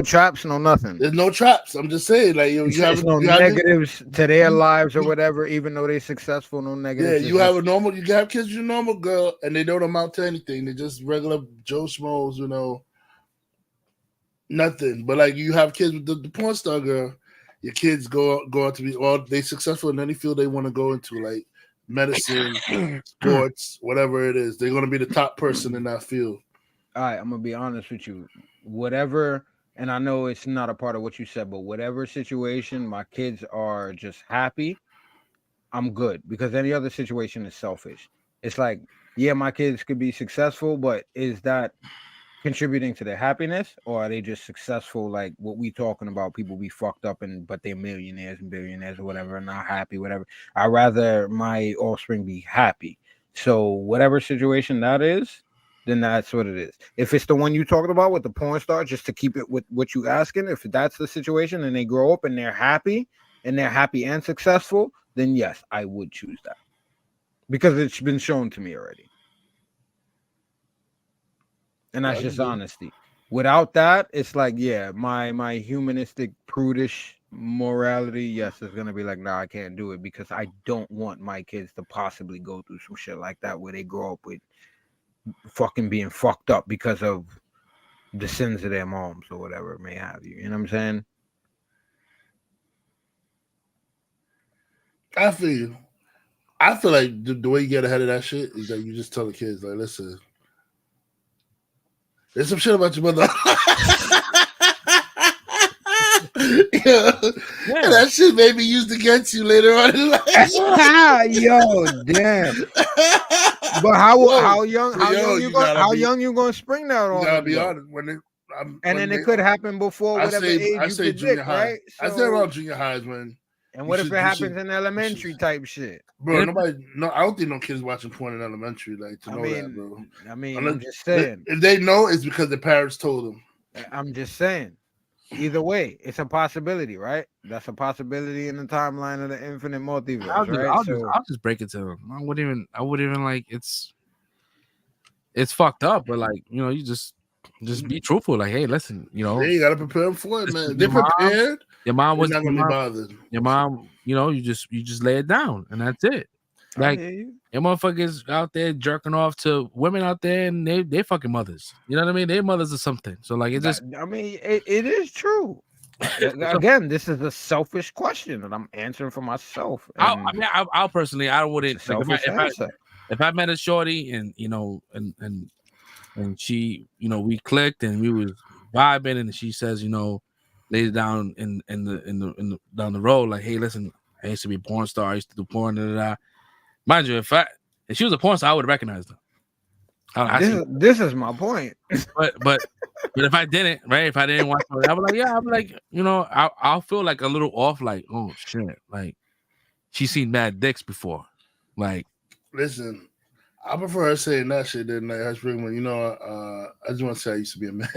traps, no nothing. There's no traps. I'm just saying, like you have no negatives to their lives or whatever. Even though they're successful, no negatives. Yeah, you have kids with a normal girl, and they don't amount to anything. They're just regular Joe Schmoes, nothing. But like you have kids with the porn star girl, your kids go out to be they successful in any field they want to go into, like medicine, sports, whatever it is. They're going to be the top person in that field. All right, I'm gonna be honest with you. Whatever, and I know it's not a part of what you said, but whatever situation, my kids are just happy, I'm good, because any other situation is selfish. It's like, yeah, my kids could be successful, but is that contributing to their happiness, or are they just successful like what we talking about? People be fucked up but they're millionaires and billionaires or whatever, and not happy, whatever. I'd rather my offspring be happy. So whatever situation that is, then that's what it is. If it's the one you talked about with the porn star, just to keep it with what you asking, if that's the situation and they grow up and they're happy and successful, then yes, I would choose that, because it's been shown to me already. And that's just honesty. Without that, it's like, yeah, my humanistic, prudish morality, yes, it's gonna be like, nah, I can't do it, because I don't want my kids to possibly go through some shit like that where they grow up with fucking being fucked up because of the sins of their moms or whatever it may have you. You know what I'm saying? I feel you. I feel like the way you get ahead of that shit is that you just tell the kids, like, listen, there's some shit about your mother. Yeah. That shit may be used against you later on in life. Yo, damn. But how young you gonna spring that on? You gotta be honest. Then it could happen before whatever age you predict, junior high. right? I say around junior highs, man. And what if it happens in elementary type shit? Bro, I don't think no kids watching porn in elementary, like, to know that, bro. I mean, I'm just saying. If they know, it's because the parents told them. I'm just saying. Either way, it's a possibility, right? That's a possibility in the timeline of the infinite multiverse, I'll just break it to them. I wouldn't even like it's fucked up, but like, you just be truthful. Like, hey, listen, Yeah, you gotta prepare them for it, man. They're prepared. Your mom was not gonna be bothered. Your mom, you just lay it down and that's it. Like, your motherfuckers out there jerking off to women out there, and they fucking mothers. You know what I mean? Their mothers or something. So like, it just. I mean, it is true. Again, this is a selfish question, and I'm answering for myself. I'll personally, I wouldn't. Like, if I met a shorty and and she, we clicked and we was vibing, and she says, laid it down in the down the road, like, hey, listen, I used to be a porn star. I used to do porn. Da, da, da. Mind you, if she was a porn star, I would have recognized her. This is my point. But if I didn't, right? If I didn't watch her, I was like, yeah, I'm like, I'll feel like a little off, like, oh shit, like she's seen bad dicks before. Like, listen, I prefer her saying that shit than like her screaming, I just want to say I used to be a man.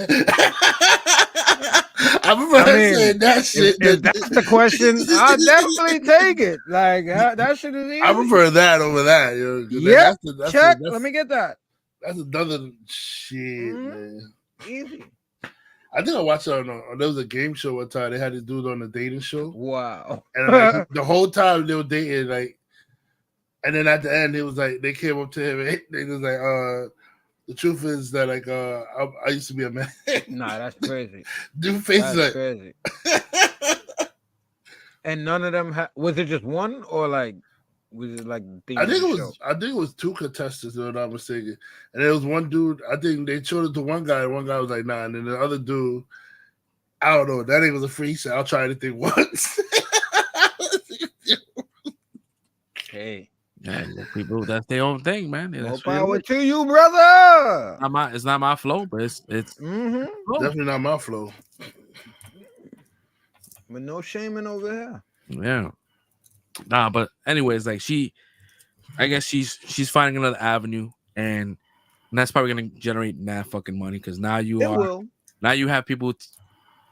I prefer her saying that shit. If that's the question, I'll definitely take it. Like, that shit is easy. I prefer that over that. Yeah, check. Let me get that. That's another shit, man. Easy. I think I watched it on there was a game show one time. They had this dude on the dating show. Wow. And like, the whole time they were dating, like, and then at the end, it was like they came up to him and they was like, the truth is that like I used to be a man. Nah, that's crazy. Dude, face like crazy. And none of them was it just one, or like was it like I think it was two contestants, if I'm not mistaken. And there was one dude, I think they showed it to one guy, and one guy was like, nah, and then the other dude, I don't know, that nigga was a free, so I'll try anything once. Hey. Yeah, people, that's their own thing, man. More power to you, brother. It's not my flow, but it's definitely not my flow. But no shaming over here. Yeah. Nah, but anyways, like I guess she's finding another avenue, and that's probably gonna generate mad fucking money, because now you have people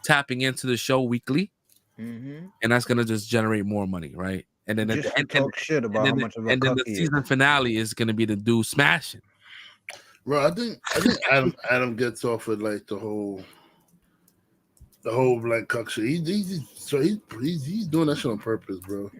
tapping into the show weekly, and that's gonna just generate more money, right? And then talk shit about how much of a and then the season finale is gonna be the dude smashing. Bro, I think Adam gets off with like the whole like cuck shit. He's doing that shit on purpose, bro.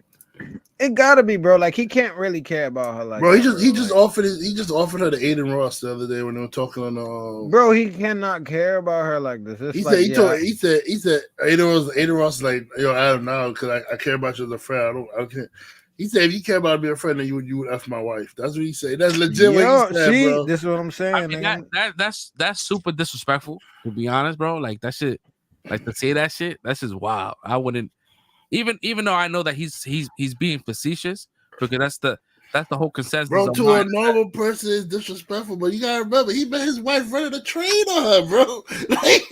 It gotta be, bro. Like he can't really care about her, like. Bro, he just offered her to Aiden Ross the other day when they were talking on the. Bro, he cannot care about her like this. It's He said Aiden Ross like, yo, Adam, now because I care about you as a friend. I can't. He said, if you care about being a friend, then you would F my wife. That's what he said. That's legit what he said, bro. This is what I'm saying. I mean, that's super disrespectful, to be honest, bro. Like that shit, like to say that shit, that's just wild. I wouldn't even though I know that he's being facetious, because that's the whole consensus. Bro, to a normal person is disrespectful, but you gotta remember he met his wife running a train on her, bro. Like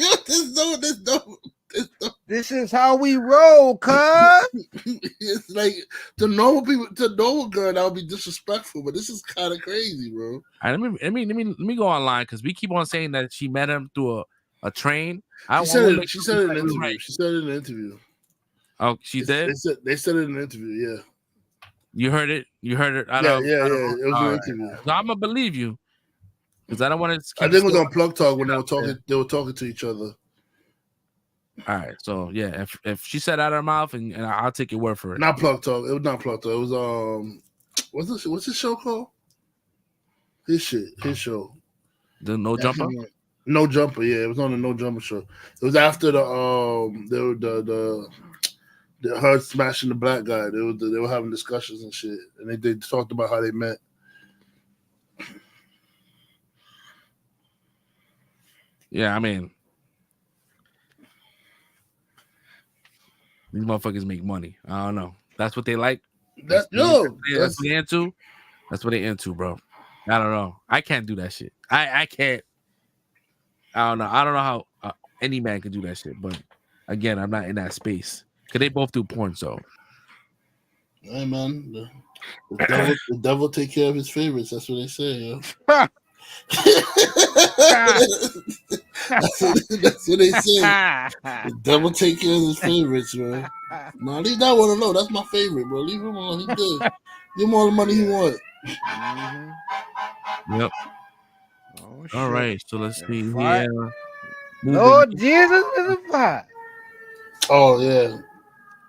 this is how we roll, cuz. It's like to normal girl that would be disrespectful, but this is kind of crazy, bro. All right, let me go online because we keep on saying that she met him through a train. She said it in an interview. Right. She said it in an interview. Oh, she did? They said it in an interview, yeah. You heard it? Yeah. It was an interview. So I'm gonna believe you because I don't want to. I think it was on Plug Talk when they were talking. They were talking to each other. All right, so yeah, if she said out of her mouth, and I'll take your word for it. Not Plug Talk. It was not Plug Talk. It was what's his show called? His show. The No Jumper. No Jumper. Yeah, it was on the No Jumper show. It was after the her smashing the black guy. They were having discussions and shit, and they talked about how they met. Yeah, I mean, these motherfuckers make money. I don't know. That's what they like. That's what they into. That's what they into, bro. I don't know. I can't do that shit. I can't. I don't know. I don't know how any man can do that shit. But again, I'm not in that space. Cause they both do porn, so. Hey man, the devil take care of his favorites. That's what they say, yo. That's what they say. The devil take care of his favorites, man. No, leave that one alone. That's my favorite, bro. Leave him alone. He good. Give him all the money he wants. Yep. Oh, all right, so let's see here. Lord Jesus is a fight. Oh yeah.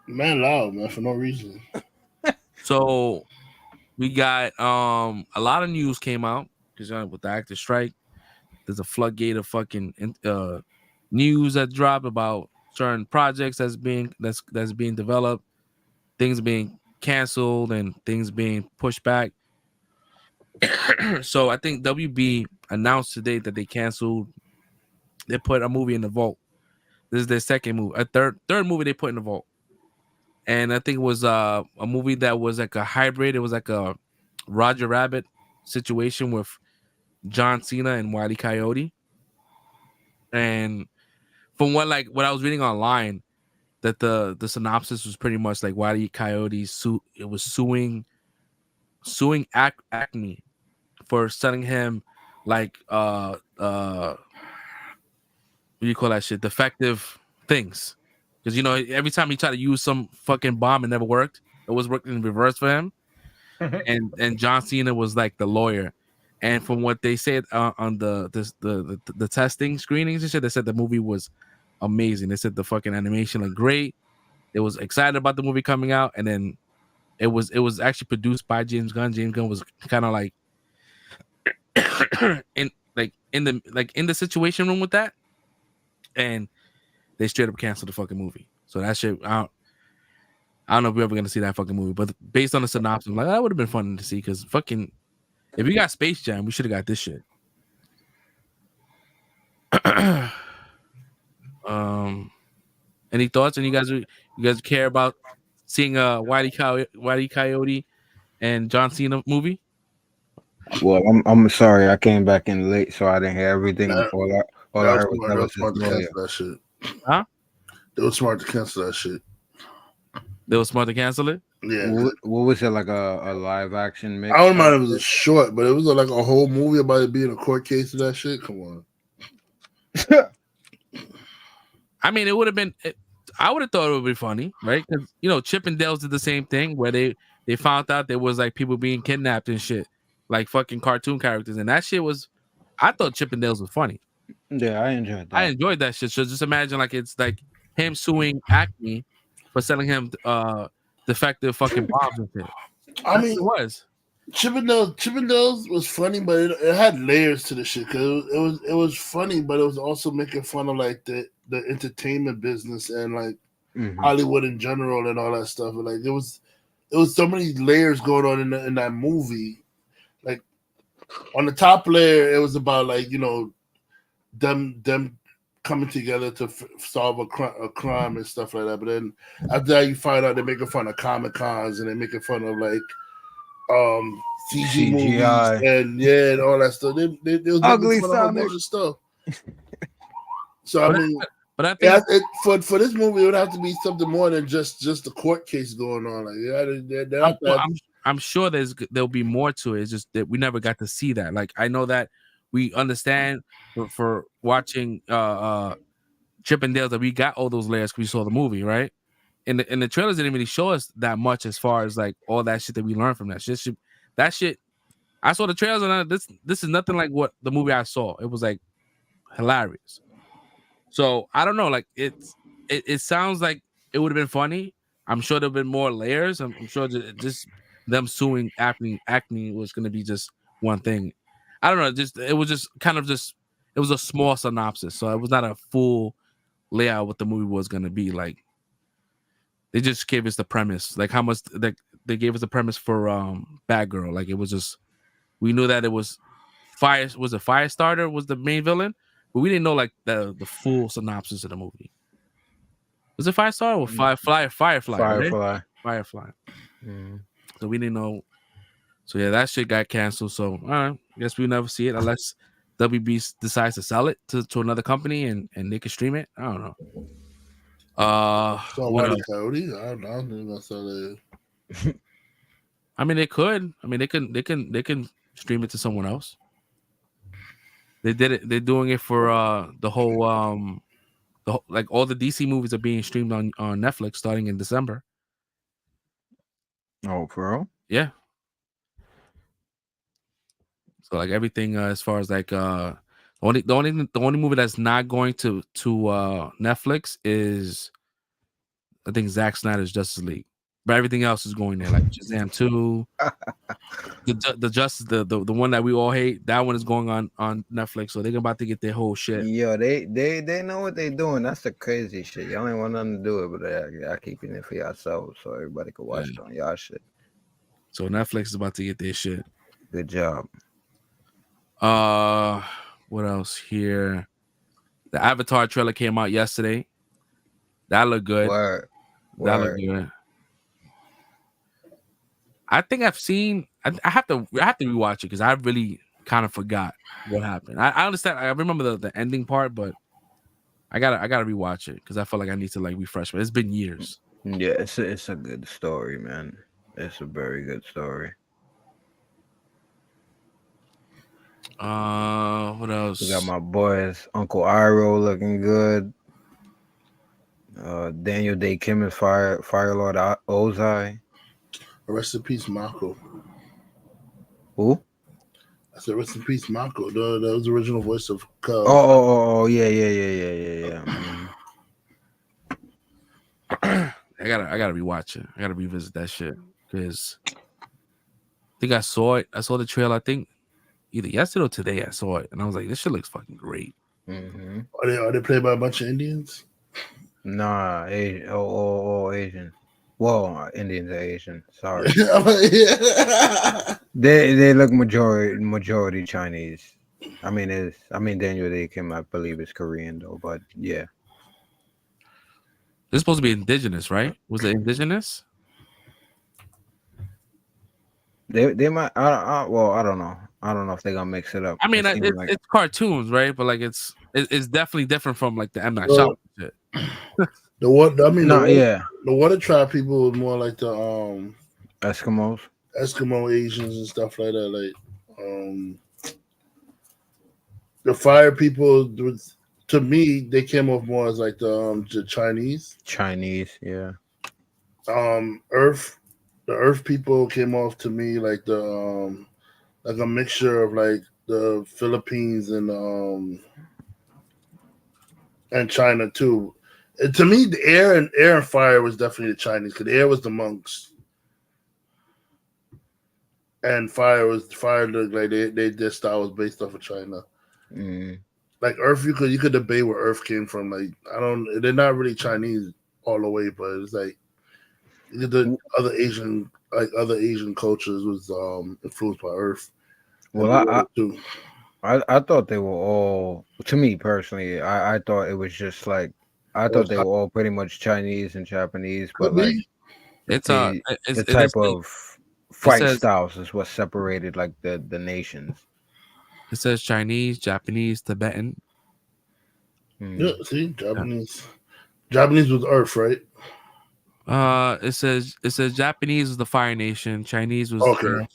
Man loud, man, for no reason. So we got a lot of news came out because with the actor strike, there's a floodgate of fucking news that dropped about certain projects that's being developed, things being canceled and things being pushed back. So I think WB announced today that they canceled. They put a movie in the vault. This is their second movie, a third movie they put in the vault. And I think it was a movie that was like a hybrid. It was like a Roger Rabbit situation with John Cena and Wile E. Coyote. And from what I was reading online, that the synopsis was pretty much like Wile E. Coyote suing Acme for selling him like what do you call that shit? Defective things. Because, every time he tried to use some fucking bomb, it never worked. It was working in reverse for him. and John Cena was like the lawyer. And from what they said on the testing screenings and shit, they said the movie was amazing. They said the fucking animation looked great. They was excited about the movie coming out. And then it was actually produced by James Gunn. James Gunn was kind of like in the situation room with that. And they straight up canceled the fucking movie. So that shit, I don't know if we're ever gonna see that fucking movie. But based on the synopsis, I'm like, that would have been fun to see. Because fucking, if we got Space Jam, we should have got this shit. Any thoughts? And you guys care about seeing a Wile E. Coyote and John Cena movie? Well, I'm sorry, I came back in late, so I didn't hear everything. All I heard was smart to cancel that shit. Huh? They were smart to cancel that shit. They were smart to cancel it? Yeah. What was it, like a live action mix? I don't mind if it was a short, but it was like a whole movie about it being a court case of that shit. Come on. I mean, it would have been. I would have thought it would be funny, right? Because Chip and Dale's did the same thing where they found out there was like people being kidnapped and shit, like fucking cartoon characters, and that shit was. I thought Chippendales was funny. Yeah, I enjoyed that. I enjoyed that shit. So just imagine like it's like him suing Acme for selling him defective fucking bombs and shit. I mean, it was. Chippendales was funny, but it had layers to the shit. Cause it was funny, but it was also making fun of like the entertainment business and like Hollywood in general and all that stuff. And, like it was so many layers going on in that movie. Like on the top layer, it was about like them coming together to solve a crime and stuff like that. But then after that, you find out they're making fun of Comic Cons and they're making fun of like CGI movies and all that stuff. They was ugly making fun of a whole bunch of stuff. So I mean, but I think for this movie, it would have to be something more than just the court case going on. Like I'm sure there'll be more to it. It's just that we never got to see that. Like I know that we understand for watching Chippendales that we got all those layers because we saw the movie, right? And the trailers didn't really show us that much as far as like all that shit that we learned from that shit. That shit, I saw the trailers and this is nothing like what the movie I saw. It was like hilarious. So I don't know, like it sounds like it would have been funny. I'm sure there've been more layers. I'm sure just them suing Acme was going to be just one thing. I don't know. It was a small synopsis, so it was not a full layout what the movie was going to be like. They just gave us the premise, like how much they gave us the premise for Bad Girl. Like it was just, we knew that it was Firestarter was the main villain, but we didn't know like the full synopsis of the movie. Was it Firestarter or Firefly? Firefly. Right? Firefly. So we didn't know. So yeah, that shit got canceled. So all right, guess we'll never see it unless WB decides to sell it to another company and they can stream it. I don't know. What else? Coyote? I don't think I saw that. I mean, they could. I mean, they can stream it to someone else. They did it. They're doing it for the whole like all the DC movies are being streamed on Netflix starting in December. Oh, for real? Yeah. So like everything as far as like the only movie that's not going to Netflix is I think Zack Snyder's Justice League, but everything else is going there like Shazam 2, the one that we all hate, that one is going on Netflix, so they're about to get their whole shit. Yo, they know what they're doing. That's the crazy shit. Y'all ain't want nothing to do it, but y'all keeping it for yourselves so everybody can watch it on y'all shit. So Netflix is about to get their shit. Good job. What else here? The Avatar trailer came out yesterday. That looked good. That looked good. I think I've seen. I have to rewatch it because I really kind of forgot what happened. I understand. I remember the ending part, but I gotta rewatch it because I feel like I need to like refresh. But it's been years. Yeah, it's a good story, man. It's a very good story. What else? We got my boys Uncle Iroh looking good. Daniel Day Kim is Fire Lord Ozai. Rest in peace, Mako. Who? I said rest in peace, Mako. That was the original voice of Cub. Oh, yeah. I gotta rewatch it. I gotta revisit that shit because I think I saw it. I saw the trailer. I think either yesterday or today I saw it, and I was like, "This shit looks fucking great." Mm-hmm. Are they played by a bunch of Indians? Nah, Asian. Well, Indians are Asian. Sorry. They look majority Chinese. I mean Daniel Day Kim, I believe is Korean though, but yeah. This is supposed to be indigenous, right? Was it indigenous? They might. I don't know. I don't know if they're gonna mix it up. I mean, it's cartoons, right? But like, it's definitely different from like the M Night Shyamalan shit. The Water Tribe people was more like the Eskimo Asians and stuff like that. Like the Fire people, to me, they came off more as like the Chinese. Yeah. The Earth people came off to me like the like a mixture of like the Philippines and China too. And to me, the air and fire was definitely the Chinese, because the air was the monks, and fire looked like their style was based off of China. Like Earth, you could debate where Earth came from. Like they're not really Chinese all the way, but it's like the other Asian cultures was influenced by Earth. Well, I thought they were all, to me personally, I thought it was just like, I thought they were all pretty much Chinese and Japanese, but like it's the type of fight styles is what separated like the nations. It says Chinese, Japanese, Tibetan. Yeah, see, Japanese. Japanese was Earth, right? It says Japanese was the fire nation, Chinese was okay.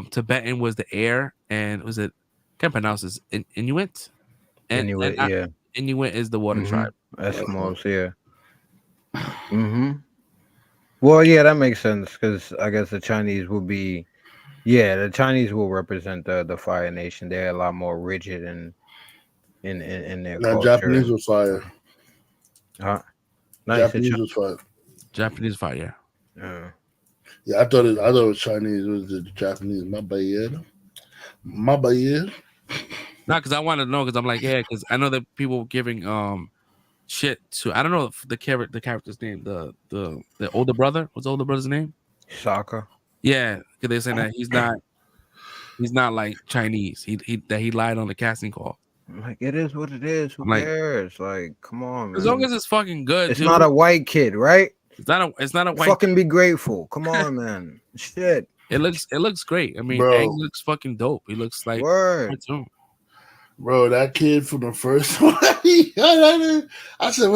Tibetan was the air, and was it? Can't pronounce this. Inuit. Inuit, yeah. Inuit is the water tribe. Eskimos, yeah. Well, yeah, that makes sense, because I guess the Chinese will be, the Chinese will represent the fire nation. They're a lot more rigid in their culture. Japanese was fire. Huh? Japanese was fire. Japanese fire. Yeah, I thought it was Chinese. It was the Japanese. My bad. No, because I want to know, because I'm like, because I know that people were giving shit to, I don't know if the character's name, the older brother. What's the older brother's name? Sokka. Yeah, because they're saying that he's not like Chinese. He lied on the casting call. Like, it is what it is. Who cares? Like, come on, man. As long as it's fucking good. It's not a white kid, right? It's not a white. Fucking be grateful. Come on, man. Shit. It looks great. I mean, Bro. Aang looks fucking dope. He looks like cartoon. Bro, that kid from the first one. I said,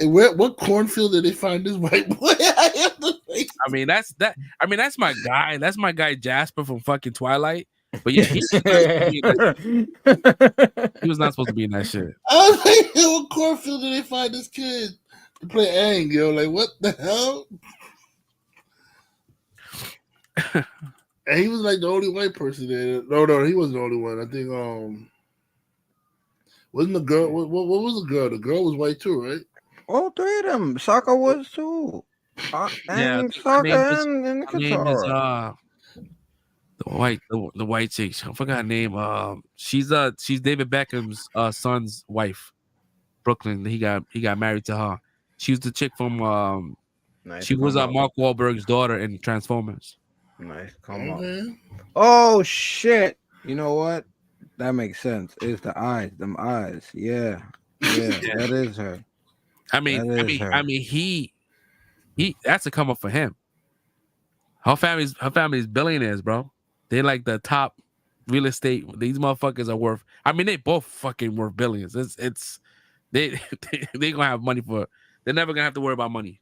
what cornfield did they find this white boy? I mean, that's my guy. That's my guy Jasper from fucking Twilight. But yeah, he was not supposed to be in that shit. I was like, what cornfield did they find this kid to play Aang, yo? Like, what the hell? And he was like the only white person there. No, he wasn't the only one. I think wasn't the girl? What was the girl? The girl was white too, right? All three of them. Sokka was too. And Sokka and Katara. The white chick. I forgot her name. She's David Beckham's son's wife, Brooklyn. He got married to her. She was the chick from she was Mark Wahlberg's daughter in Transformers. Nice, come on. Oh shit! You know what? That makes sense. It's the eyes, them eyes. Yeah, that is her. I mean, he that's a come up for him. Her family's billionaires, bro. They're like the top real estate. These motherfuckers are worth. I mean, they both fucking worth billions. They gonna have money for. They're never gonna have to worry about money.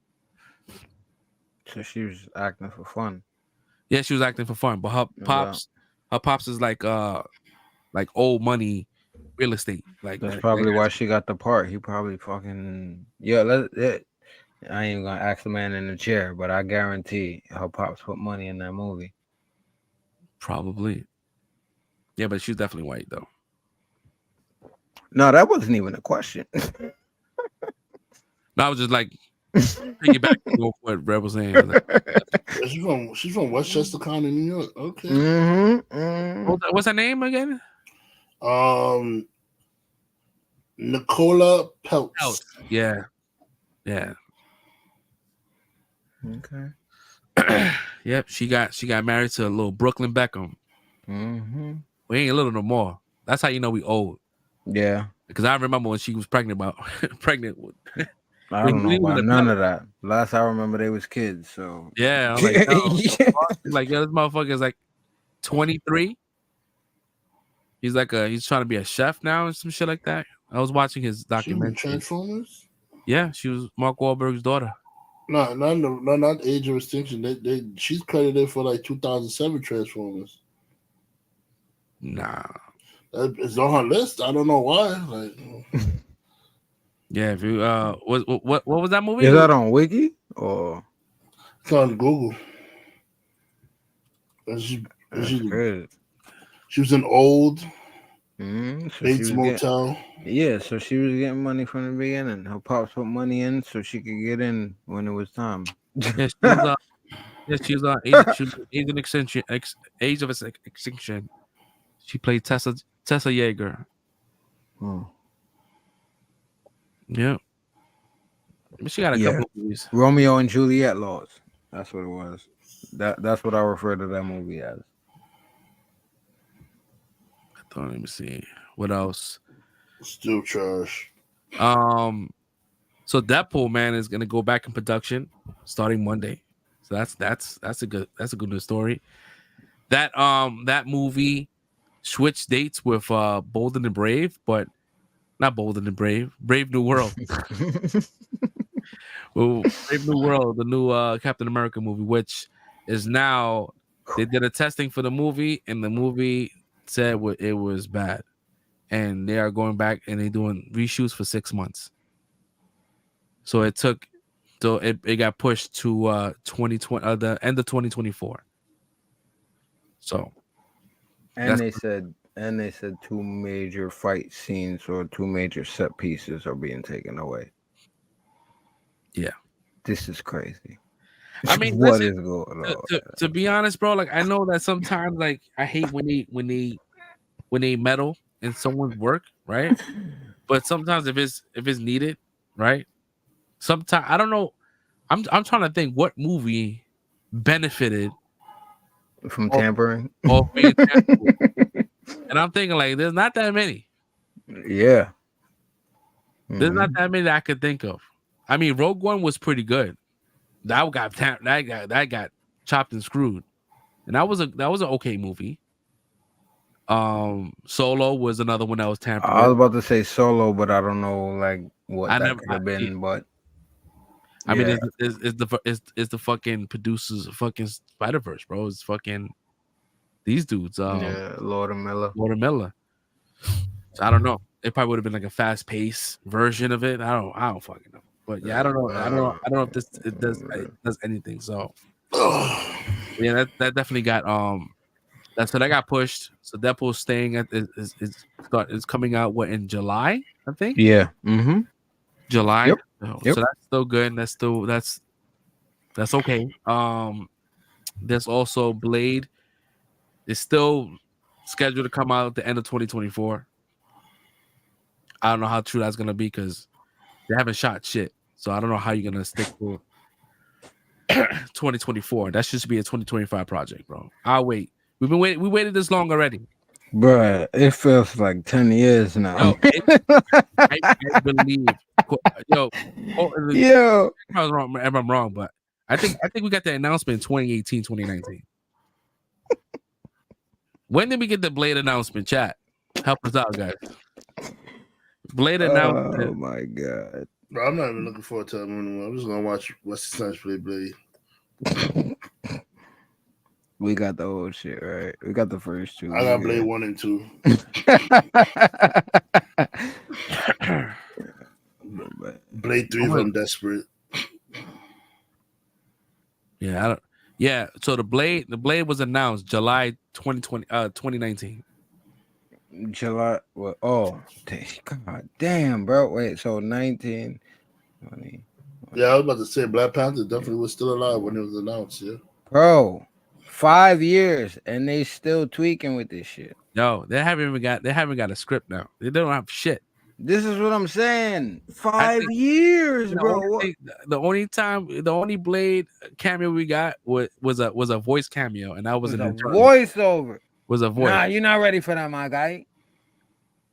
So she was acting for fun. Yeah, she was acting for fun, but her pops is like old money real estate. Like that's probably why she got the part. He probably fucking I ain't gonna ask the man in the chair, but I guarantee her pops put money in that movie. Probably. Yeah, but she's definitely white though. No, that wasn't even a question. No, I was just like piggyback to what Red was saying. She's from Westchester County, New York. Okay. What's her name again? Nicola Peltz. Yeah. Okay. Yep, she got married to a little Brooklyn Beckham. We ain't little no more. That's how you know we old. Yeah. Because I remember when she was pregnant with. I don't know about none of that. Last I remember, they was kids. So yeah, I'm like, no. Like, yo, this motherfucker is like 23. He's trying to be a chef now and some shit like that. I was watching his documentary. Transformers. Yeah, she was Mark Wahlberg's daughter. No, not Age of Extinction. She's credited for like 2007 Transformers. Nah, it's on her list. I don't know why. Like, yeah. If you what was that movie? Is that on Wiki or it's on Google? She was an old So Bates Motel. So she was getting money from the beginning. Her pops put money in so she could get in when it was time. She was age of extinction. She played Tessa Yeager. Yeah. She got a couple of movies. Romeo and Juliet Laws. That's what it was. That's what I refer to that movie as. Let me see. What else? Still trash. So Deadpool, man, is gonna go back in production starting Monday. So that's a good news story. That movie switched dates with Bold and the Brave, but not Bold and the Brave, Brave New World. Well, Brave New World, the new Captain America movie, which is now they did a testing for the movie, and the movie said it was bad, and they are going back and they're doing reshoots for 6 months. So it got pushed to 2020, the end of 2024. So, and they said 2 major fight scenes or 2 major set pieces are being taken away. Yeah, this is crazy. I mean, what is going on? To be honest, bro, like I know that sometimes, like I hate when they meddle in someone's work, right? But sometimes if it's needed, right? Sometimes I don't know. I'm trying to think what movie benefited from tampering. Or being tampered. And I'm thinking like there's not that many. Yeah. There's not that many that I could think of. I mean, Rogue One was pretty good. That got chopped and screwed, and that was an okay movie. Solo was another one that was tampered. I was about to say Solo, but I don't know like what that could have been. But I mean, it's the fucking producers of fucking Spider-Verse, bro. It's fucking these dudes. Lord and Miller. So I don't know. It probably would have been like a fast-paced version of it. I don't fucking know. But yeah, I don't know. I don't know if it does anything. So yeah, that definitely got that got pushed. So Deadpool's staying at is coming out in July, I think. Yeah. July. Yep. So that's still good. That's okay. There's also Blade. It's still scheduled to come out at the end of 2024. I don't know how true that's gonna be because they haven't shot shit. So I don't know how you're gonna stick to 2024. That should be a 2025 project, bro. I'll wait. We waited this long already. Bruh, it feels like 10 years now. I believe. Yo, I'm wrong, but I think we got the announcement in 2018, 2019. When did we get the Blade announcement? Chat, help us out, guys. Blade announcement. Oh my god. Bro, I'm not even looking forward to that movie. I'm just gonna watch Wesley Snipes play Blade. We got the old shit, right? We got the first 2. I got Blade 1 and 2. Blade 3 I'm desperate. Yeah, I don't. Yeah, so the Blade was announced July 2019. July. What? Oh, god damn, bro. Wait, so 19, 20. Yeah, I was about to say Black Panther definitely was still alive when it was announced. Yeah, bro. 5 years and they still tweaking with this shit. No, they haven't got a script now. They don't have shit. This is what I'm saying. 5 years, bro. The only Blade cameo we got was a voice cameo, and that was a voiceover. Was a voice. Nah, you're not ready for that, my guy.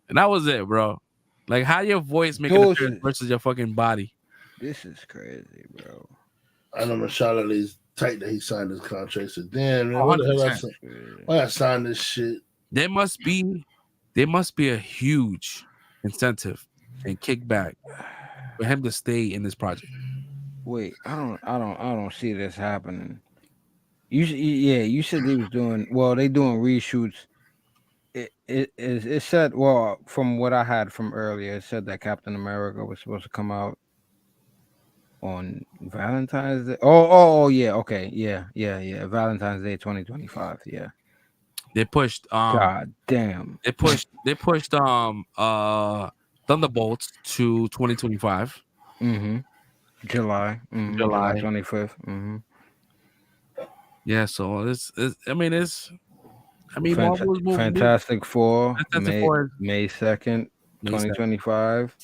And that was it, bro. Like how your voice making a difference versus your fucking body. This is crazy, bro. I know Michelle Lee's tight that he signed his contract. So damn, man, what the hell why I signed this shit? There must be a huge incentive and kickback for him to stay in this project. Wait, I don't see this happening. You said they was doing they doing reshoots. It said from what I had from earlier, it said that Captain America was supposed to come out on Valentine's Day. Oh yeah, okay, yeah. Valentine's Day 2025. Yeah, They pushed. God damn. They pushed. Thunderbolts to 2025. July 25th. Yeah, so Marvel's movie, Fantastic Four, Fantastic Four, May 2nd, 2025.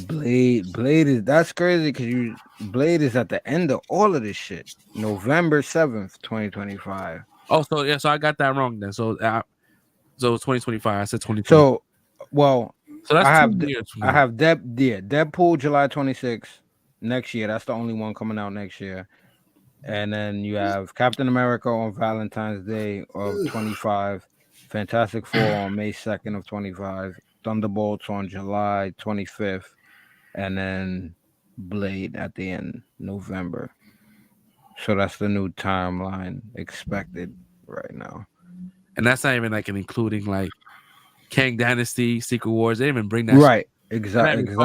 Blade is that's crazy because Blade is at the end of all of this shit. November 7th, 2025. Oh, so I got that wrong then. So 2025. I said 2020. So that's I have 2 years from I now. have Deadpool July 26th next year. That's the only one coming out next year. And then you have Captain America on Valentine's Day of 25, Fantastic Four on May 2nd of 25, Thunderbolts on July 25th, and then Blade at the end, November. So that's the new timeline expected right now. And that's not even like including like Kang Dynasty, Secret Wars. They didn't even bring that right. shit. Exactly.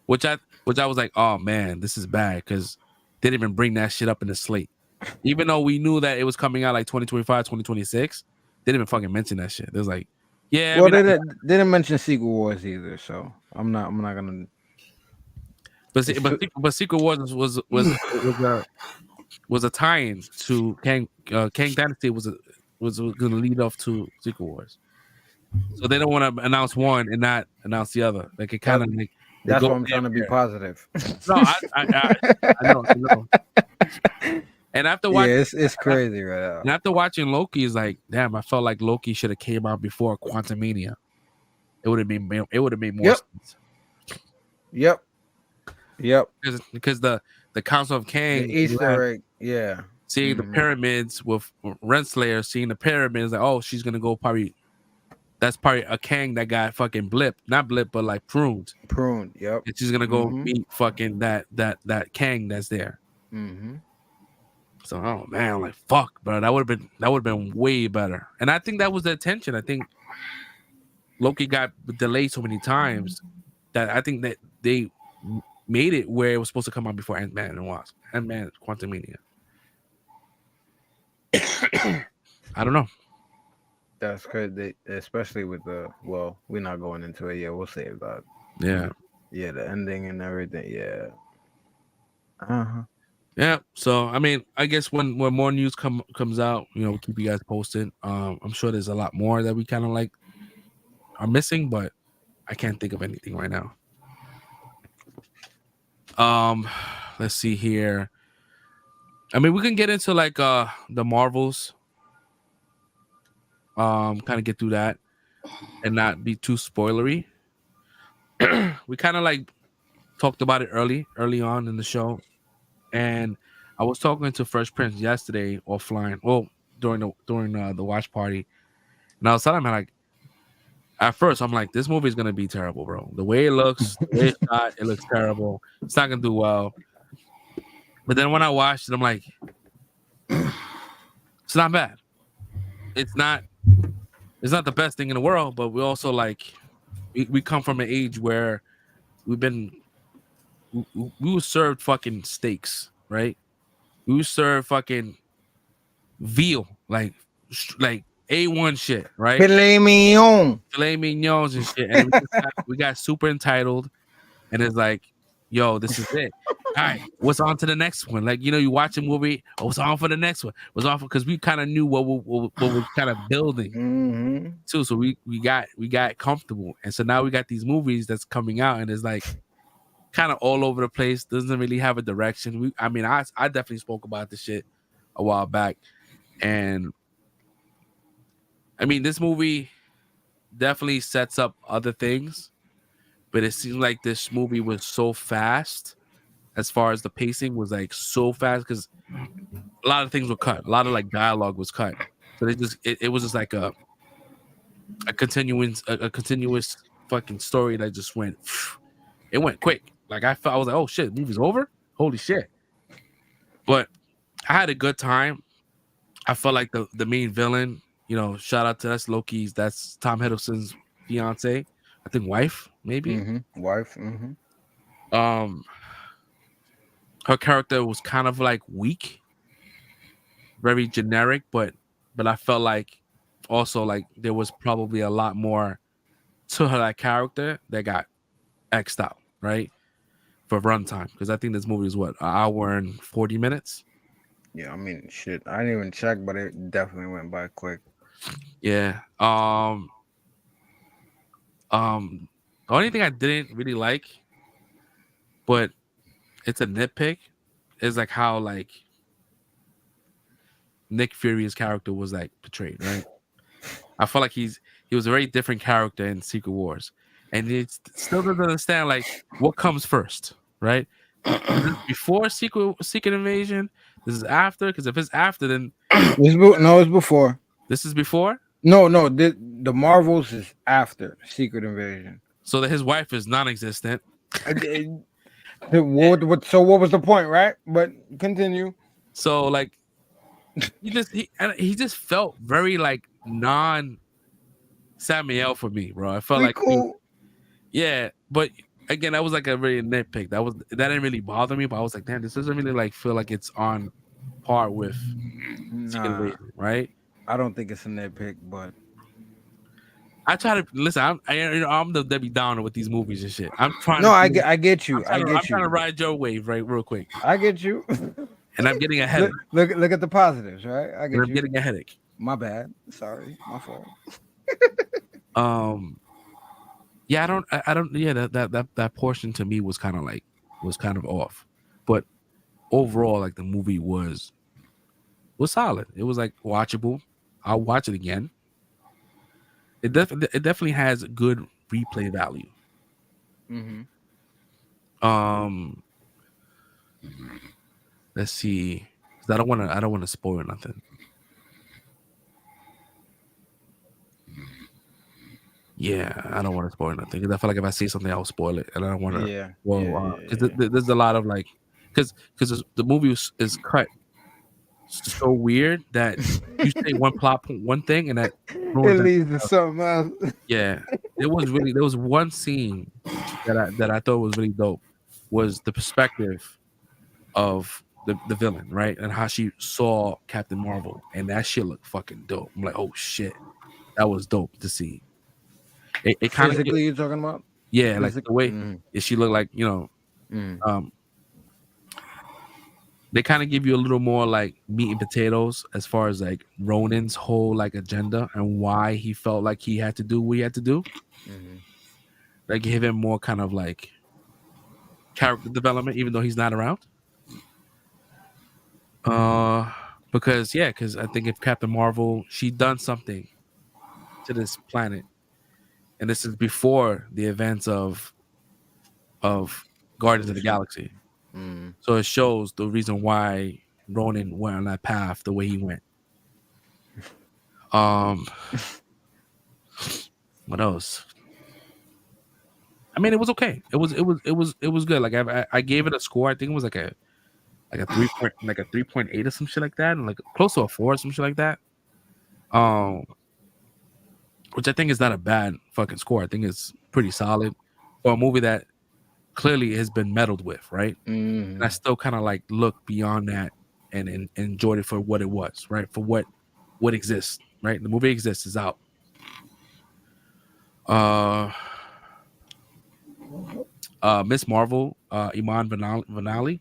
Which I was like, oh man, this is bad because they didn't even bring that shit up in the slate. Even though we knew that it was coming out like 2025, 2026, they didn't even fucking mention that shit. It was like, yeah. Well, they didn't mention Secret Wars either, so I'm not gonna. But Secret Wars was a tie-in to Kang Dynasty was going to lead off to Secret Wars. So they don't want to announce one and not announce the other. Like it kind of like. That's why I'm trying to be positive. No, I know. And after watching, it's crazy right now. And after watching Loki, is like, damn, I felt like Loki should have came out before Quantumania. It would have made more sense. Yep. Because the Council of Kang, the Easter egg, seeing the pyramids with Renslayer, seeing the pyramids, like, oh, she's gonna go probably. That's probably a Kang that got fucking not blipped, but like pruned. Yep. And she's gonna go meet fucking that Kang that's there. So, oh man, like fuck, bro, that would have been way better. And I think that was the intention. I think Loki got delayed so many times that I think that they made it where it was supposed to come out before Ant-Man and Wasp, Ant-Man Quantumania. I don't know. That's good, especially with we're not going into it yet. We'll save that. Yeah, the ending and everything. Yeah. So I guess when more news comes out, we'll keep you guys posted. I'm sure there's a lot more that we kind of like are missing, but I can't think of anything right now. Let's see here. We can get into like the Marvels. Kind of get through that and not be too spoilery. We kind of like talked about it early on in the show, and I was talking to Fresh Prince yesterday offline. Well, during the watch party, and I was telling him like, at first I'm like, this movie is gonna be terrible, bro. The way it looks, the way it's shot, it looks terrible. It's not gonna do well. But then when I watched it, I'm like, it's not bad. It's not the best thing in the world, but we also like we come from an age where we were served fucking steaks, right? We were served fucking veal, like A1 shit, right? Filet mignons and shit. And we got super entitled, and it's like, yo, this is it. All right, what's on to the next one? Like, you watch a movie, what's on for the next one? What's on for, because we kind of knew what we're kind of building too. So we got comfortable, and so now we got these movies that's coming out, and it's like kind of all over the place. Doesn't really have a direction. I definitely spoke about this shit a while back, and this movie definitely sets up other things, but it seems like this movie was so fast. As far as the pacing was like so fast, because a lot of things were cut, a lot of like dialogue was cut, so it was just like a continuous fucking story that just went. It went quick. Like I was like, oh shit, movie's over. Holy shit! But I had a good time. I felt like the main villain. Shout out to Loki's. That's Tom Hiddleston's fiance, I think wife, maybe wife. Her character was kind of like weak, very generic, but I felt like also like there was probably a lot more to her that character that got X'd out, right? For runtime, because I think this movie is what, an hour and 40 minutes. Yeah, I mean, shit. I didn't even check, but it definitely went by quick. Yeah. The only thing I didn't really like, but it's a nitpick, is like how like Nick Fury's character was like portrayed, right? I felt like he was a very different character in Secret Wars, and it still doesn't understand like what comes first, right? Is this before Secret Invasion? This is after, because if it's after, then it's before. This is before. No, the Marvels is after Secret Invasion. So that his wife is non-existent. So what was the point, right? But continue. So like, he just felt very like non-Samuel for me, bro. I felt cool. Yeah, but again, that was like a very nitpick. That didn't really bother me, but I was like, damn, this doesn't really like feel like it's on par with Secret Invasion, right? I don't think it's a nitpick, but I try to listen. I'm the Debbie Downer with these movies and shit. I'm trying. No, I get you. I'm trying to ride your wave, right, real quick. I get you. And I'm getting a headache. Look at the positives, right? I'm getting a headache. My bad. Sorry, my fault. Yeah, I don't. Yeah, that portion to me was kind of off, but overall, like the movie was solid. It was like watchable. I'll watch it again. It definitely has good replay value. Mm-hmm. Let's see. I don't want to spoil nothing. Yeah, I don't want to spoil nothing because I feel like if I say something, I'll spoil it, and I don't want to. Yeah. Because there's a lot of like, because the movie is cut so weird that you say one thing and that it leads to something else. Yeah, there was one scene that I thought was really dope, was the perspective of the villain, right, and how she saw Captain Marvel, and that shit looked fucking dope. I'm like, oh shit, that was dope to see. It kind of physically you're talking about? Yeah, like the way she looked like, they kind of give you a little more like meat and potatoes as far as like Ronin's whole like agenda and why he felt like he had to do what he had to do. Mm-hmm. Like give him more kind of like character development, even though he's not around. Because I think if Captain Marvel, she done something to this planet, and this is before the events of Guardians of the Galaxy. Mm. So it shows the reason why Ronin went on that path the way he went. What else? I mean, it was okay. It was good. Like I gave it a score. I think it was like a 3.8 or some shit like that, and like close to a 4 or some shit like that. Which I think is not a bad fucking score. I think it's pretty solid for a movie that clearly has been meddled with, right? Mm. And I still kind of like look beyond that and enjoyed it for what it was, right? For what exists, right? The movie exists, is out. Miss Marvel, Iman Vellani,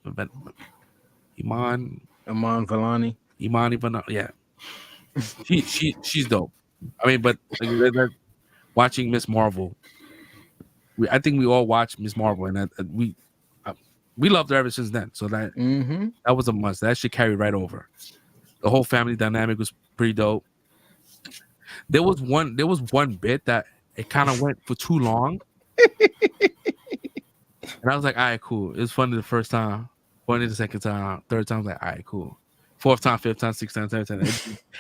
yeah. She's dope. I mean, but like, watching Miss Marvel, I think we all watched Miss Marvel, and we loved her ever since then. So that that was a must. That should carry right over. The whole family dynamic was pretty dope. There was one bit that it kind of went for too long, and I was like, all right, cool. It was funny the first time, funny the second time, third time, I was like, all right, cool. Fourth time, fifth time, sixth time, seventh time.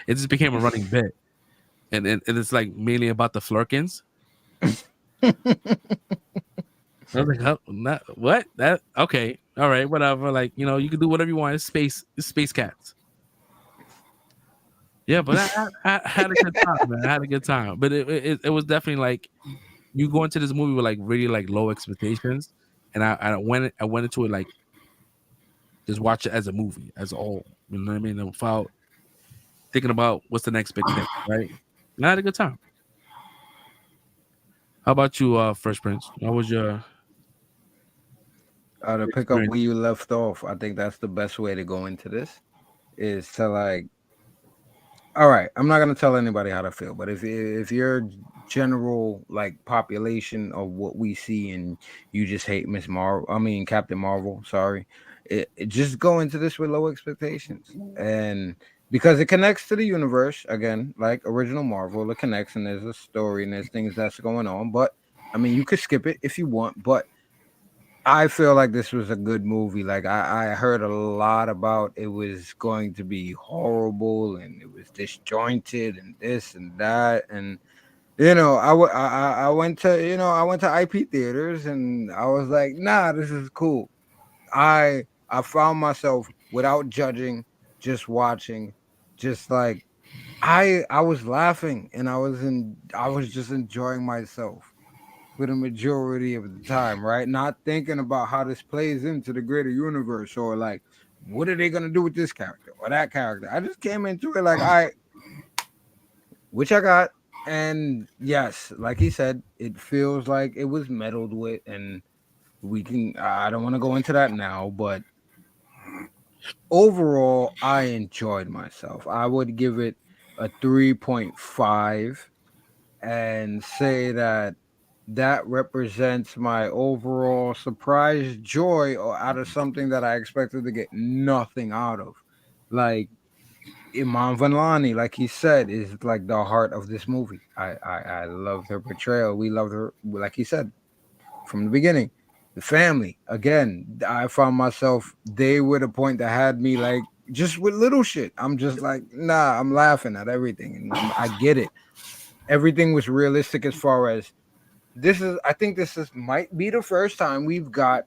It just became a running bit. And it's like mainly about the Flurkins. I was like, oh, what? That okay, all right, whatever. Like, you can do whatever you want. It's space cats. Yeah, but I had a good time, man. I had a good time. But it was definitely like you go into this movie with like really like low expectations, and I went into it like just watch it as a movie as a whole. You know what I mean? Without thinking about what's the next big thing, right? I had a good time. How about you, Fresh Prince? What was your to pick up where you left off? I think that's the best way to go into this. Is to like, all right, I'm not gonna tell anybody how to feel, but if you're general like population of what we see and you just hate Captain Marvel, sorry, it just go into this with low expectations, and because it connects to the universe again, like original Marvel, it connects and there's a story and there's things that's going on. But I mean, you could skip it if you want, but I feel like this was a good movie. Like I heard a lot about it was going to be horrible and it was disjointed and this and that. And I went to IP theaters and I was like, nah, this is cool. I found myself without judging, just watching, just like I was laughing and I was just enjoying myself for the majority of the time, right? Not thinking about how this plays into the greater universe or like, what are they gonna do with this character or that character? I just came into it like, which I got, and yes, like he said, it feels like it was meddled with, and I don't want to go into that now, but overall, I enjoyed myself. I would give it a 3.5 and say that represents my overall surprise joy or out of something that I expected to get nothing out of. Like Iman Vellani, like he said, is like the heart of this movie. I loved her portrayal. We loved her, like he said, from the beginning. The family, again, I found myself, they were the point that had me like just with little shit. I'm just like, nah, I'm laughing at everything. And I get it. Everything was realistic as far as I think this might be the first time we've got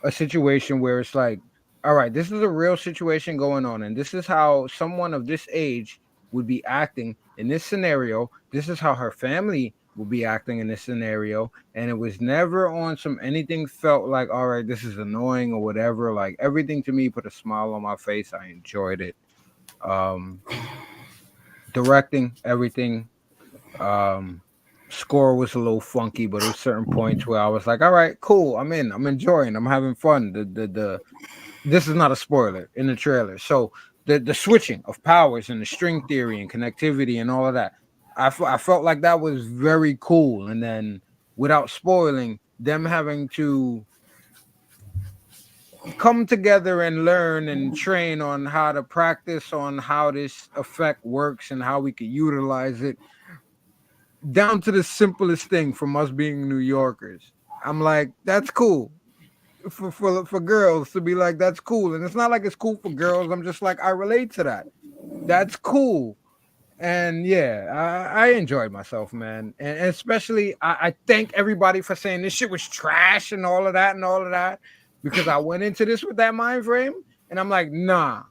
a situation where it's like, all right, this is a real situation going on, and this is how someone of this age would be acting in this scenario. This is how her family will be acting in this scenario, and it was never on anything felt like, all right, this is annoying or whatever. Like everything to me put a smile on my face. I enjoyed it. Directing, everything. Score was a little funky, but at certain points where I was like, all right, cool, I'm in, I'm enjoying, I'm having fun. This is not a spoiler in the trailer. So the switching of powers and the string theory and connectivity and all of that, I felt like that was very cool. And then without spoiling, them having to come together and learn and train on how to practice on how this effect works and how we could utilize it, down to the simplest thing from us being New Yorkers. I'm like, that's cool for girls to be like, that's cool. And it's not like it's cool for girls. I'm just like, I relate to that. That's cool. And yeah, I enjoyed myself, man. And especially, I thank everybody for saying this shit was trash and all of that, because I went into this with that mind frame and I'm like, nah,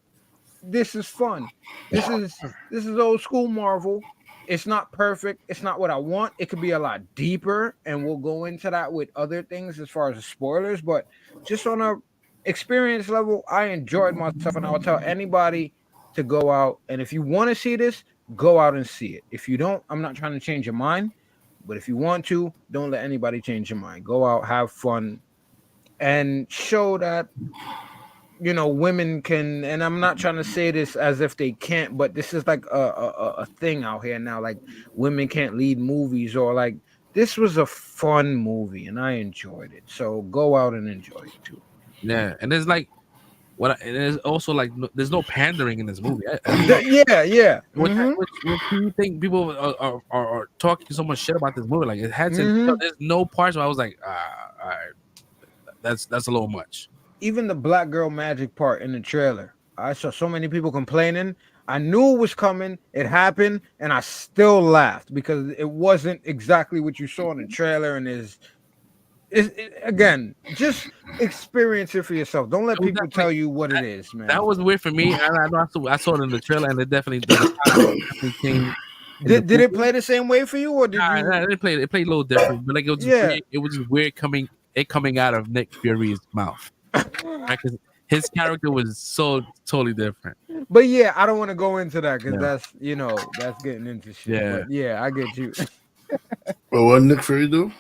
this is fun. This is old school Marvel. It's not perfect. It's not what I want. It could be a lot deeper, and we'll go into that with other things as far as the spoilers. But just on a experience level, I enjoyed myself, and I will tell anybody to go out. And if you want to see this, go out and see it. If you don't, I'm not trying to change your mind. But if you want to, don't let anybody change your mind. Go out, have fun, and show that women can, and I'm not trying to say this as if they can't, but this is like a thing out here now. Like women can't lead movies, or like this was a fun movie and I enjoyed it. So go out and enjoy it too. Yeah, and there's like and there's also like there's no pandering in this movie. Yeah. What you think people are talking so much shit about this movie? Like it had to. There's no parts where I was like, all right, that's a little much. Even the black girl magic part in the trailer, I saw so many people complaining. I knew it was coming. It happened, and I still laughed because it wasn't exactly what you saw in the trailer. And again, just experience it for yourself. Don't let people tell you what it is, man. That was weird for me. I saw it in the trailer, and it definitely came. Did it play the same way for you, or did you? It played a little different, but like it was just weird coming out of Nick Fury's mouth. Right? 'Cause his character was so totally different. But yeah, I don't want to go into that because Yeah. that's that's getting into shit. Yeah. But yeah, I get you. Well, what Nick Fury do?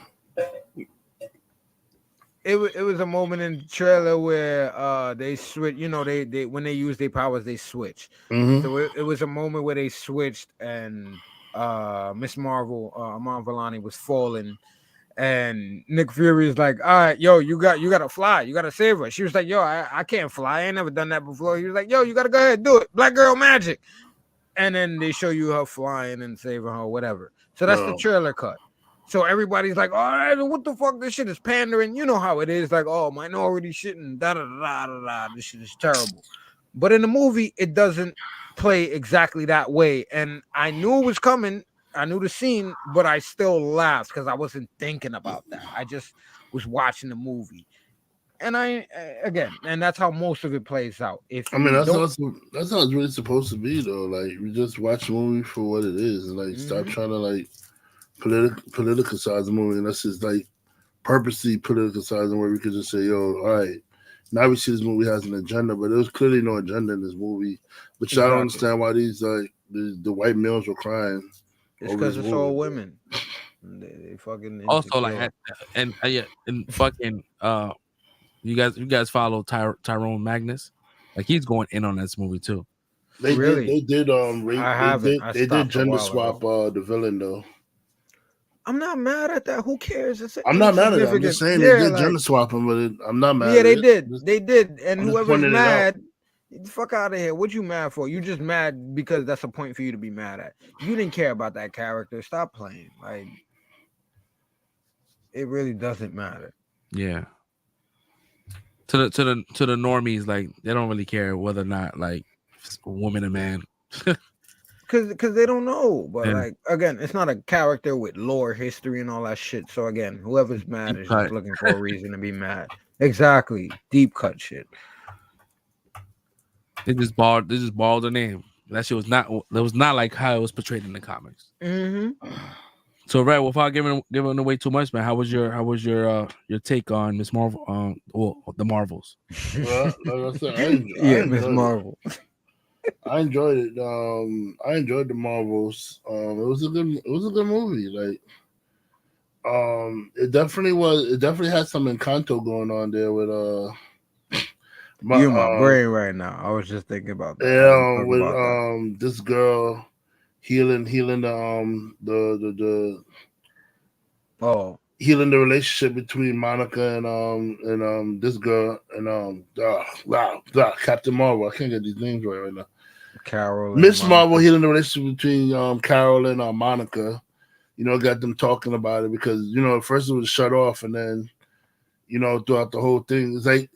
It was a moment in the trailer where they switch. They when they use their powers, they switch. Mm-hmm. So it was a moment where they switched, and Miss Marvel, Iman Vellani was falling. And Nick Fury is like, all right, yo, you got to fly. You got to save her. She was like, yo, I can't fly. I ain't never done that before. He was like, yo, you got to go ahead, do it. Black girl magic. And then they show you her flying and saving her or whatever. So that's the trailer cut. So everybody's like, all right, what the fuck? This shit is pandering. You know how it is. Like, oh, minority shit and da-da-da-da-da. This shit is terrible. But in the movie, it doesn't play exactly that way. And I knew it was coming. I knew the scene, but I still laughed because I wasn't thinking about that. I just was watching the movie, and and that's how most of it plays out. That's how it's really supposed to be, though. Like, we just watch the movie for what it is, and like stop trying to like politicicize the movie, unless it's like purposely politicizing, where we could just say, "Yo, all right, now we see this movie has an agenda," but there was clearly no agenda in this movie, which I don't understand why these like the white males were crying. It's because it's all women. They fucking also like and fucking you guys follow Tyrone Magnus? Like, he's going in on this movie too. They did they did gender swap the villain though. I'm not mad at that. Who cares? I'm not mad at it. I'm just saying they did gender swap him, but I'm not mad. Yeah, they did. They did. And whoever's mad. Get the fuck out of here. What you mad for? You just mad because that's a point for you to be mad at. You didn't care about that character. Stop playing. Like, it really doesn't matter. Yeah. To the normies, like, they don't really care whether or not like a woman or man. Cause they don't know. But like, again, it's not a character with lore, history, and all that shit. So again, whoever's mad is just looking for a reason to be mad. Exactly. Deep cut shit. They just borrowed the name. That shit was not like how it was portrayed in the comics. Mm-hmm. So, right, without giving away too much, man, how was your take on Miss Marvel? The Marvels. Well, like I said, Miss Marvel. I enjoyed it. I enjoyed the Marvels. It was a good movie. Like, it definitely had some Encanto going on there with You're in my brain right now. I was just thinking about that. Yeah, with this girl healing healing the relationship between Monica and this girl and Captain Marvel. I can't get these names right now. Carol, Miss Marvel healing the relationship between Carol and Monica. Got them talking about it because at first it was shut off, and then throughout the whole thing, it's like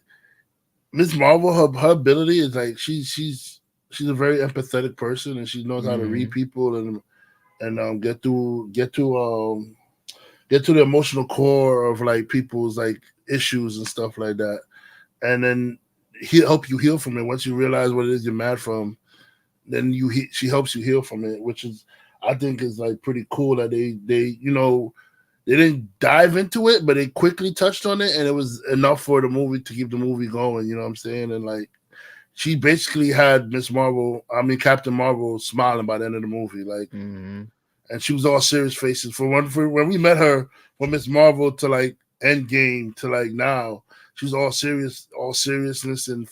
Miss Marvel, her ability is like she's a very empathetic person, and she knows how to read people and get to the emotional core of like people's like issues and stuff like that, and then help you heal from it. Once you realize what it is you're mad from, then she helps you heal from it, which is I think is like pretty cool that they didn't dive into it, but they quickly touched on it, and it was enough for the movie to keep the movie going. You know what I'm saying? And like, she basically had Captain Marvel smiling by the end of the movie, like, and she was all serious faces. For when we met her, from Miss Marvel to like Endgame to like now, she was all seriousness and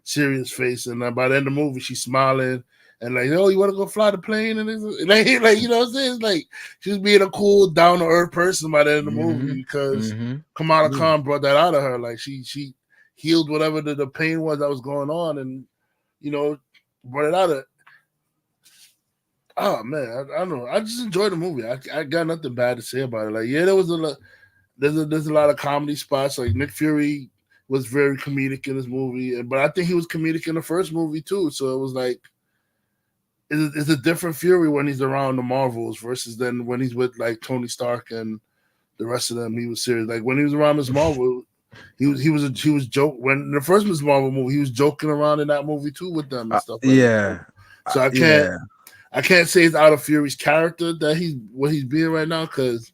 serious face. And by the end of the movie, she's smiling. And like, oh, you want to go fly the plane? And it's like, you know what I'm saying? It's like she was being a cool, down to earth person by the end of the movie because Kamala Khan brought that out of her. Like she healed whatever the pain was that was going on, and brought it out of. Oh man, I don't know. I just enjoyed the movie. I got nothing bad to say about it. Like, yeah, there's a lot of comedy spots. Like Nick Fury was very comedic in this movie, but I think he was comedic in the first movie too. So it was like. It's a different Fury when he's around the Marvels versus then when he's with like Tony Stark and the rest of them. He was serious. Like when he was around Miss Marvel, he was joke. When the first Miss Marvel movie, he was joking around in that movie too with them and stuff. Like that. So I can't say it's out of Fury's character that he's being right now because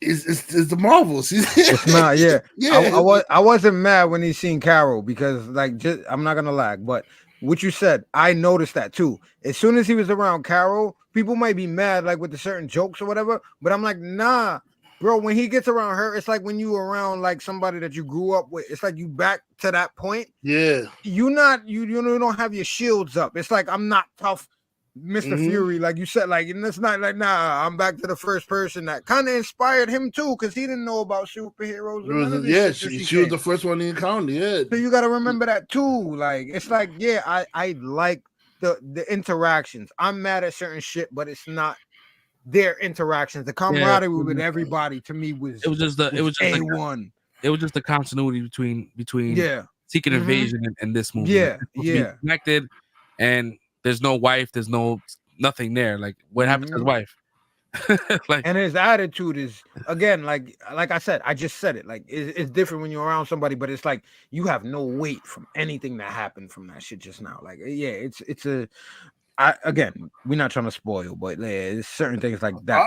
It's the Marvels. It's not, yeah. Yeah. I wasn't mad when he seen Carol because like I'm not gonna lag, but what you said, I noticed that too. As soon as he was around Carol, people might be mad like with the certain jokes or whatever, but I'm like, nah, bro, when he gets around her, it's like when you around like somebody that you grew up with, it's like you back to that point. Yeah. You don't have your shields up. It's like I'm not tough. Mr. Fury, like you said, like, and it's not like, nah, I'm back to the first person that kind of inspired him too, because he didn't know about superheroes. She was the first one he encountered. Yeah. So you got to remember that too. Like, it's like, yeah, I like the interactions. I'm mad at certain shit, but it's not their interactions. The camaraderie with everybody to me was just A1. It was just the continuity between Secret Invasion and this movie. Yeah. Connected, and there's no wife, there's nothing there. Like, what happened to his wife? And his attitude is, again, like I said, I just said it. Like, it's different when you're around somebody, but it's like you have no weight from anything that happened from that shit just now. Like, yeah, again, we're not trying to spoil, but there's certain things like that.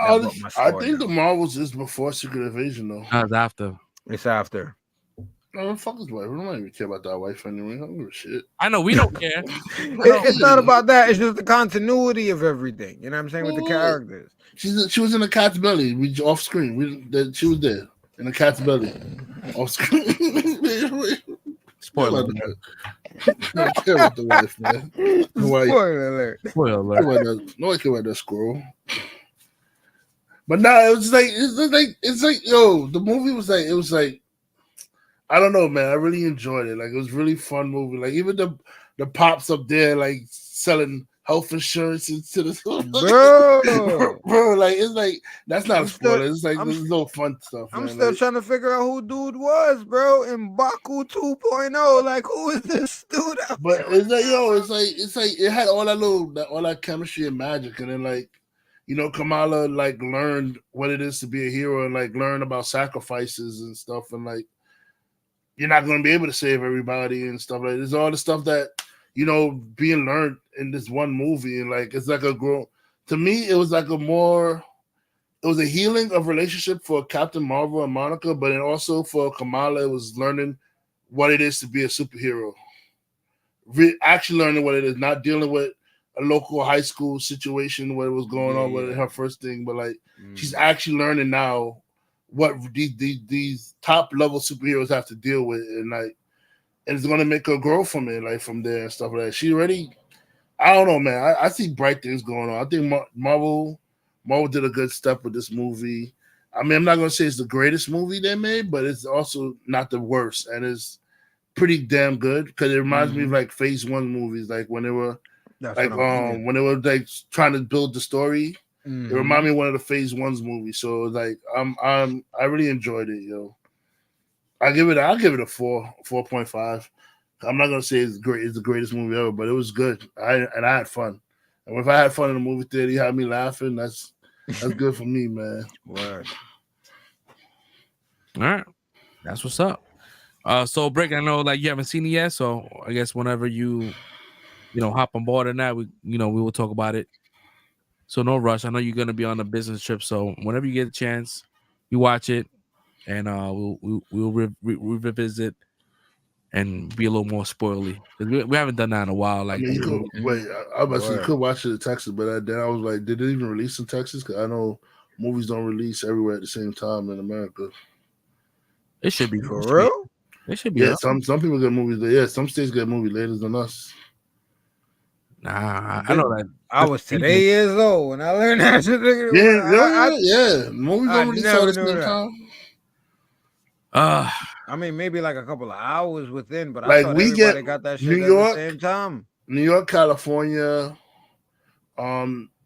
I think the Marvels is before Secret Invasion, though. It's after. It's after. No, fuck his wife. We don't even care about that wife anyway. I don't give a shit. I know we don't care. It's not about that. It's just the continuity of everything. You know what I'm saying with the characters. She was in the cat's belly. We off screen. She was there in the cat's belly, off screen. Spoiler alert. I don't care about the wife, man. Spoiler alert. Spoiler alert. No one care about that squirrel. But nah, it's like, yo, the movie was like. I don't know, man. I really enjoyed it. Like, it was a really fun movie. Like, even the pops up there, like, selling health insurance to the bro. Like, it's like that's not a spoiler. It's like there's no fun stuff. I'm still trying to figure out who dude was, bro. In Baku 2.0, like, who is this dude? But it's like, yo, it's like it had all that chemistry and magic, and then like, you know, Kamala like learned what it is to be a hero and like learn about sacrifices and stuff, and like, you're not going to be able to save everybody and stuff like that. There's all the stuff that, you know, being learned in this one movie. And like, it's like to me, it was like it was a healing of relationship for Captain Marvel and Monica, but then also for Kamala, it was learning what it is to be a superhero. Actually learning what it is, not dealing with a local high school situation where it was going on with her first thing, but like, she's actually learning now what these top level superheroes have to deal with, and like, and it's gonna make her grow from it, like from there and stuff like that. She already, I don't know, man. I see bright things going on. I think Marvel did a good step with this movie. I mean, I'm not gonna say it's the greatest movie they made, but it's also not the worst, and it's pretty damn good because it reminds me of like Phase 1 movies, like when they were when they were like trying to build the story. It reminded me of one of the Phase 1's movies. So like I really enjoyed it, yo. I'll give it a 4.5. I'm not gonna say it's the greatest movie ever, but it was good. I had fun. And if I had fun in the movie theater, you had me laughing, that's good for me, man. Word. All right. That's what's up. So Brick, I know like you haven't seen it yet, so I guess whenever you hop on board on that, we will talk about it. So no rush. I know you're gonna be on a business trip, so whenever you get a chance, you watch it, and we'll revisit and be a little more spoily. We haven't done that in a while. Like, I mean, you could watch it in Texas, but then I was like, did it even release in Texas? Because I know movies don't release everywhere at the same time in America. It should be for real. It should be. Yeah, some people get movies. Yeah, some states get movies later than us. Nah, I know that. I was today years old when I learned that shit. Yeah. Movies don't release at the same time. I mean, maybe like a couple of hours within, but like I thought we everybody got that shit New York, at the same time. New York, California,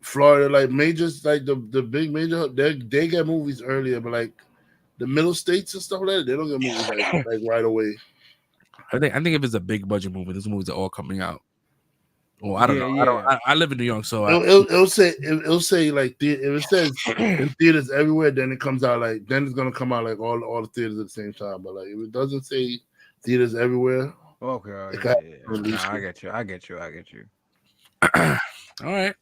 Florida, like majors, like the big major, they get movies earlier, but like the middle states and stuff like that, they don't get movies like right away. I think if it's a big budget movie, those movies are all coming out. Well, I don't know. I live in New York, so it'll say like if it says in theaters everywhere, then it comes out like then it's gonna come out like all the theaters at the same time. But like if it doesn't say theaters everywhere, okay, I get you. All right.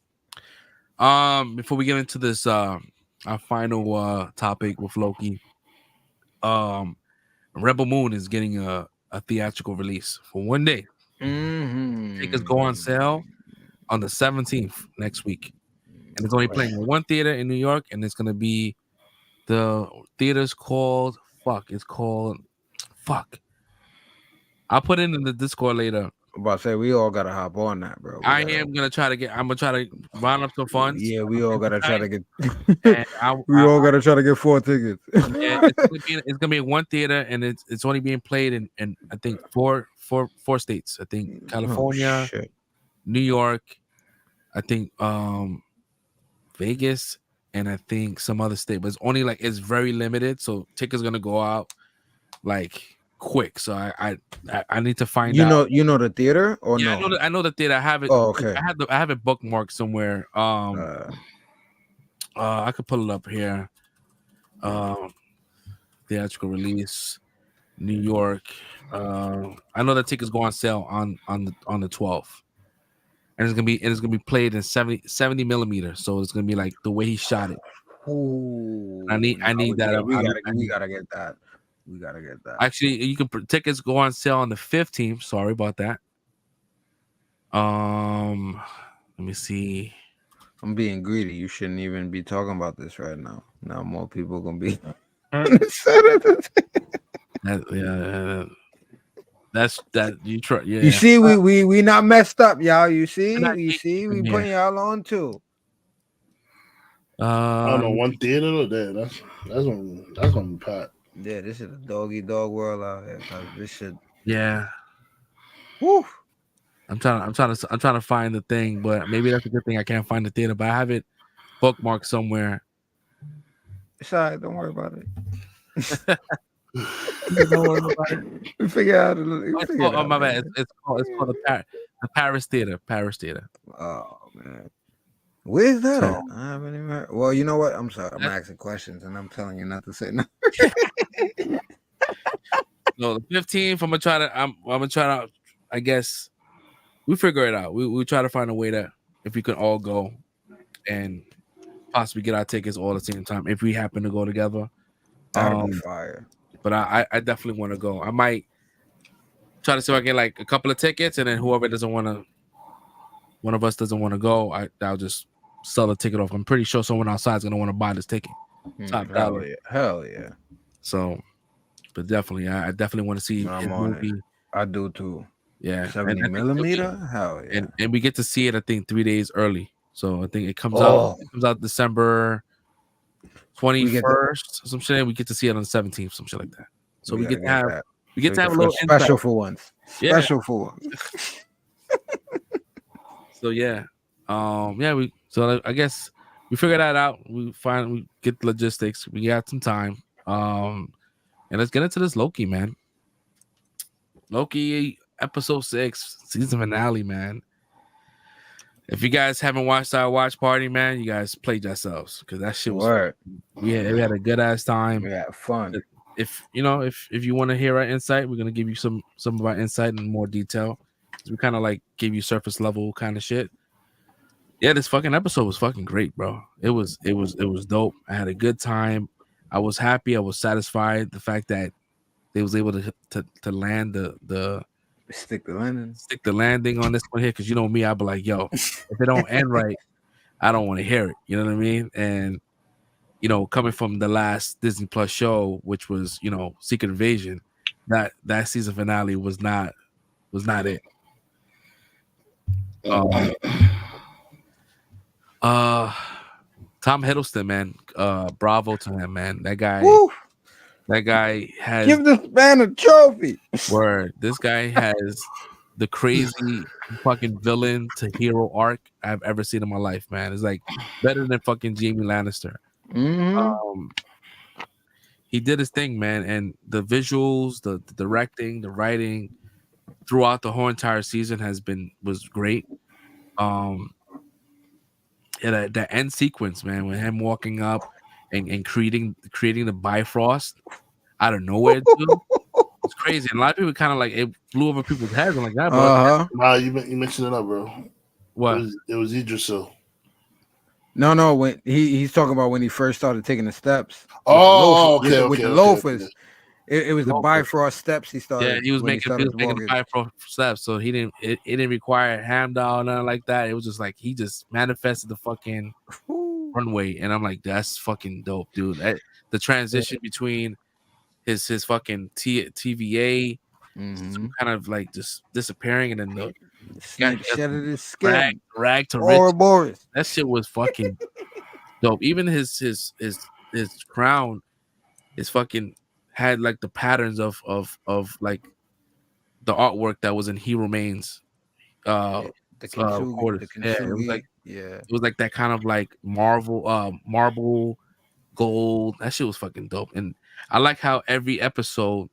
Before we get into this our final topic with Loki. Rebel Moon is getting a theatrical release for one day. Tickets go on sale on the 17th next week, and it's only playing in one theater in New York, and it's gonna be the theater's called It's called I'll put it in the Discord later. I'm about to say we all gotta hop on that, bro. I'm gonna try to round up some funds. Yeah, we all gotta try to get. We all gotta try to get 4 tickets. Yeah, it's gonna be in one theater, and it's only being played in I think four states. I think California, New York, I think Vegas, and I think some other state. But it's only it's very limited, so tickets gonna go out quick. So I need to find out. You know the theater or yeah, no? I know the theater. I have it. Oh, okay. I have it bookmarked somewhere. I could pull it up here. Theatrical release, New York. I know the tickets go on sale on the 12th, and it's gonna be played in 70 millimeters. So it's gonna be like the way he shot it. Ooh, I need that. We gotta get that. We gotta get that. Actually, tickets go on sale on the 15th. Sorry about that. Let me see. I'm being greedy. You shouldn't even be talking about this right now. Now more people gonna be. That's that you try. Yeah. You see, we not messed up, y'all. You see, we putting y'all on too. I don't know, one theater or that. That's gonna be pot. Yeah, this is a dog world out here. This shit. Yeah. Woo. I'm trying to find the thing, but maybe that's a good thing. I can't find the theater, but I have it bookmarked somewhere. It's all right. Don't worry about it. Don't worry about it. We figure out. Oh, my bad. It's called the Paris Theater. Paris Theater. Oh man. Where's that at? I haven't even heard. Well, you know what? I'm sorry. I'm asking questions and I'm telling you not to say no. No, the 15th. I'm gonna try to. I guess we figure it out. We try to find a way that if we could all go and possibly get our tickets all at the same time if we happen to go together. That'll be fire. But I definitely want to go. I might try to see if I get a couple of tickets, and then whoever one of us doesn't want to go, I'll just sell the ticket off. I'm pretty sure someone outside is gonna want to buy this ticket. Hell yeah. So, but definitely, I definitely want to see his movie. I do too. Yeah, 70 millimeter. Hell yeah. And we get to see it. I think 3 days early. So I think it comes out. It comes out December 21st. Some shit. We get to see it on the 17th. Some shit like that. So we get to have a little special for once. Yeah. Special for once. So yeah, So I guess we figure that out. We get the logistics. We got some time. And let's get into this Loki, man. Loki episode 6 season finale, man. If you guys haven't watched our watch party, man, you guys played yourselves because that shit was. We had a good ass time. We had fun. If you want to hear our insight, we're gonna give you some of our insight in more detail. We kind of give you surface level kind of shit. Yeah, this fucking episode was fucking great, bro. It was dope. I had a good time. I was happy. I was satisfied. The fact that they was able to land the stick the landing on this one here, because you know me, I'll be like, yo, if it don't end right, I don't want to hear it. You know what I mean? And coming from the last Disney Plus show, which was Secret Invasion, that season finale was not it. Tom Hiddleston, man, bravo to him, man. That guy. Woo! That guy has give this man a trophy. Word. This guy has the crazy fucking villain to hero arc I've ever seen in my life, man. It's better than fucking Jamie Lannister. Mm-hmm. He did his thing, man, and the visuals, the directing, the writing throughout the whole entire season was great. That end sequence, man, with him walking up and creating the Bifrost out of nowhere, too. It's crazy. And a lot of people kind of it flew over people's heads and like that, bro. Nah, you mentioned it up, bro. What? It was Idrisil. No. When he's talking about when he first started taking the steps. With the loafers. It was the Bifrost steps he started. Yeah, he was making the Bifrost steps, so it didn't require Hamdall or nothing like that. It was just like he just manifested the fucking runway, and I'm like, that's fucking dope, dude. The transition between his fucking TVA, kind of like just disappearing, and then the shedded his skin, rag to Boris. That shit was fucking dope. Even his crown is fucking had like the patterns of like the artwork that was in He Remains. The Kintsugi, it was like that kind of like marble gold. That shit was fucking dope. And I like how every episode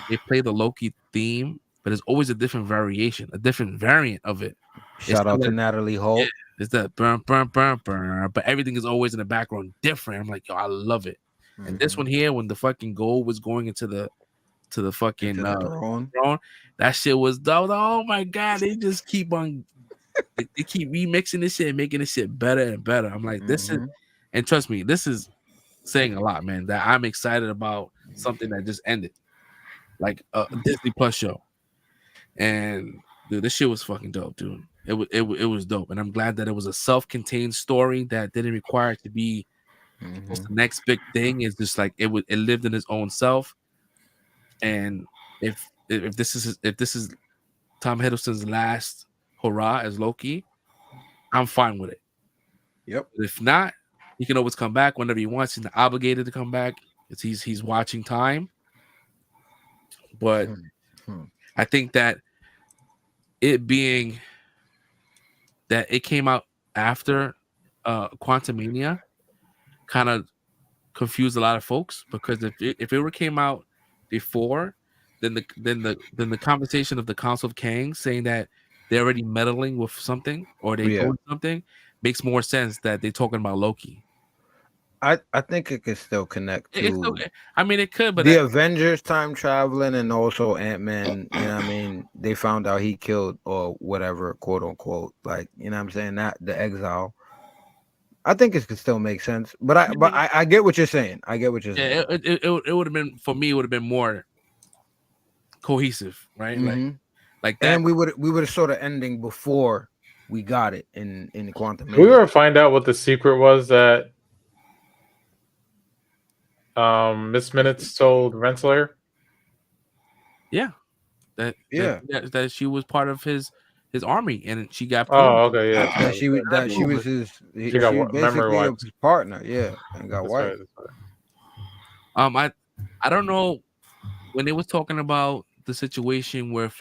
they play the Loki theme, but there's always a different variation, a different variant of it. Shout out to Natalie Holt. Yeah, it's that burn, but everything is always in the background different. I'm like, yo, I love it. And this one here, when the fucking gold was going into the fucking throne, that shit was dope. Oh my god, they just keep on they keep remixing this shit and making this shit better and better. I'm like, this is, and trust me, this is saying a lot, man. That I'm excited about something that just ended, like a Disney Plus show. And dude, this shit was fucking dope, dude. It was dope, and I'm glad that it was a self-contained story that didn't require it to be the next big thing. Is just like it lived in its own self. And if this is Tom Hiddleston's last hurrah as Loki, I'm fine with it. Yep. If not, he can always come back whenever he wants. He's not obligated to come back. He's watching time. But I think that it being that it came out after Quantumania kind of confused a lot of folks, because if it came out before, then the conversation of the Council of Kang saying that they're already meddling with something or they doing something makes more sense that they're talking about Loki. I think it could still connect to. I mean, it could, but the Avengers time traveling, and also Ant-Man. You know what I mean? They found out he killed or whatever, quote unquote. Like, you know what I'm saying? That the exile. I think it could still make sense, but I get what you're saying. I get what you're saying. Yeah, it would have been, for me, it would have been more cohesive, right? Like that. And we would have saw the ending before we got it in the Quantum. We were to find out what the secret was that Miss Minutes told Rensselaer. Yeah, that she was part of his army, and she got. Okay, yeah. That she was his. She got memory wiped. His partner, yeah, and got wiped. Right. I don't know when they was talking about the situation with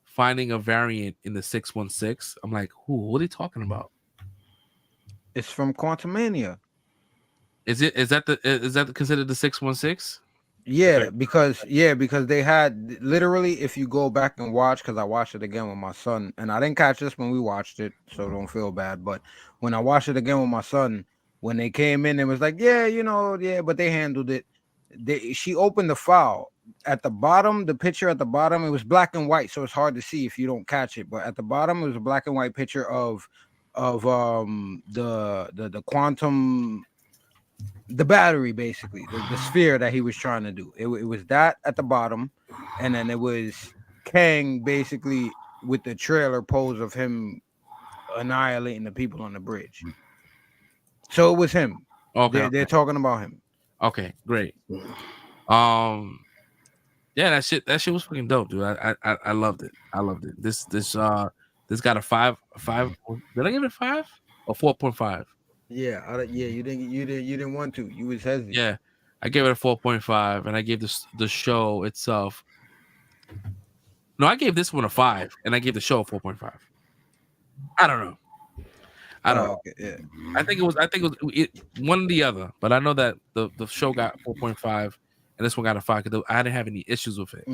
finding a variant in the 616. I'm like, what are they talking about? It's from Quantumania. Is that considered the 616? Yeah, because they had literally, if you go back and watch, because I watched it again with my son, and I didn't catch this when we watched it, so don't feel bad. But when I watched it again with my son, when they came in, it was like, but they handled it. She opened the file at the bottom, the picture at the bottom, it was black and white, so it's hard to see if you don't catch it. But at the bottom, it was a black and white picture of the quantum. The battery, basically, the sphere that he was trying to do. It was that at the bottom, and then it was Kang basically with the trailer pose of him annihilating the people on the bridge. So it was him. Okay, they're talking about him. Okay, great. Yeah, that shit was fucking dope, dude. I loved it. I loved it. This got a 5. Did I give it a 5 or 4.5? Yeah, you didn't want to. You was hesitant. Yeah, I gave it a 4.5, and I gave the show itself. No, I gave this one a 5, and I gave the show a 4.5. I don't know. Okay, yeah. I think it was one or the other, but I know that the show got 4.5, and this one got a 5 because I didn't have any issues with it.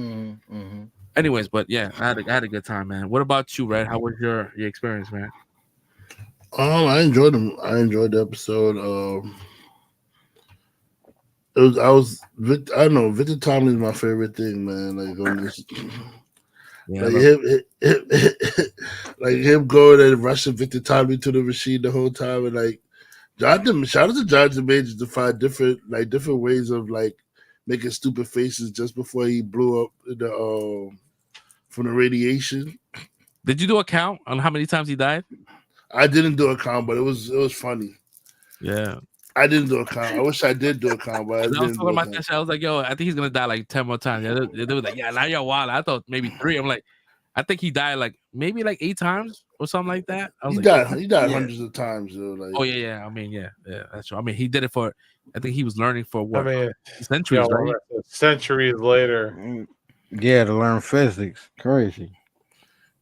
Anyways, but yeah, I had a good time, man. What about you, Red? How was your experience, man? I enjoyed them. I enjoyed the episode. I don't know. Victor Tomlin is my favorite thing, man. Like, Yeah, like him going and rushing Victor Tommy to the machine the whole time, and like Jonathan, shout out to Jonathan Majors to find different ways of like making stupid faces just before he blew up from the radiation. Did you do a count on how many times he died? I didn't do a count, but it was funny. Yeah. I didn't do a count. I wish I did do a count, but I didn't. I was talking about that shit. I was like, yo, I think he's gonna die like 10 more times. Yeah, they were like, yeah, now you're wild. I thought maybe 3. I'm like, I think he died like maybe like 8 times or something like that. I was he like, died hundreds of times, though. Like, oh yeah. I mean, yeah, that's true. I mean, he did it for. I think he was learning for what? I mean, centuries, right? Centuries later. Yeah, to learn physics. Crazy.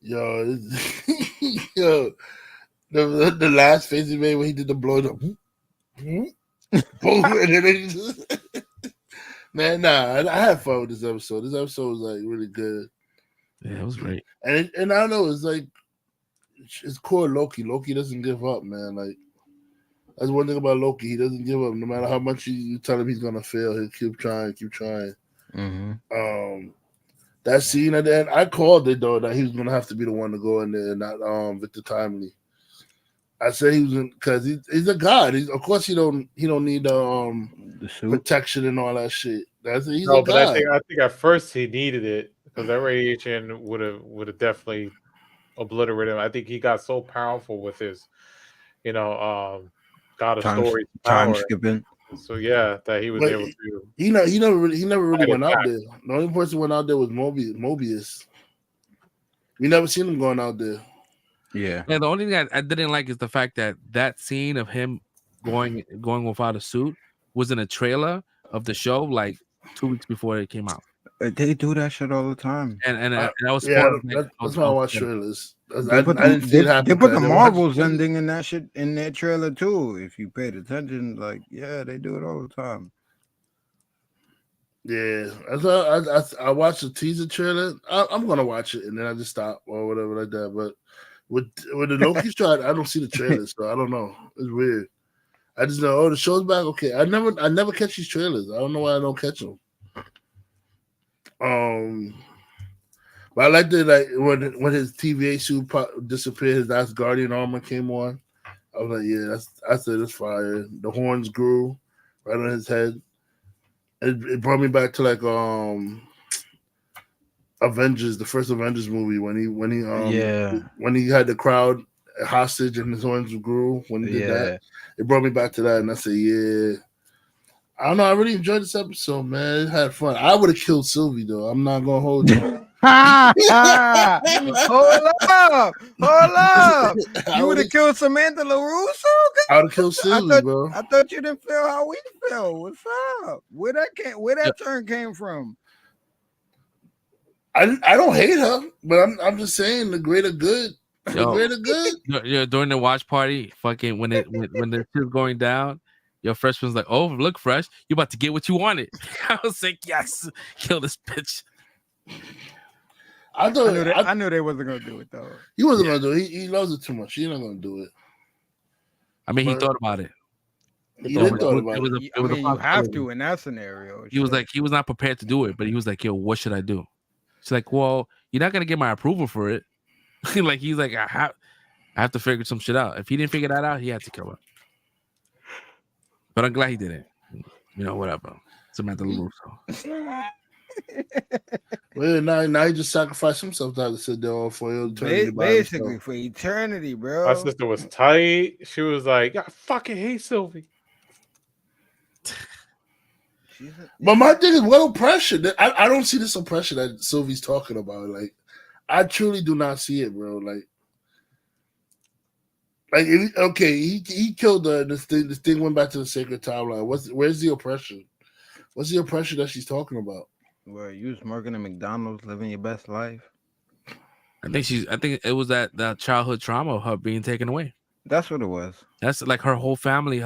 Yo, the last face he made when he did the blow up. Man, nah, I had fun with this episode. This episode was like really good. Yeah, it was great. And I don't know, it's like it's core Loki. Loki doesn't give up, man. Like that's one thing about Loki. He doesn't give up. No matter how much you tell him he's gonna fail, he'll keep trying. Mm-hmm. That scene at the end, I called it though that he was gonna have to be the one to go in there, not Victor Timely. I said he was because he's a god. Of course he don't need the protection and all that shit. He's a god. But I think at first he needed it because that radiation would have definitely obliterated him. I think he got so powerful with his, God of Stories time skipping. So yeah, that he was able to. He never really went out there. The only person who went out there was Mobius. We never seen him going out there. Yeah. And the only thing I didn't like is the fact that scene of him going without a suit was in a trailer of the show like 2 weeks before it came out. They do that shit all the time. And that was that's why I watch trailers. They put the Marvels ending in that shit in their trailer too. If you paid attention, like they do it all the time. Yeah, I watched the teaser trailer. I'm gonna watch it and then I just stop or whatever like that. But with the Loki show, I don't see the trailers, so I don't know. It's weird. I just know the show's back. Okay, I never catch these trailers. I don't know why I don't catch them. But I like that when his TVA suit disappeared, his Asgardian armor came on. I was like, yeah, I said it's fire. The horns grew right on his head. It brought me back to like Avengers, the first Avengers movie when he had the crowd hostage and his horns grew when he did that. It brought me back to that, and I said, yeah. I don't know. I really enjoyed this episode, man. It had fun. I would have killed Sylvie though. I'm not gonna hold you. Hold up! You would have killed Samantha LaRusso? I would have killed Sylvie, bro. I thought you didn't feel how we feel. What's up? Where that turn came from? I don't hate her, but I'm just saying the greater good. The greater good. During the watch party, fucking when the shit's going down, your freshman's like, "Oh, look, Fresh, you about to get what you wanted." I was like, "Yes, kill this bitch." I knew they wasn't gonna do it though. He wasn't gonna do it. He loves it too much. He's not gonna do it. I mean, he thought about it. He did thought about it. You have to in that scenario. He was like, he was not prepared to do it, but he was like, "Yo, what should I do?" She's like, "Well, you're not gonna get my approval for it." Like he's like, I have to figure some shit out. If he didn't figure that out, he had to kill her. But I'm glad he did it. Whatever. Samantha LaRusso. Well, now he just sacrificed himself to have to sit there for eternity. Basically, for eternity, bro. My sister was tight. She was like, "I fucking hate Sylvie." But my thing is, what oppression? I don't see this oppression that Sylvie's talking about. Like, I truly do not see it, bro. He killed this thing went back to the sacred timeline. Where's the oppression? What's the oppression that she's talking about? Where you was working at McDonald's, living your best life. I think it was that childhood trauma of her being taken away. That's what it was. That's like her whole family.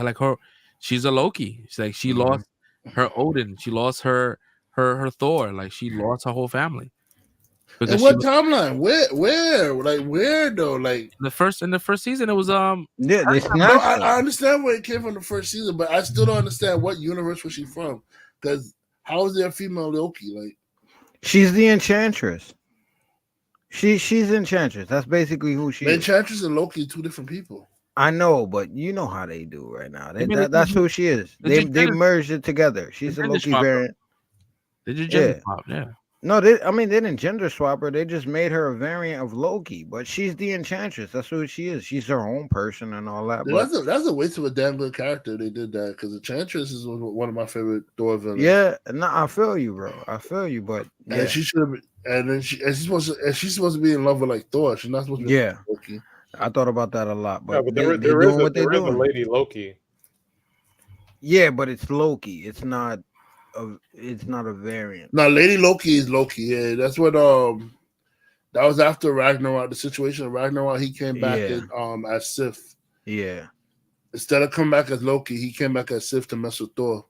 She's a Loki. She's like she lost her Odin. She lost her Thor. Like she lost her whole family. And what timeline? Where though? Like in the first season, it was I understand where it came from the first season, but I still don't understand what universe was she from. Because how is there a female Loki? Like she's the Enchantress. She's Enchantress. That's basically who she is. Enchantress and Loki, 2 different people. I know, but you know how they do right now. That's who she is. They merged it together. She's a Loki variant. Did you gender swap? Yeah. No, they didn't gender swap her. They just made her a variant of Loki, but she's the Enchantress. That's who she is. She's her own person and all that. Yeah, that's a waste of a damn good character. They did that because Enchantress is one of my favorite Thor villains. Yeah, no, I feel you, bro. I feel you, but yeah. And she should have. And then she's supposed to be in love with like Thor. She's not supposed to be. Yeah, Loki. I thought about that a lot, but, there is a lady Loki. Yeah, but it's Loki. It's not a variant. No, Lady Loki is Loki. Yeah, that's what that was after Ragnarok. The situation of Ragnarok, he came back as Sif. Yeah. Instead of coming back as Loki, he came back as Sif to mess with Thor.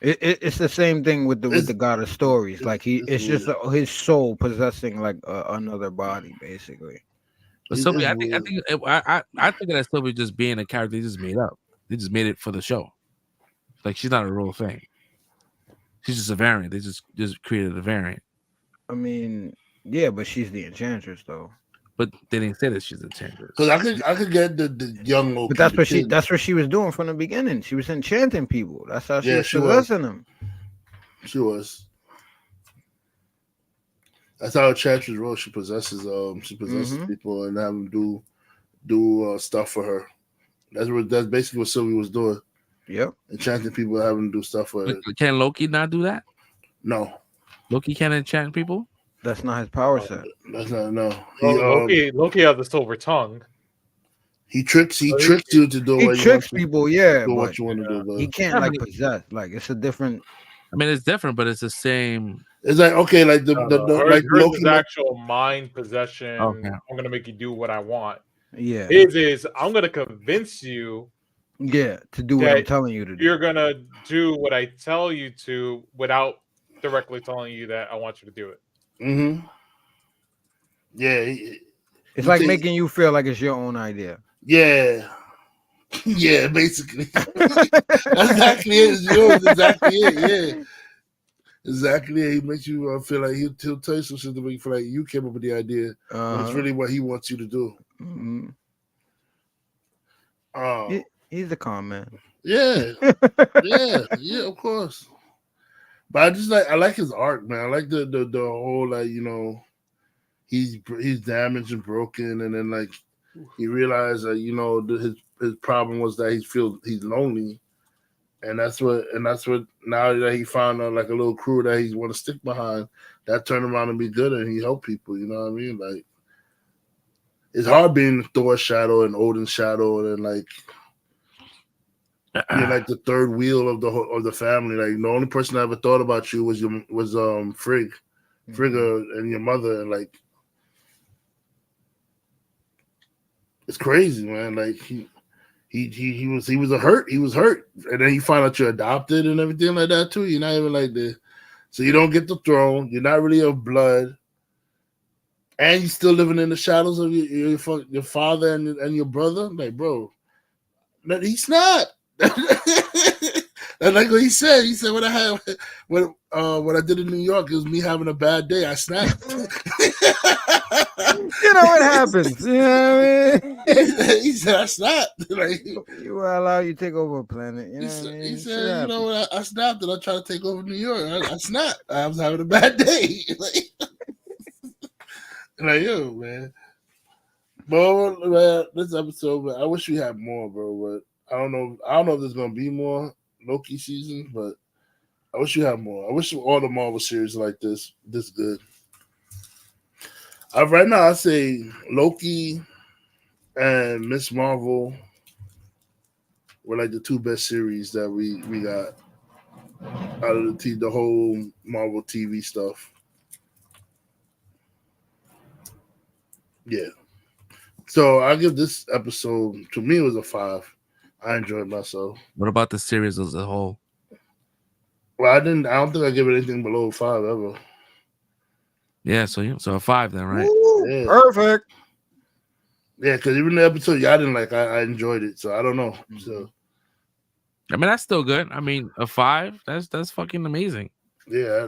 It's the same thing with the God of Stories. Like it's just his soul possessing like another body, basically. But Sylvie, I think that Sylvie just being a character they just made up. They just made it for the show. Like she's not a real thing. She's just a variant. They just created a variant. I mean, yeah, but she's the Enchantress though. But they didn't say that she's Enchantress. Because I could get the young Loki. But that's what she was doing from the beginning. She was enchanting people. That's how she was possessing them. She was. That's how Enchantress rolls. She possesses people and have them do stuff for her. That's basically what Sylvie was doing. Yep. Enchanting people, having them do stuff for her. Can Loki not do that? No. Loki can't enchant people? That's not his power set. That's not Loki has the silver tongue. He tricks you to do he tricks people, yeah. Do what you want to do. But he can't like possess. Like it's a different. I mean, it's different, but it's the same. It's like okay, like like Loki's actual mind possession. Okay. I'm gonna make you do what I want. Yeah. His is I'm gonna convince you. Yeah, to do what I'm telling you to do. You're gonna do what I tell you to without directly telling you that I want you to do it. Mm-hmm. Yeah. It's like making you feel like it's your own idea. Yeah. Yeah, basically. That's exactly it. It's yours. Exactly it. Yeah. Exactly. It. He makes you feel like he'll tell you some shit to make you feel like you came up with the idea. But it's really what he wants you to do. Mm-hmm. He's a con man. Yeah. Yeah, of course. But I like his art, man. I like the whole like, you know, he's damaged and broken, and then like he realized that, you know, his problem was that he's lonely. And that's what now that he found like a little crew that he want to stick behind, that turned around and be good and he helped people, you know what I mean? Like it's hard being Thor's shadow and Odin's shadow and then like you're like the third wheel of the family. Like the only person I ever thought about you was Frigga and your mother. And like it's crazy, man. Like he was hurt. He was hurt, and then you find out you're adopted and everything like that too. You're not even like this, so you don't get the throne. You're not really of blood, and you're still living in the shadows of your father and your brother. Like, bro, he's not. And like what he said when I did in New York, it was me having a bad day. I snapped. You know what happens. You know what I mean? He said I snapped. Like, you will allow you to take over a planet. You know what I mean? He said, you know what? I snapped and I tried to take over New York. I snapped. I was having a bad day. Like yo, man. But man, this episode, man, I wish we had more, bro. But I don't know if there's gonna be more Loki seasons, but I wish you had more. I wish all the Marvel series like this good. Right now, I say Loki and Miss Marvel were like the two best series that we got out of the whole Marvel TV stuff. Yeah. So I give this episode, to me, it was a 5. I enjoyed myself. What about the series as a whole? Well, I don't think I give it anything below 5 ever. Yeah, so a 5 then, right? Yeah. Perfect. Yeah, because even the episode y'all didn't like, I enjoyed it. So I don't know. So I mean, that's still good. I mean, a 5, that's fucking amazing. Yeah,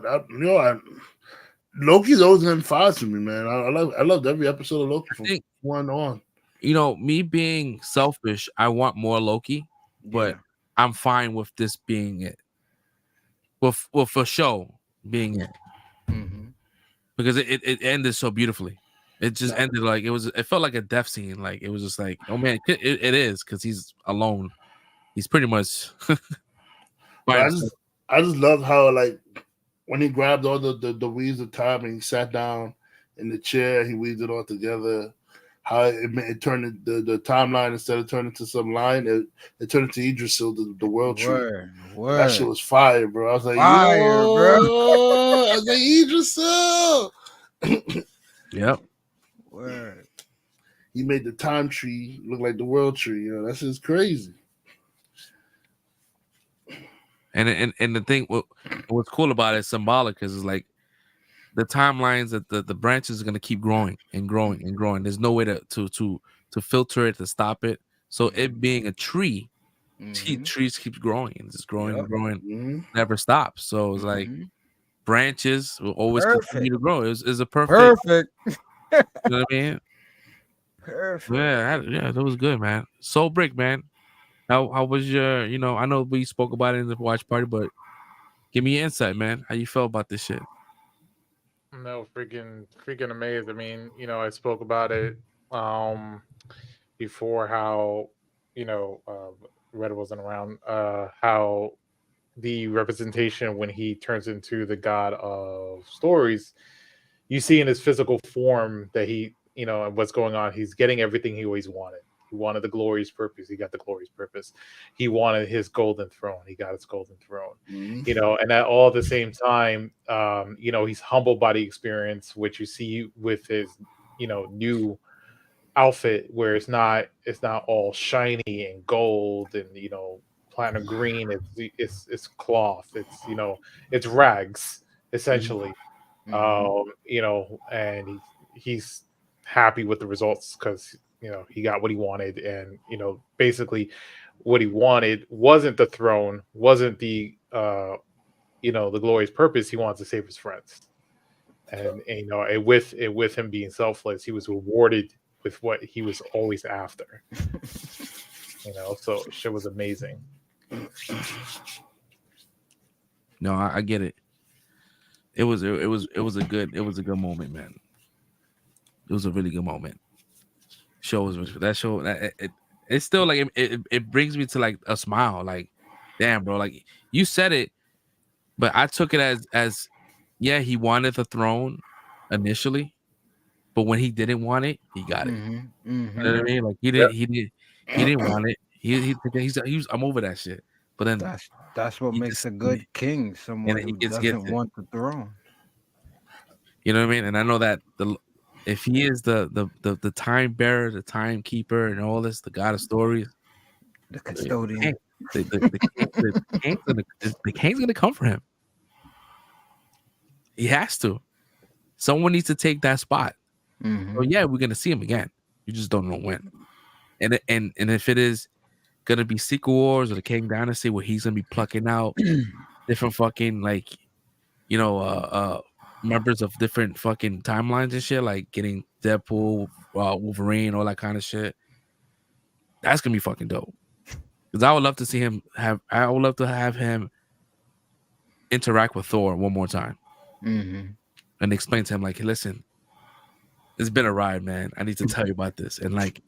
Loki's always been fire to me, man. I loved every episode of Loki from one on. You know, me being selfish, I want more Loki, but I'm fine with this being it. With for show being it. Because it ended so beautifully. It just ended like it felt like a death scene. Like it was just like, oh man, it is because he's alone. He's pretty much I just love how like when he grabbed all the weaves of time and he sat down in the chair, he weaved it all together. How it turned the timeline, instead of turning to some line, it turned into Idrisil, the world tree. Word. That shit was fire, bro. I was like, fire, bro. I was like, Idrisil. Yep. Word. He made the time tree look like the world tree. You know, that's just crazy. And the thing, what's cool about it is symbolic, because it's like the timelines that the branches are gonna keep growing and growing and growing. There's no way to filter it, to stop it. So it being a tree, trees keeps growing and just growing and growing, never stops. So it's like branches will always continue to grow. It's a perfect. You know what I mean? Perfect. Yeah, that was good, man. Soul Brick, man. How was your? You know, I know we spoke about it in the watch party, but give me your insight, man. How you felt about this shit? No, freaking amazed. I mean, you know, I spoke about it before, how, you know, Red wasn't around, how the representation when he turns into the god of stories, you see in his physical form that he, you know, and what's going on, he's getting everything he always wanted. He wanted the glorious purpose. He got the glorious purpose. He wanted his golden throne. He got his golden throne. You know, and at all the same time, you know, he's humbled by the experience, which you see with his, you know, new outfit, where it's not all shiny and gold and, you know, platinum green. It's cloth. It's, you know, it's rags essentially. You know, and he's happy with the results because, you know, he got what he wanted. And, you know, basically what he wanted wasn't the throne, wasn't the you know, the glorious purpose. He wants to save his friends. And you know, with him being selfless, he was rewarded with what he was always after. You know, so shit was amazing. No, I get it. It was a good moment, man. It was a really good moment. It's still like it brings me to like a smile. Like, damn, bro. Like, you said it, but I took it as yeah, he wanted the throne initially, but when he didn't want it, he got it. You know what I mean? Like, he didn't want it. He's I'm over that shit. But then that's what makes a good king, someone who doesn't want the throne. You know what I mean? And I know that if he is the time bearer, the timekeeper, and all this, the god of stories, the custodian, the king's gonna come for him. He has to. Someone needs to take that spot. So yeah, we're gonna see him again. You just don't know when. And if it is gonna be Secret Wars or the King Dynasty, where he's gonna be plucking out different fucking, like, you know, members of different fucking timelines and shit, like getting Deadpool, Wolverine, all that kind of shit. That's gonna be fucking dope. Because I would love to see him have him interact with Thor one more time. And explain to him, like, hey, listen, it's been a ride, man. I need to tell you about this. And like,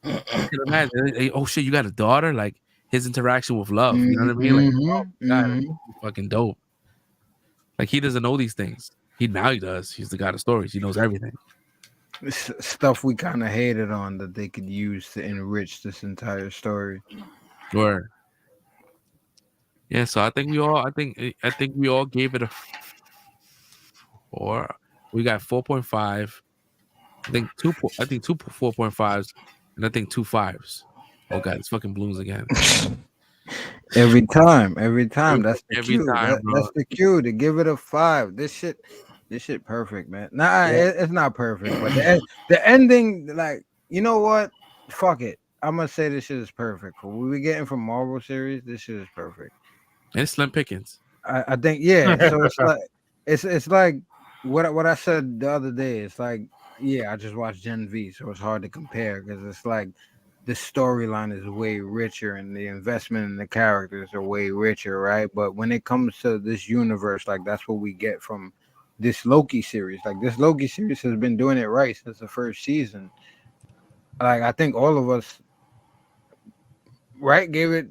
I can imagine, hey, oh shit, you got a daughter? Like, his interaction with love. You know what I mean? Like, oh god, fucking dope. Like, he doesn't know these things. Now he does. He's the god of stories. He knows everything. It's stuff we kind of hated on that they could use to enrich this entire story. Sure. Yeah, so I think we all gave it a 4. We got 4.5. I think two 4.5s, and I think 2 5s. Oh god, it's fucking balloons again. Every time. That's the Every cue. time, That's the cue to give it a 5. This shit perfect, man. Nah, it's not perfect, but the ending, like, you know what? Fuck it. I'm gonna say this shit is perfect. For what we're getting from Marvel series, this shit is perfect. And it's slim pickings. I think, yeah. So it's like what I said the other day, it's like, yeah, I just watched Gen V, so it's hard to compare because it's like the storyline is way richer and the investment in the characters are way richer, right? But when it comes to this universe, like that's what we get from this Loki series. Like this Loki series has been doing it right since the first season. Like I think all of us, right, gave it.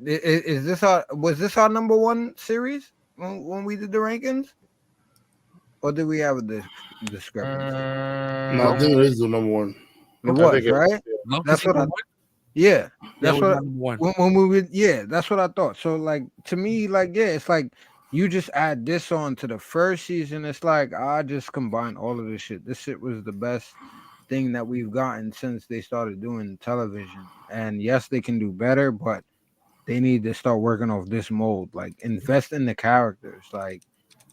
Was this our number one series when we did the rankings? Or did we have a discrepancy? No, I think it is the number one. It was, right? That's what I. Yeah, that's what. When we would, yeah, that's what I thought. So, like, to me, like, yeah, it's like you just add this on to the first season. It's like I just combined all of this shit. This shit was the best thing that we've gotten since they started doing television. And yes, they can do better, but they need to start working off this mold. Like, invest in the characters. Like,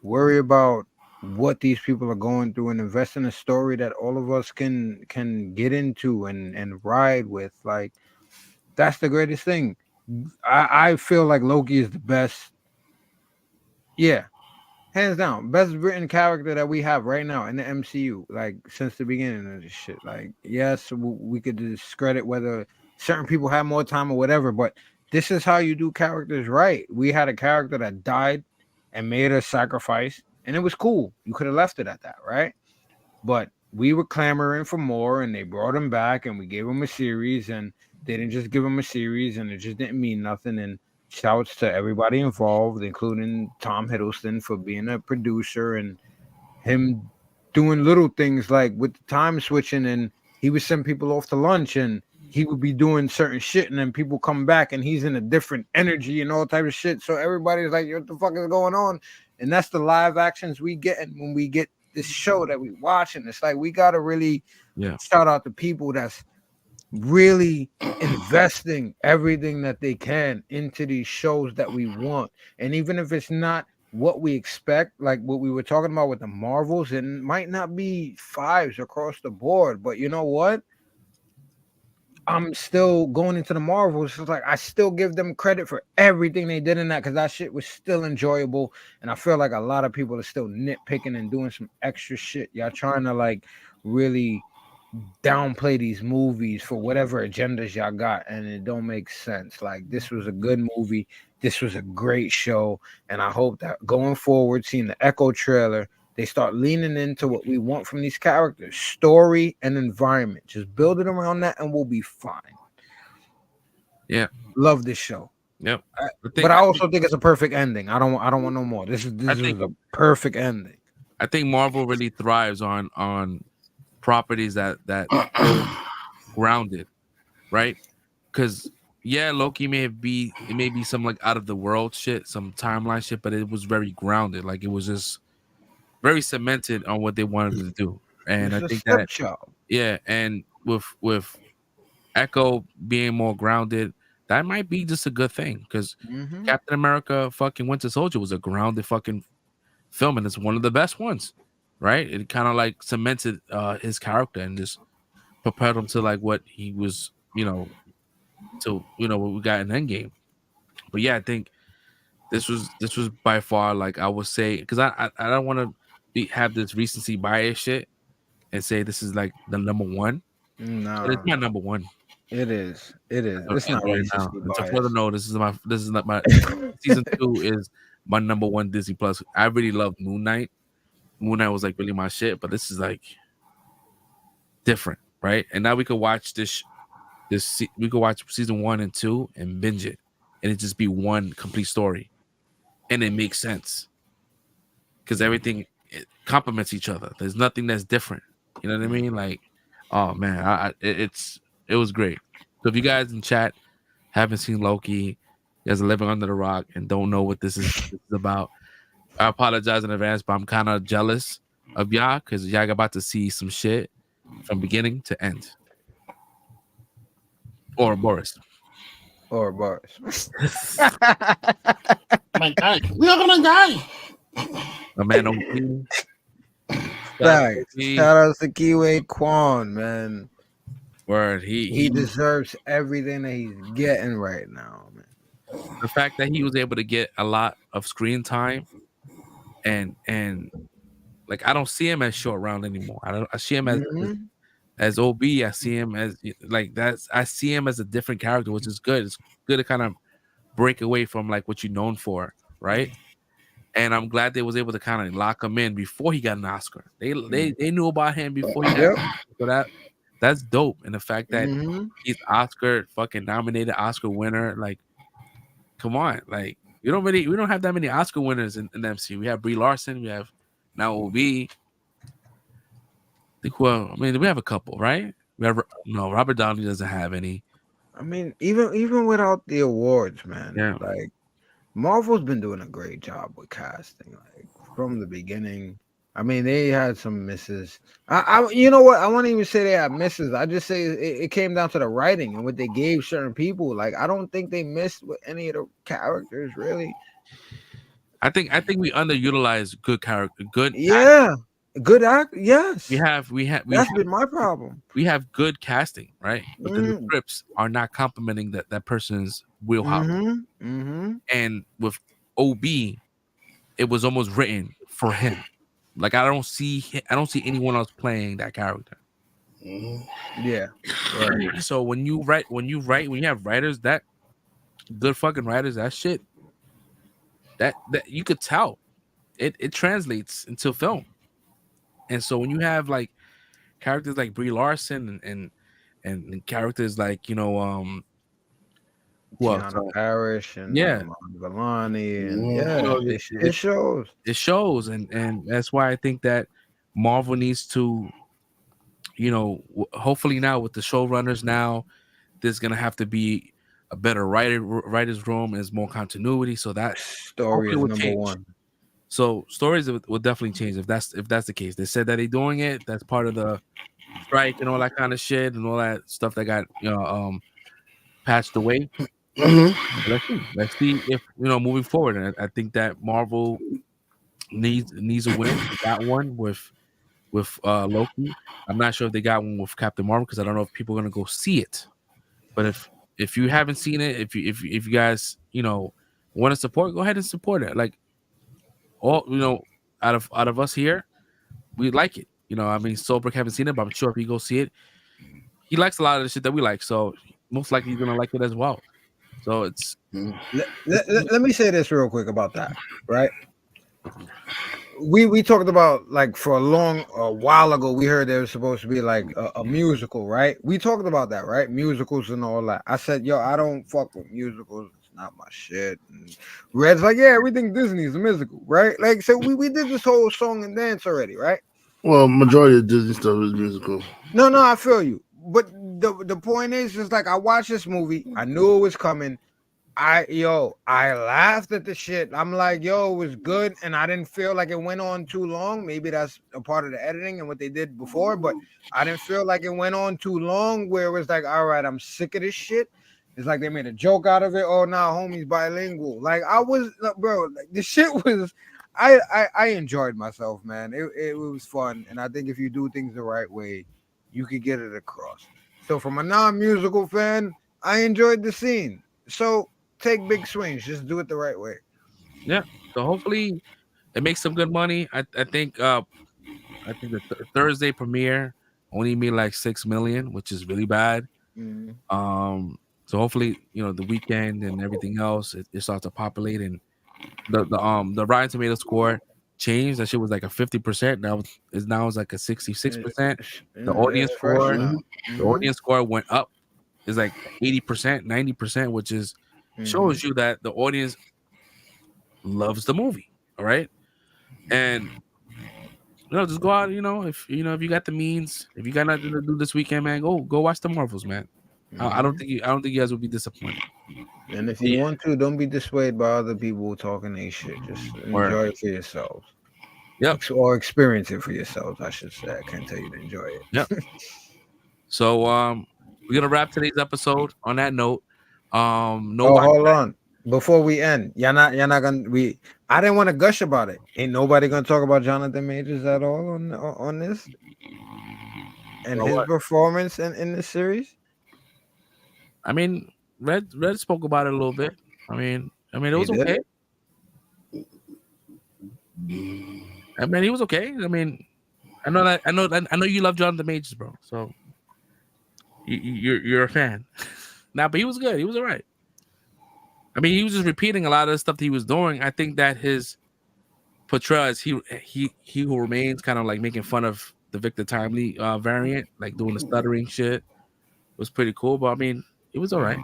worry about what these people are going through and invest in a story that all of us can get into and ride with. Like, that's the greatest thing. I feel like Loki is the best. Yeah, hands down, best written character that we have right now in the MCU. Like since the beginning of this shit. Like, yes, we could discredit whether certain people have more time or whatever, but this is how you do characters right. We had a character that died and made a sacrifice. And it was cool. You could have left it at that, right? But we were clamoring for more, and they brought him back, and we gave him a series, and they didn't just give him a series, and it just didn't mean nothing. And shouts to everybody involved, including Tom Hiddleston for being a producer and him doing little things like with the time switching, and he would send people off to lunch, and he would be doing certain shit, and then people come back, and he's in a different energy and all type of shit. So everybody's like, "What the fuck is going on?" And that's the live actions we get when we get this show that we watch. And it's like we gotta really shout out to people that's really investing everything that they can into these shows that we want. And even if it's not what we expect, like what we were talking about with the Marvels, it might not be fives across the board, but you know what? I'm still going into the Marvels. It's like I still give them credit for everything they did in that because that shit was still enjoyable. And I feel like a lot of people are still nitpicking and doing some extra shit. Y'all trying to like really downplay these movies for whatever agendas y'all got, and it don't make sense. Like this was a good movie. This was a great show, and I hope that going forward, seeing the Echo trailer, they start leaning into what we want from these characters, story and environment. Just build it around that and we'll be fine. Yeah. Love this show. Yep. But I also think it's a perfect ending. I don't want no more. This is a perfect ending. I think Marvel really thrives on properties that grounded, right? Because Loki may be some like out of the world shit, some timeline shit, but it was very grounded. Like it was just very cemented on what they wanted to do. And I think that and with Echo being more grounded, that might be just a good thing because Captain America fucking Winter Soldier was a grounded fucking film, and it's one of the best ones, right? It kind of like cemented his character and just propelled him to like what he was, to what we got in Endgame. But yeah, I think this was by far, like I would say, because I don't want to have this recency bias shit and say this is like the number one. No, but it's my number one. It is. It's not right recency now. bias. To further know, this is not my season 2 is my number one Disney Plus. I really loved Moon Knight. Moon Knight was like really my shit, but this is like different, right? And now we could watch we could watch season 1 and 2 and binge it, and it just be one complete story, and it makes sense because everything complements each other. There's nothing that's different. You know what I mean? Like, oh man, it was great. So if you guys in chat haven't seen Loki, you guys are living under the rock and don't know what this is about, I apologize in advance, but I'm kind of jealous of y'all because y'all about to see some shit from beginning to end. Or Boris. My guy. We are gonna die. My man OP. Shout out to Kiwi Kwan, man. Word. He deserves everything that he's getting right now, man. The fact that he was able to get a lot of screen time and like I don't see him as Short Round anymore. I see him as OB. I see him as like I see him as a different character, which is good. It's good to kind of break away from like what you're known for, right? And I'm glad they was able to kind of lock him in before he got an Oscar. They knew about him before he got so that's dope. And the fact that he's Oscar fucking nominated, Oscar winner, like come on, like we don't have that many Oscar winners in the MCU. We have Brie Larson, we have now OB. Well, I mean, we have a couple, right? Robert Downey doesn't have any. I mean, even without the awards, man, like Marvel's been doing a great job with casting, like from the beginning. I mean, they had some misses. You know what? I won't even say they had misses. I just say it came down to the writing and what they gave certain people. Like, I don't think they missed with any of the characters, really. I think we underutilize good character, good good act. Yes, we have. That's been my problem. We have good casting, right? But the scripts are not complementing that person's wheelhouse. And with OB, it was almost written for him. Like I don't see anyone else playing that character. Yeah. Right. So when you have writers that good fucking writers, that shit that you could tell it translates into film. And so when you have like characters like Brie Larson and characters like Tiana Parrish and Vellani and it shows. It shows, and that's why I think that Marvel needs to, hopefully now with the showrunners now, there's gonna have to be a better writers room. There's more continuity, so that story is number one. So stories will definitely change if that's the case. They said that they're doing it. That's part of the strike and all that kind of shit and all that stuff that got patched away. Let's see if moving forward. And I think that Marvel needs a win. They got one with Loki. I'm not sure if they got one with Captain Marvel because I don't know if people are gonna go see it. But if you haven't seen it, if you guys want to support, go ahead and support it. Like all out of us here, we like it. I mean, Solberg haven't seen it, but I'm sure if he go see it, he likes a lot of the shit that we like. So most likely he's gonna like it as well. So it's let me say this real quick about that, right? We talked about like for a while ago, we heard there was supposed to be like a musical, right? We talked about that, right? Musicals and all that. I said, yo, I don't fuck with musicals. It's not my shit. And Red's like, yeah, everything Disney's a musical, right? Like, so we did this whole song and dance already, right? Well, majority of Disney stuff is musical. No, I feel you. But the point is just like I watched this movie, I knew it was coming. I laughed at the shit. I'm like, yo, it was good, and I didn't feel like it went on too long. Maybe that's a part of the editing and what they did before, but I didn't feel like it went on too long where it was like, all right, I'm sick of this shit. It's like they made a joke out of it. Oh, now homie's bilingual. Like I was, bro, like, the shit was, I enjoyed myself, man. It was fun, and I think if you do things the right way, you could get it across. So from a non-musical fan, I enjoyed the scene. So take big swings, just do it the right way. Yeah. So hopefully it makes some good money. I think the Thursday premiere only made like 6 million, which is really bad. So hopefully, the weekend and everything else, it starts to populate, and the Rotten Tomato score changed. That shit was like a 50%. Now it's like a 66%. The audience score went up. It's like 80%, 90%, which is shows you that the audience loves the movie. All right. And just go out, if you got the means, if you got nothing to do this weekend, man, go watch the Marvels, man. I don't think you guys will be disappointed. And if you want to, don't be dissuaded by other people talking their shit. Just enjoy it for yourselves. Yep. Or experience it for yourselves, I should say. I can't tell you to enjoy it. Yep. So we're gonna wrap today's episode on that note. Hold on. Before we end, y'all not gonna I didn't want to gush about it. Ain't nobody gonna talk about Jonathan Majors at all on this and his performance in this series. I mean, Red spoke about it a little bit. I mean, it was okay. I mean, he was okay. I mean, I know you love Jonathan Majors, bro. So you're a fan. Nah, but he was good. He was all right. I mean, he was just repeating a lot of the stuff that he was doing. I think that his portrayal as he who remains, kind of like making fun of the Victor Timely variant, like doing the stuttering shit, was pretty cool. But I mean, it was all right.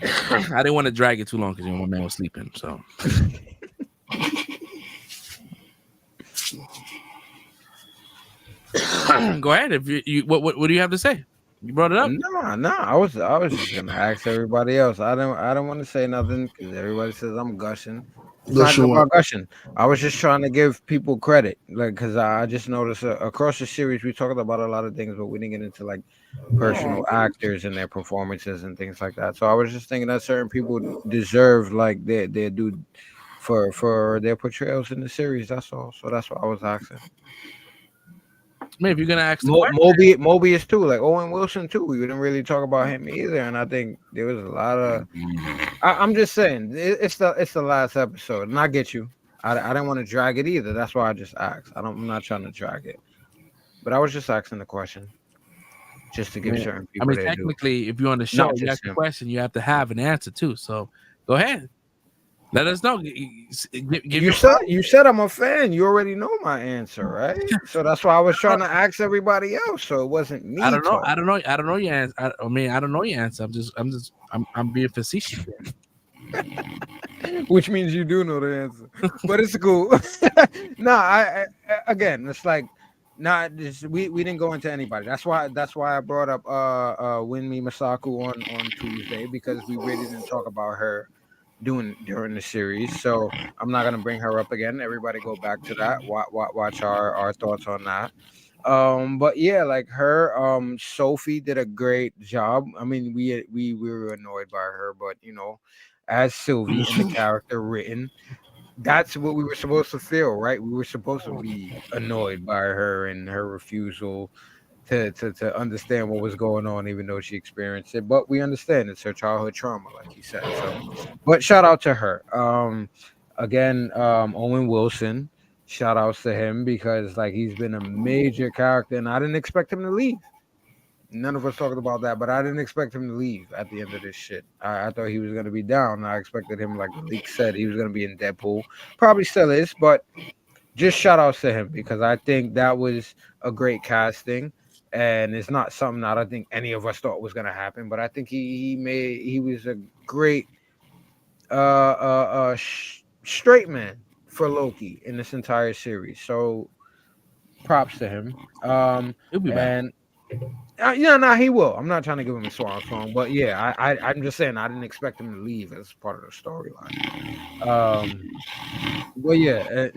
I didn't want to drag it too long because my man was sleeping. So go ahead. If you what do you have to say? You brought it up. No. I was just gonna ask everybody else. I don't want to say nothing because everybody says I'm gushing. It's not about gushing. I was just trying to give people credit, like, because I just noticed across the series we talked about a lot of things, but we didn't get into like personal actors and their performances and things like that. So I was just thinking that certain people deserve like their due for their portrayals in the series. That's all. So that's what I was asking. Maybe if you're gonna ask Mobius too, like Owen Wilson too. We didn't really talk about him either, and I think there was a lot of. I'm just saying it's the last episode, and I get you. I didn't want to drag it either. That's why I just asked. I'm not trying to drag it, but I was just asking the question, just to give certain people. I mean, technically, if you're on the show, you ask a question, you have to have an answer too. So go ahead. Let us know. You said I'm a fan. You already know my answer, right? So that's why I was trying to ask everybody else. So it wasn't me. I don't know your answer. I mean, I don't know your answer. I'm being facetious. Which means you do know the answer, but it's cool. I again, it's like we didn't go into anybody. That's why I brought up Winmi Masaku on Tuesday, because we really didn't talk about her during the series. So I'm not gonna bring her up again. Everybody go back to that. Watch our thoughts on that. But yeah, like her, Sophie did a great job. I mean, we were annoyed by her, but you know, as Sylvie in the character written, that's what we were supposed to feel, right? We were supposed to be annoyed by her and her refusal to understand what was going on, even though she experienced it. But we understand it's her childhood trauma, like you said. So, but shout out to her. Again, Owen Wilson, shout outs to him, because like he's been a major character, and I didn't expect him to leave. None of us talked about that, but I didn't expect him to leave at the end of this shit. I thought he was going to be down. I expected him, like the leak said, he was going to be in Deadpool. Probably still is, but just shout outs to him, because I think that was a great casting. And it's not something that I think any of us thought was going to happen, but I think he was a great straight man for Loki in this entire series. So props to him. He'll be back. He will. I'm not trying to give him a swan song, but yeah, I'm just saying I didn't expect him to leave as part of the storyline. Well, yeah.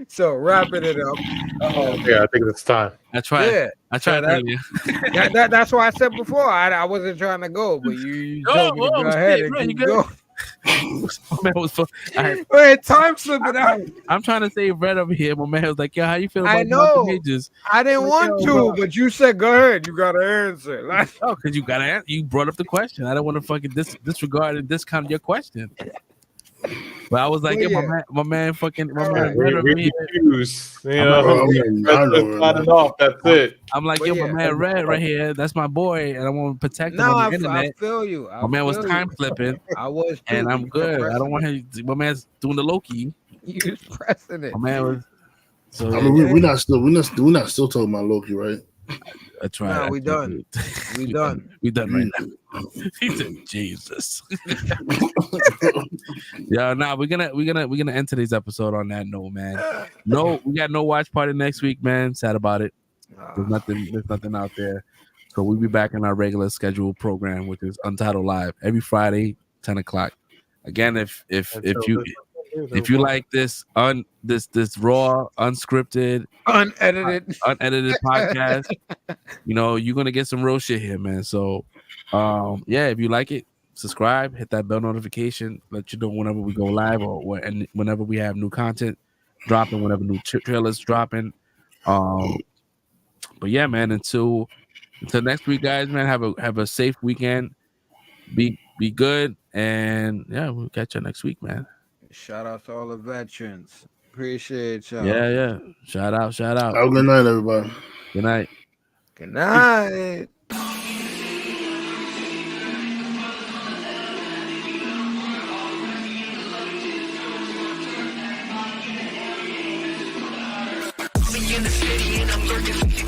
So wrapping it up. Yeah, I think it's time. That's right. Yeah, I tried that. That's why I said before I wasn't trying to go, but you told me to go ahead and keep going. Wait, time slipping out. I'm trying to save Red over here. My man was like, "Yo, how you feel about I know. Pages?" I didn't want to, but you said go ahead. You got to answer. Oh, because you got to answer. You brought up the question. I don't want to fucking disregard and discount your question. But I was like, my man Red over here. That's it. I'm like, my man Red right here. That's my boy, and I want to protect him on the internet. I feel you. My man was time flipping. I was, too. And I'm good. I don't want him. My man's doing the Loki. You was pressing it. My man was. So I mean, we're not still talking about Loki, right? That's right. No, we done. We done. We done right now. He said, "Jesus." Yeah, we're gonna end today's episode on that note, man. No, we got no watch party next week, man. Sad about it. There's nothing out there. So we'll be back in our regular scheduled program, which is Untitled Live every Friday, 10 o'clock. Again, if you like this this raw, unscripted, unedited podcast, you're gonna get some real shit here, man. So if you like it, subscribe, hit that bell notification, let you know whenever we go live or whenever we have new content dropping, whenever new trailers dropping. But yeah, man, until next week, guys, man, have a safe weekend. Be good. And yeah, we'll catch you next week, man. Shout out to all the veterans. Appreciate y'all. Yeah. Shout out. Have a good night, everybody. Good night. Good night. In the city and I'm lurking.